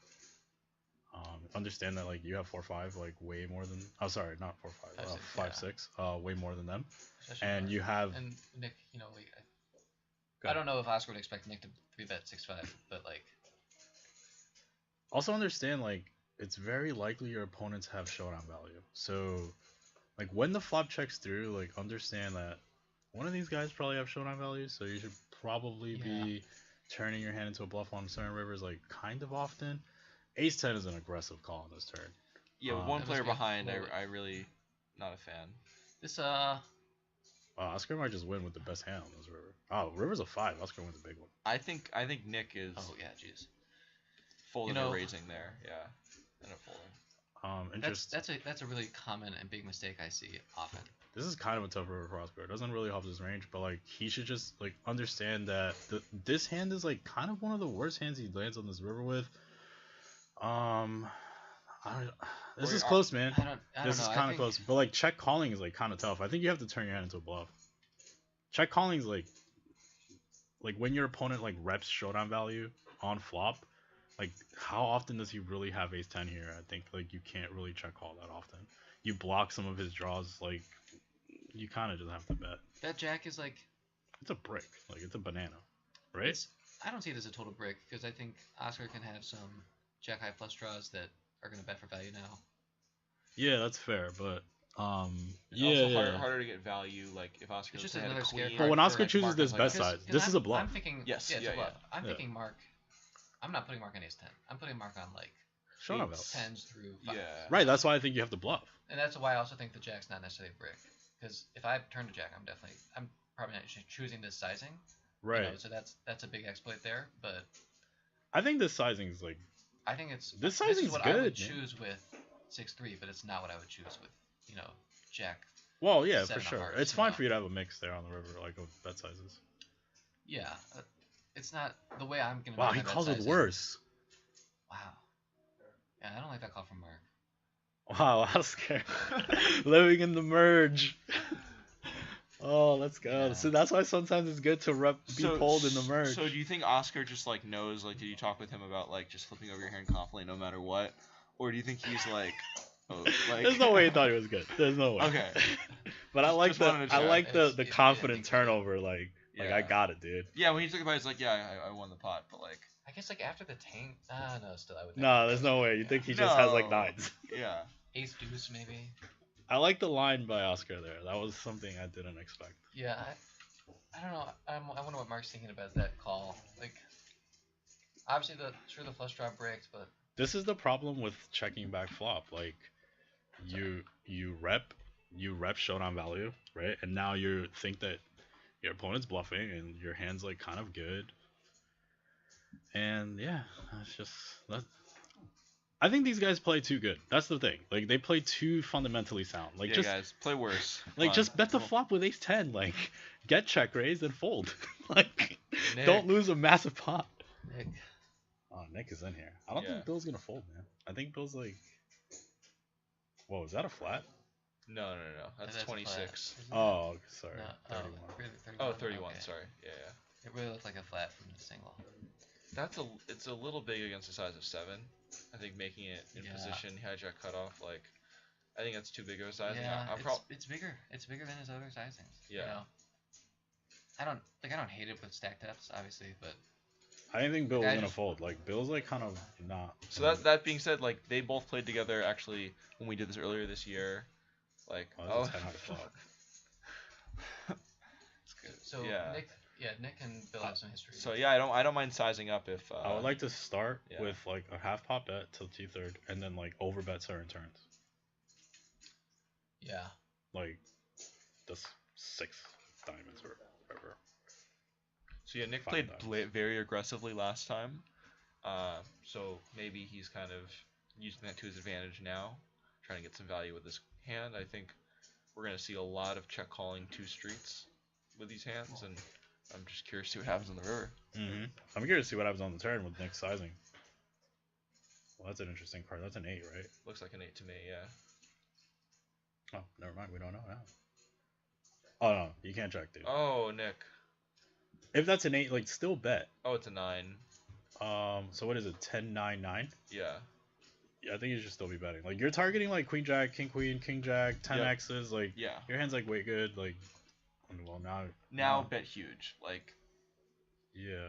Understand that like you have 4-5 like way more than sorry, not 4-5 5-6, 5-6 way more than them, especially and Mark. you have And Nick, Go I ahead. don't know if Oscar would expect Nick to 3-bet 6-5, but like, also understand like it's very likely your opponents have showdown value. So like when the flop checks through, like understand that one of these guys probably have showdown value, so you should probably be turning your hand into a bluff on certain rivers like kind of often. Ace 10 is an aggressive call on this turn. Yeah, with Um, one That player must be a behind, fold. I really not a fan. this Oscar might just win with the best hand on this river. Oh, river's a 5. Oscar wins a big one. I think Nick is oh yeah, jeez. folding You know- or raising there. Yeah, and a folding. That's a really common and big mistake I see often. This is kind of a tough river for Oscar. It doesn't really help his range, but like he should just like understand that this hand is like kind of one of the worst hands he lands on this river with. This Wait, is close, man. I don't This know. is I kind of think- close, but like check calling is like kind of tough. I think you have to turn your hand into a bluff. Check calling is like when your opponent like reps showdown value on flop. Like how often does he really have ace 10 here? I think like you can't really check call that often. You block some of his draws, like you kind of just have to bet. That jack is like, It's a brick, like it's a banana, right? I don't see it as a total brick because I think Oscar can have some jack high flush draws that are gonna bet for value now. Yeah, that's fair, but It's yeah, also yeah. harder to get value. Like if Oscar It's just had another a scare queen. card But when for, Oscar like, chooses Mark this is best like, side, this is a bluff. I'm thinking, Yes, yeah, it's yeah, a bluff. yeah. I'm Yeah. thinking Mark. I'm not putting Mark on ace 10. I'm putting Mark on like Showdown eights, value. tens through 5s. Yeah. Right, that's why I think you have to bluff. And that's why I also think the jack's not necessarily a brick. Because if I turn to jack, I'm probably not choosing this sizing. you Right. know, so that's a big exploit there. But I think this sizing is like I think it's This is sizing's what I would good, man. choose with 6-3, but it's not what I would choose with jack. well, yeah, for Seven of sure. hearts, It's you fine know. for you to have a mix there on the river, like with bet sizes. Yeah, it's not the way I'm gonna. Wow, make he my bet calls with sizing. worse. Wow. Yeah, I don't like that call from Mark. Wow, Oscar. Living in the merge. Oh, let's go. Yeah. So that's why sometimes it's good to be pulled in the merge. So do you think Oscar just like knows? Like, did you talk with him about like just flipping over your hand confidently no matter what, or do you think he's like, oh, like? There's no way he thought he was good. There's no way. Okay. But I like Just wanted to check. the Yeah, confident I think so. turnover. Like Yeah. I got it, dude. Yeah, when he took it by, he's like, yeah, I won the pot, but like, I guess like after the tank. No, still I would. No, there's no way. You think he just has like No. nines. yeah. Ace deuce maybe. I like the line by Oscar there. That was something I didn't expect. Yeah, I don't know. I wonder what Mark's thinking about that call. Like, obviously the flush draw breaks, but This is the problem with checking back flop. Like you rep showdown value, right? And now you think that your opponent's bluffing and your hand's like kind of good. And yeah, that's just that. I think these guys play too good. That's the thing. Like they play too fundamentally sound. Like Yeah, just guys, play worse. like Fun. just bet the Cool. flop with ace 10. Like get check raised and fold. Like Nick. don't lose a massive pot. Nick, Oh, Nick is in here. I don't Yeah. think Bill's gonna fold, man. I think Bill's like. Whoa, is that a flat? No. That's That's a flat. 26. Isn't it? Oh, sorry. No, 31. really, 31? Oh, 31. Okay. Sorry. Yeah. It really looked like a flat from the single. It's a little big against the size of 7. I think making it in Yeah. position hijack cutoff, like, I think that's too big of a sizing. Yeah, I'm prob- it's bigger. It's bigger than his other sizings. Yeah. You know? I don't hate it with stack depths, obviously, but I didn't think Bill was I gonna just- fold. Like Bill's like kind of not. So that being said, like they both played together actually when we did this earlier this year. Like Oh, that's a 10 out of flop. it's good. So Yeah. Nick and Bill have some history. So yeah, I don't mind sizing up if I would like to start yeah. with like a half pot bet till T3rd, and then like overbet certain turns, Yeah. like the 6 diamonds or whatever. So yeah, Nick 5 played diamonds. very aggressively last time. So maybe he's kind of using that to his advantage now, trying to get some value with this hand. I think we're gonna see a lot of check calling 2 streets with these hands, and I'm just curious to see what happens on the river. I'm curious to see what happens on the turn with Nick's sizing. Well, that's an interesting card. That's an 8, right? Looks like an 8 to me, yeah. Oh, never mind. We don't know now. Oh no, you can't check, dude. Oh, Nick. If that's an 8, like still bet. Oh, it's a 9. So what is it? 10, 9, 9? Yeah. Yeah, I think you should still be betting. Like you're targeting like Queen Jack, King Queen, King Jack, 10 Yep. X's. Like Yeah. your hand's like way good. Like, well now. Now bet huge. Like, Yeah,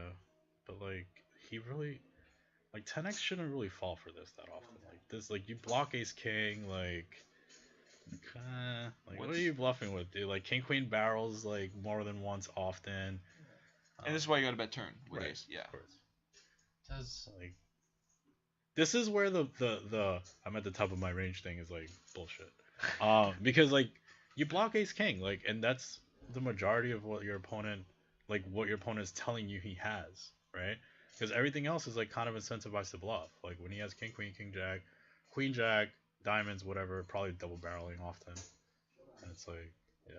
but like he really, like 10x shouldn't really fall for this that often. Like this, like you block Ace King, like what What's- are you bluffing with, dude? Like King Queen barrels like more than once often. and this is why you gotta bet turn with right. ace. Yeah. Of course. Does Like this is where the I'm at the top of my range thing is like bullshit. Because like you block Ace King, like, and that's the majority of what your opponent is telling you he has, right? Because everything else is like kind of incentivized to bluff. Like when he has King Queen, King Jack, Queen Jack, diamonds, whatever, probably double barreling often. And it's like, yeah.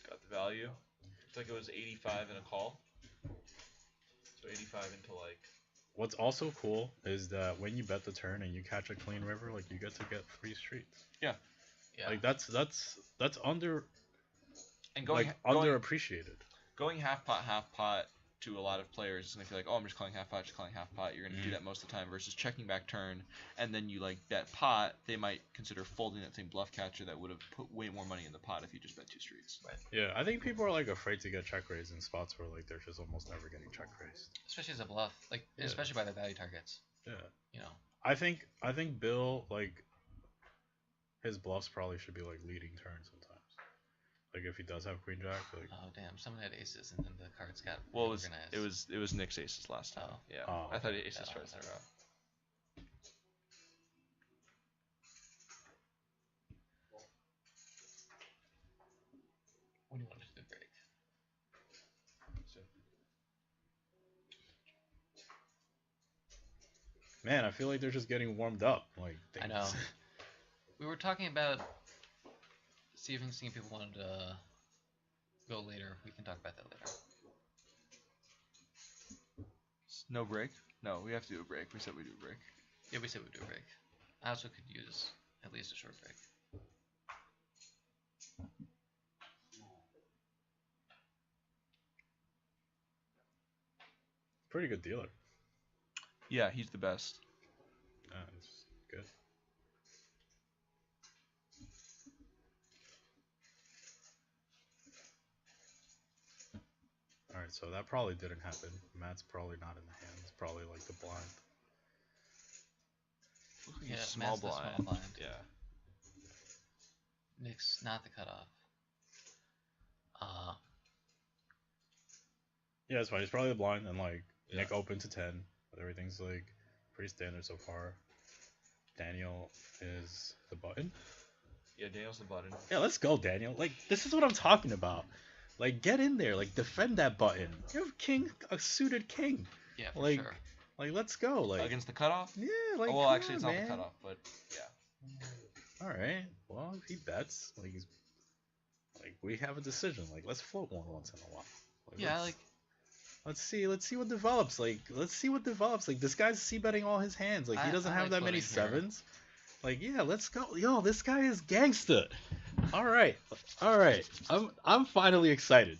Got the value. Looks like it was 85 and a call. So 85 into like. What's also cool is that when you bet the turn and you catch a clean river, like you get to get 3 streets. yeah. Like that's under And going like going, underappreciated. going half pot to a lot of players is gonna feel like, oh, I'm just calling half pot. You're gonna do that most of the time versus checking back turn, and then you like bet pot. They might consider folding that same bluff catcher that would have put way more money in the pot if you just bet 2 streets. Right. Yeah, I think people are like afraid to get check raised in spots where like they're just almost never getting check raised. Especially as a bluff, like Yeah. especially by their value targets. Yeah. You know. I think Bill, like his bluffs probably should be like leading turn sometimes. Like if he does have Queen Jack, like Oh damn! Someone had aces, and then the cards got Well, organized. it was Nick's aces last time. Oh. Yeah. Oh. I thought aces Yeah, twice in a row. When do you want to do the break? man, I feel like they're just getting warmed up. Like I know. We were talking about see if people wanted to go later. We can talk about that later. No break? No, we have to do a break. We said we do a break. Yeah, we said we'd do a break. I also could use at least a short break. Pretty good dealer. Yeah, he's the best. It's good. Alright, so that probably didn't happen. Matt's probably not in the hand. It's probably like the blind. Looks like Yeah, he's small Matt's the blind. small blind. Yeah. Nick's not the cutoff. Yeah, it's fine. He's probably the blind, and like Yeah. Nick open to 10. But everything's like pretty standard so far. Daniel is the button. Yeah, Daniel's the button. Yeah, let's go, Daniel. Like, this is what I'm talking about. Like, get in there. Like, defend that button. You have king, a suited king. Yeah, for Like, sure. like, let's go. Like, Against the cutoff? yeah, like, Oh, well, come actually, on, it's not man. the cutoff, but yeah. All right. Well, if he bets, like, we have a decision. Like, let's float one once in a while. Yeah, let's- like Let's see what develops. Let's see what develops. Like, this guy's c-betting all his hands. Like, he doesn't I have like that many floating here. sevens. Like, yeah, let's go. Yo, this guy is gangsta. All right. All right. I'm finally excited.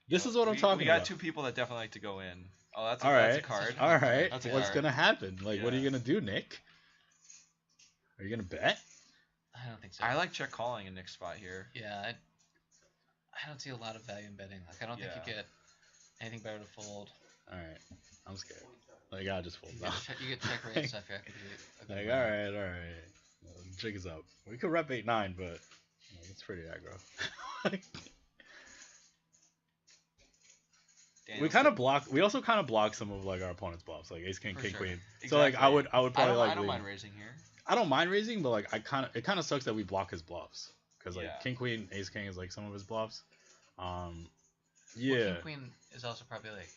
This is what I'm talking We got about. 2 people that definitely like to go in. Oh, that's All that's a right. card. All right. That's a What's card. gonna happen? Like, what are you Yeah. gonna do, Nick? Are you gonna bet? I don't think so. I like check calling in Nick's spot here. Yeah, I don't see a lot of value in betting. Like, I don't think Yeah. you get anything better to fold. All right. I'm scared. Like, I just fold You now. get check raise stuff. That could be a good Like, win. all right. Well, jig is up. We could rep 8-9, but it's pretty aggro. Daniel's we kind of block. We also kind of block some of like our opponent's bluffs, like ace king, For king sure. queen. So like I would I probably like I don't lean- mind raising here. I don't mind raising, but like it kind of sucks that we block his bluffs because like Yeah. king queen, ace king is like some of his bluffs. Well, Yeah, King Queen is also probably like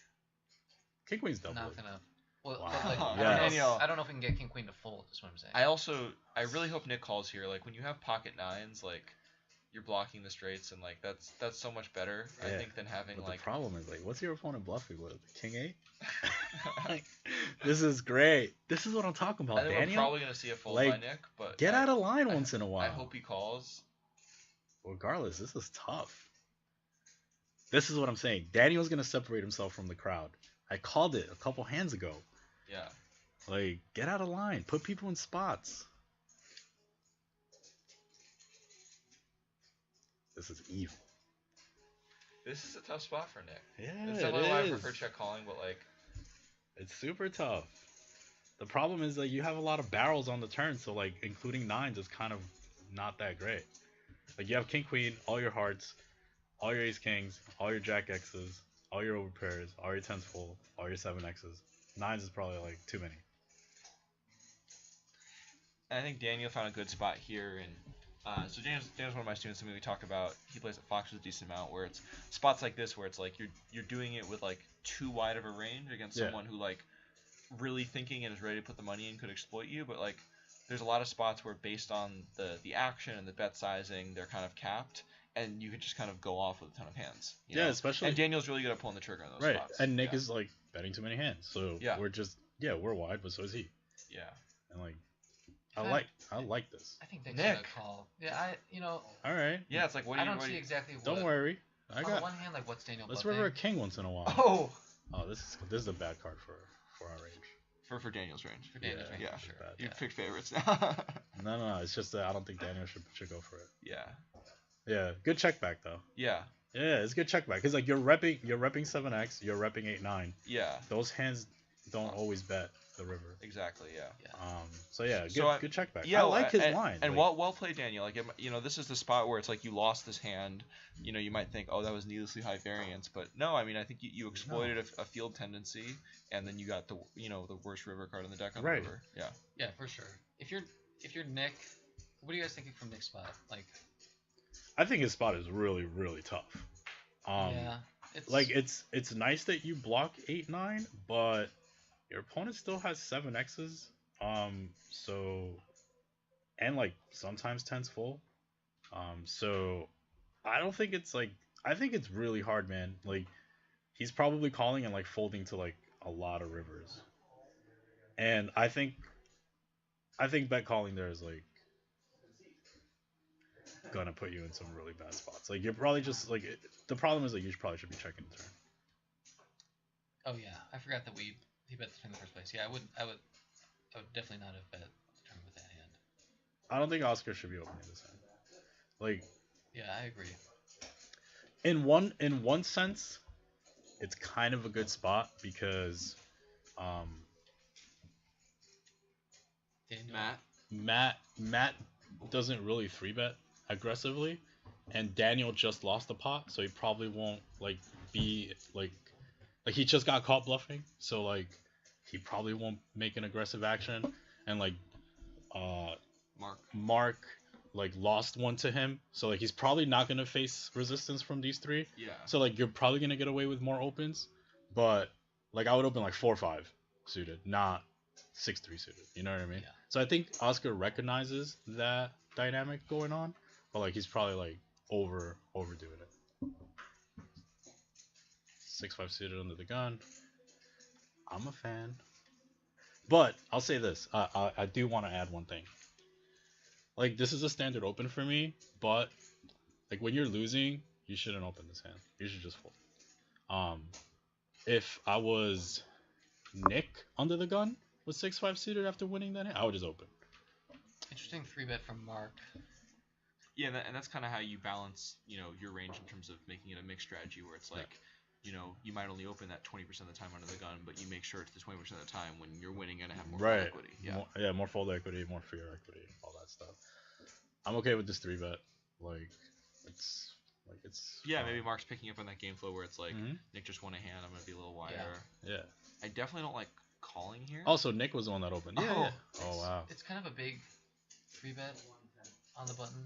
king queen's double. not gonna. Well, Wow. but, like, Yes. I don't know if we can get King Queen to fold. Is what I'm saying. I really hope Nick calls here. Like when you have pocket nines, like you're blocking the straights, and like that's so much better. I Yeah. think than having But like. the problem is like, what's your opponent bluffing with? King eight. Like, this is great. This is what I'm talking I about, think we're Daniel. probably gonna see a fold like, by Nick, but Get out of line I- once in a while. I hope he calls. Regardless, this is tough. This is what I'm saying. Daniel's gonna separate himself from the crowd. I called it a couple hands ago. Yeah. Like, get out of line. Put people in spots. This is evil. This is a tough spot for Nick. Yeah, It's it definitely why I is. prefer check calling, but like. It's super tough. The problem is that you have a lot of barrels on the turn, so like including nines is kind of not that great. Like you have king queen, all your hearts, all your ace kings, all your jack x's, all your overpairs, all your tens full, all your seven x's. Nines is probably like too many. And I think Daniel found a good spot here, and so Daniel's one of my students. Something we talk about. He plays at Fox with a decent amount, where it's spots like this, where it's like you're doing it with like too wide of a range against Yeah. someone who like really thinking and is ready to put the money in could exploit you. But like there's a lot of spots where based on the action and the bet sizing, they're kind of capped, and you could just kind of go off with a ton of hands. You Yeah, know? especially And Daniel's really good at pulling the trigger on those right. spots. And Nick yeah. is like betting too many hands, so Yeah. we're wide, but so is he. Yeah. And like In I like this. I think Nick's Nick. gonna call. Yeah, All right, Yeah, it's like what do I you? don't what do see you- exactly. don't what, worry. I On the got. one hand, like what's Daniel Let's bluffing? river a king once in a while. Oh, Oh, this is a bad card for our range. for Daniel's range. For Daniel's Yeah, range, yeah. for sure. Bad. You Yeah. pick favorites now. No. It's just that I don't think Daniel should go for it. yeah. Yeah, good check back though. Yeah. Yeah, it's good check back because like you're repping 7x, you're repping 8-9. Yeah. Those hands don't always bet the river. Exactly. Yeah. So yeah, good So I- good check back. Yeah, I like his and, line. And like, well played, Daniel. Like, this is the spot where it's like you lost this hand. You might think, oh, that was needlessly high variance, but no. I mean, I think you exploited a field tendency, and then you got the the worst river card in the deck on Right. the river. Yeah. Yeah, for sure. If you're Nick, what are you guys thinking from Nick's spot? Like, I think his spot is really really tough. yeah, It's nice that you block 8-9, but your opponent still has 7x's. So and like sometimes 10's full. So I don't think it's like I think it's really hard, man. Like he's probably calling and like folding to like a lot of rivers. And I think bet calling there is like gonna put you in some really bad spots. Like you're probably just like the problem is that you probably should be checking the turn. oh yeah, I forgot that he bet the turn in the first place. Yeah, I would definitely not have bet the turn with that hand. I don't think Oscar should be opening this hand. Like Yeah, I agree. in one sense, it's kind of a good spot because Daniel, Matt doesn't really 3-bet aggressively, and Daniel just lost the pot, so he probably won't be he just got caught bluffing, so he probably won't make an aggressive action, and Mark lost one to him, so he's probably not gonna face resistance from these three. Yeah. So you're probably gonna get away with more opens, but I would open 4-5 suited, not 6-3 suited. You know what I mean? Yeah. So I think Oscar recognizes that dynamic going on, but he's probably overdoing it. 6-5 suited under the gun. I'm a fan. But I'll say this. I do want to add one thing. Like, this is a standard open for me, but like when you're losing, you shouldn't open this hand. You should just fold. If I was Nick under the gun with 6-5 suited after winning that hand, I would just open. Interesting 3-bet from Mark. Yeah, and that's kind of how you balance, your range in terms of making it a mixed strategy where it's like, you might only open that 20% of the time under the gun, but you make sure it's the 20% of the time when you're winning and have more fold equity. Yeah. More fold equity, more fear equity, all that stuff. I'm okay with this 3-bet. It's Yeah, maybe Mark's picking up on that game flow where it's like, Nick just won a hand, I'm going to be a little wider. Yeah. I definitely don't like calling here. Also, Nick was the one that opened. Yeah. Oh, wow. It's kind of a big 3-bet on the button.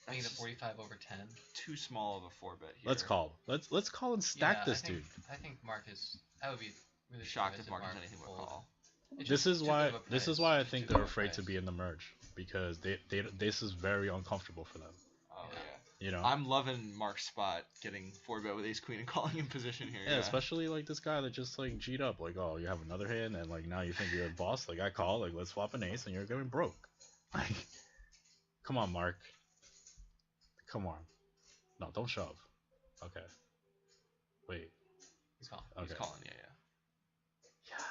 Making it 45 over 10. Too small of a 4-bet here. Let's call. Let's call and stack this dude. I think Mark is. I would be really shocked surprised if Mark has anything but call. This is why I think they're afraid to be in the merge, because this is very uncomfortable for them. Oh yeah. I'm loving Mark's spot, getting 4-bet with ace queen and calling in position here. Yeah, especially like this guy that just like G'd up, like, oh, you have another hand, and like now you think you're a boss. Like, I call, like, let's flop an ace, and you're going broke. Like, come on, Mark. Come on. No, don't shove. Okay. Wait. He's calling. Okay. He's calling, yeah.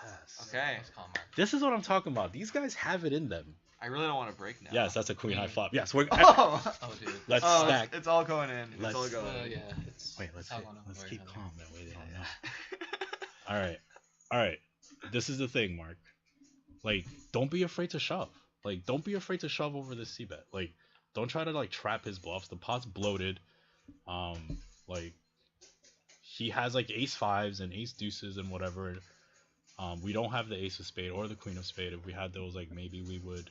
Yes. Okay. Let's call Mark. This is what I'm talking about. These guys have it in them. I really don't want to break now. Yes, that's a queen high flop. Yes, we're. Oh, dude. Let's stack. It's all going in. Let's- It's all going in. Yeah. Wait, let's keep calm. That way they don't know. Yeah. All right. This is the thing, Mark. Like, don't be afraid to shove. Like, don't be afraid to shove over this c-bet. Like, don't try to like trap his bluffs. The pot's bloated. Like, he has like ace fives and ace deuces and whatever. We don't have the ace of spade or the queen of spade. If we had those, like, maybe we would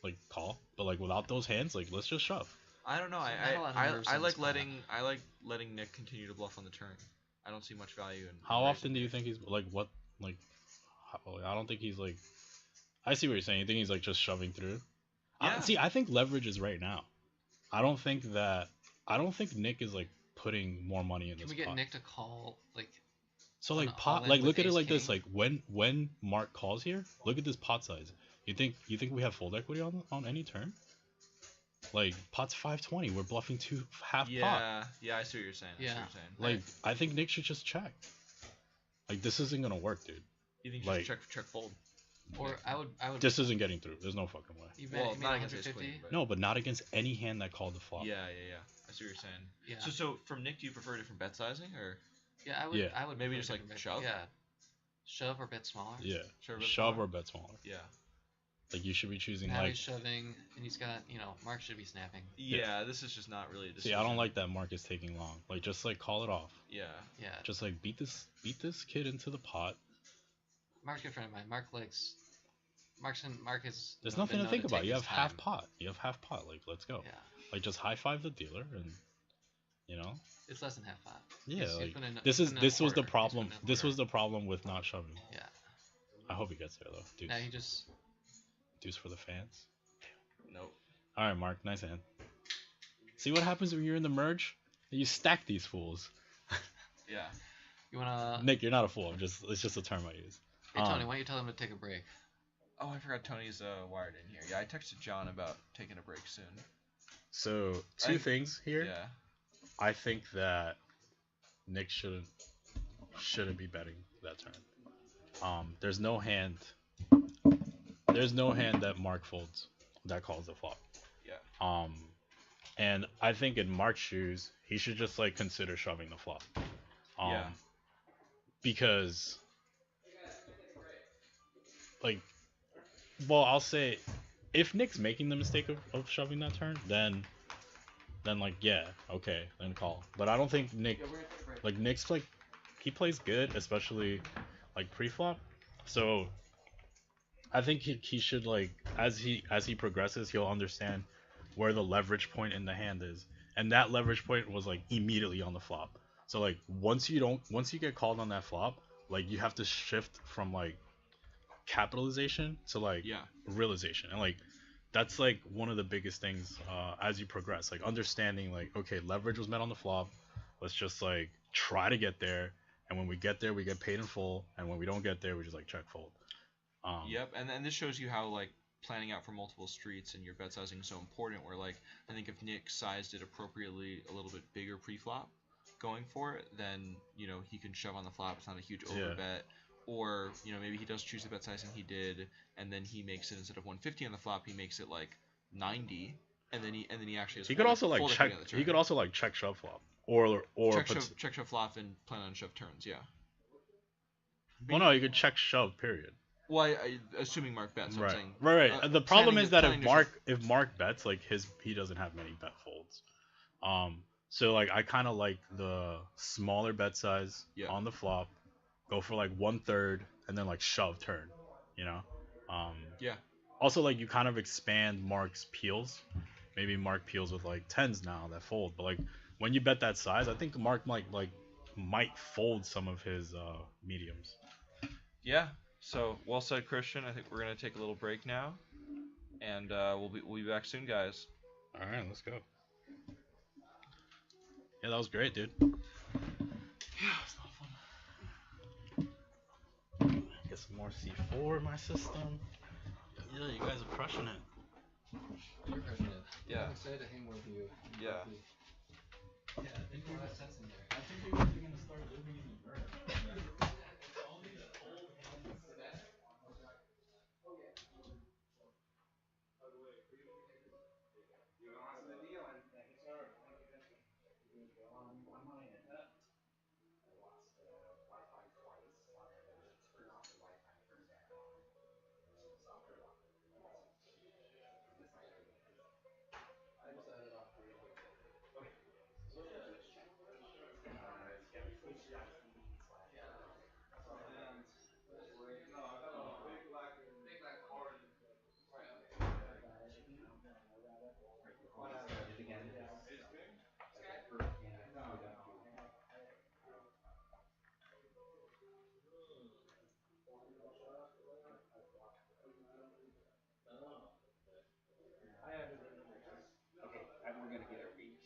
like call. But like without those hands, like, let's just shove. I don't know. I like letting Nick continue to bluff on the turn. I don't see much value in. How often do you think he's like what like? I don't think he's like. I see what you're saying. You think he's like just shoving through? Yeah. I think leverage is right now. I don't think Nick is like putting more money in this pot. Can we get Nick to call like? So like all pot, in like with look at it ace like this. king? Like when Mark calls here, look at this pot size. You think we have fold equity on any turn? Like, pot's 520. We're bluffing half pot. Yeah, I see what you're saying. Yeah. Like, I think Nick should just check. Like, this isn't gonna work, dude. You think like, check fold? Or I would. This isn't getting through. There's no fucking way. You Well, bet, not you against ace 150? queen. But... No, but not against any hand that called the flop. Yeah. I see what you're saying. Yeah. So from Nick, do you prefer different bet sizing or? Yeah, I would. Yeah. I would Maybe prefer just, like, different bet- shove? Yeah. Shove or bet smaller. Yeah. Sure, bet Shove smaller? or bet smaller. Yeah. Like, you should be choosing Now like. he's shoving, and he's got, Mark should be snapping. Yeah, this is just not really a See, decision. I don't like that Mark is taking long. Like, just like call it off. Yeah. Yeah. Just like beat this kid into the pot. Mark's a good friend of mine. Mark is. There's been nothing to known think about. take You his have half time. pot. You have half pot. Like, let's go. Yeah. Like, just high five the dealer and, It's less than half pot. Yeah, He's like, put in- this he's is put in a this was the quarter. He's problem. put in a This quarter. was the problem with not shoving. Yeah. I hope he gets there though, dude. Now he just. Deuce for the fans. Nope. All right, Mark, nice hand. See what happens when you're in the merge? You stack these fools. Yeah. You wanna? Nick, you're not a fool. It's just a term I use. Hey Tony, why don't you tell him to take a break? Oh, I forgot Tony's wired in here. Yeah, I texted John about taking a break soon. So two things here. Yeah. I think that Nick shouldn't be betting that turn. There's no hand that Mark folds that calls the flop. Yeah. And I think in Mark's shoes, he should just like consider shoving the flop. Yeah. Because like, well, I'll say if Nick's making the mistake of shoving that turn, then like, yeah, okay, then call. But I don't think Nick's like, he plays good, especially like pre-flop. So I think he should, like, as he progresses, he'll understand where the leverage point in the hand is, and that leverage point was like immediately on the flop. So like once you get called on that flop, like you have to shift from like capitalization to like realization, and like That's like one of the biggest things as you progress. Like understanding like okay, leverage was met on the flop. Let's just like try to get there, and when we get there, we get paid in full, and when we don't get there, we just like check fold. Yep, and then this shows you how like planning out for multiple streets and your bet sizing is so important. Where like I think if Nick sized it appropriately, a little bit bigger pre-flop, going for it, then he can shove on the flop. It's not a huge over bet. Or maybe he does choose the bet sizing he did, and then he makes it instead of 150 on the flop, he makes it like 90, and then he actually has. He could also like check. He could also like check shove flop or check shove flop and plan on shove turns. Yeah. Well, no, you could check shove period. Well, I assuming Mark bets. Right. I'm saying, right. The problem is that if Mark bets, like he doesn't have many bet folds. So like I kind of like the smaller bet size on the flop, go for like 1/3 and then like shove turn, Yeah. Also like you kind of expand Mark's peels. Maybe Mark peels with like tens now that fold, but like when you bet that size, I think Mark might fold some of his mediums. Yeah. So well said, Christian. I think we're gonna take a little break now, and we'll be back soon, guys. All right, let's go. Yeah, that was great, dude. Yeah, it's not fun. Get some more C4 in my system. Yeah, you guys are crushing it. You're crushing it. Yeah. I'm excited to hang with you. Yeah. Yeah, I think there's a lot of sense in there. I think you guys are gonna start living in the burn. We're gonna get a reach.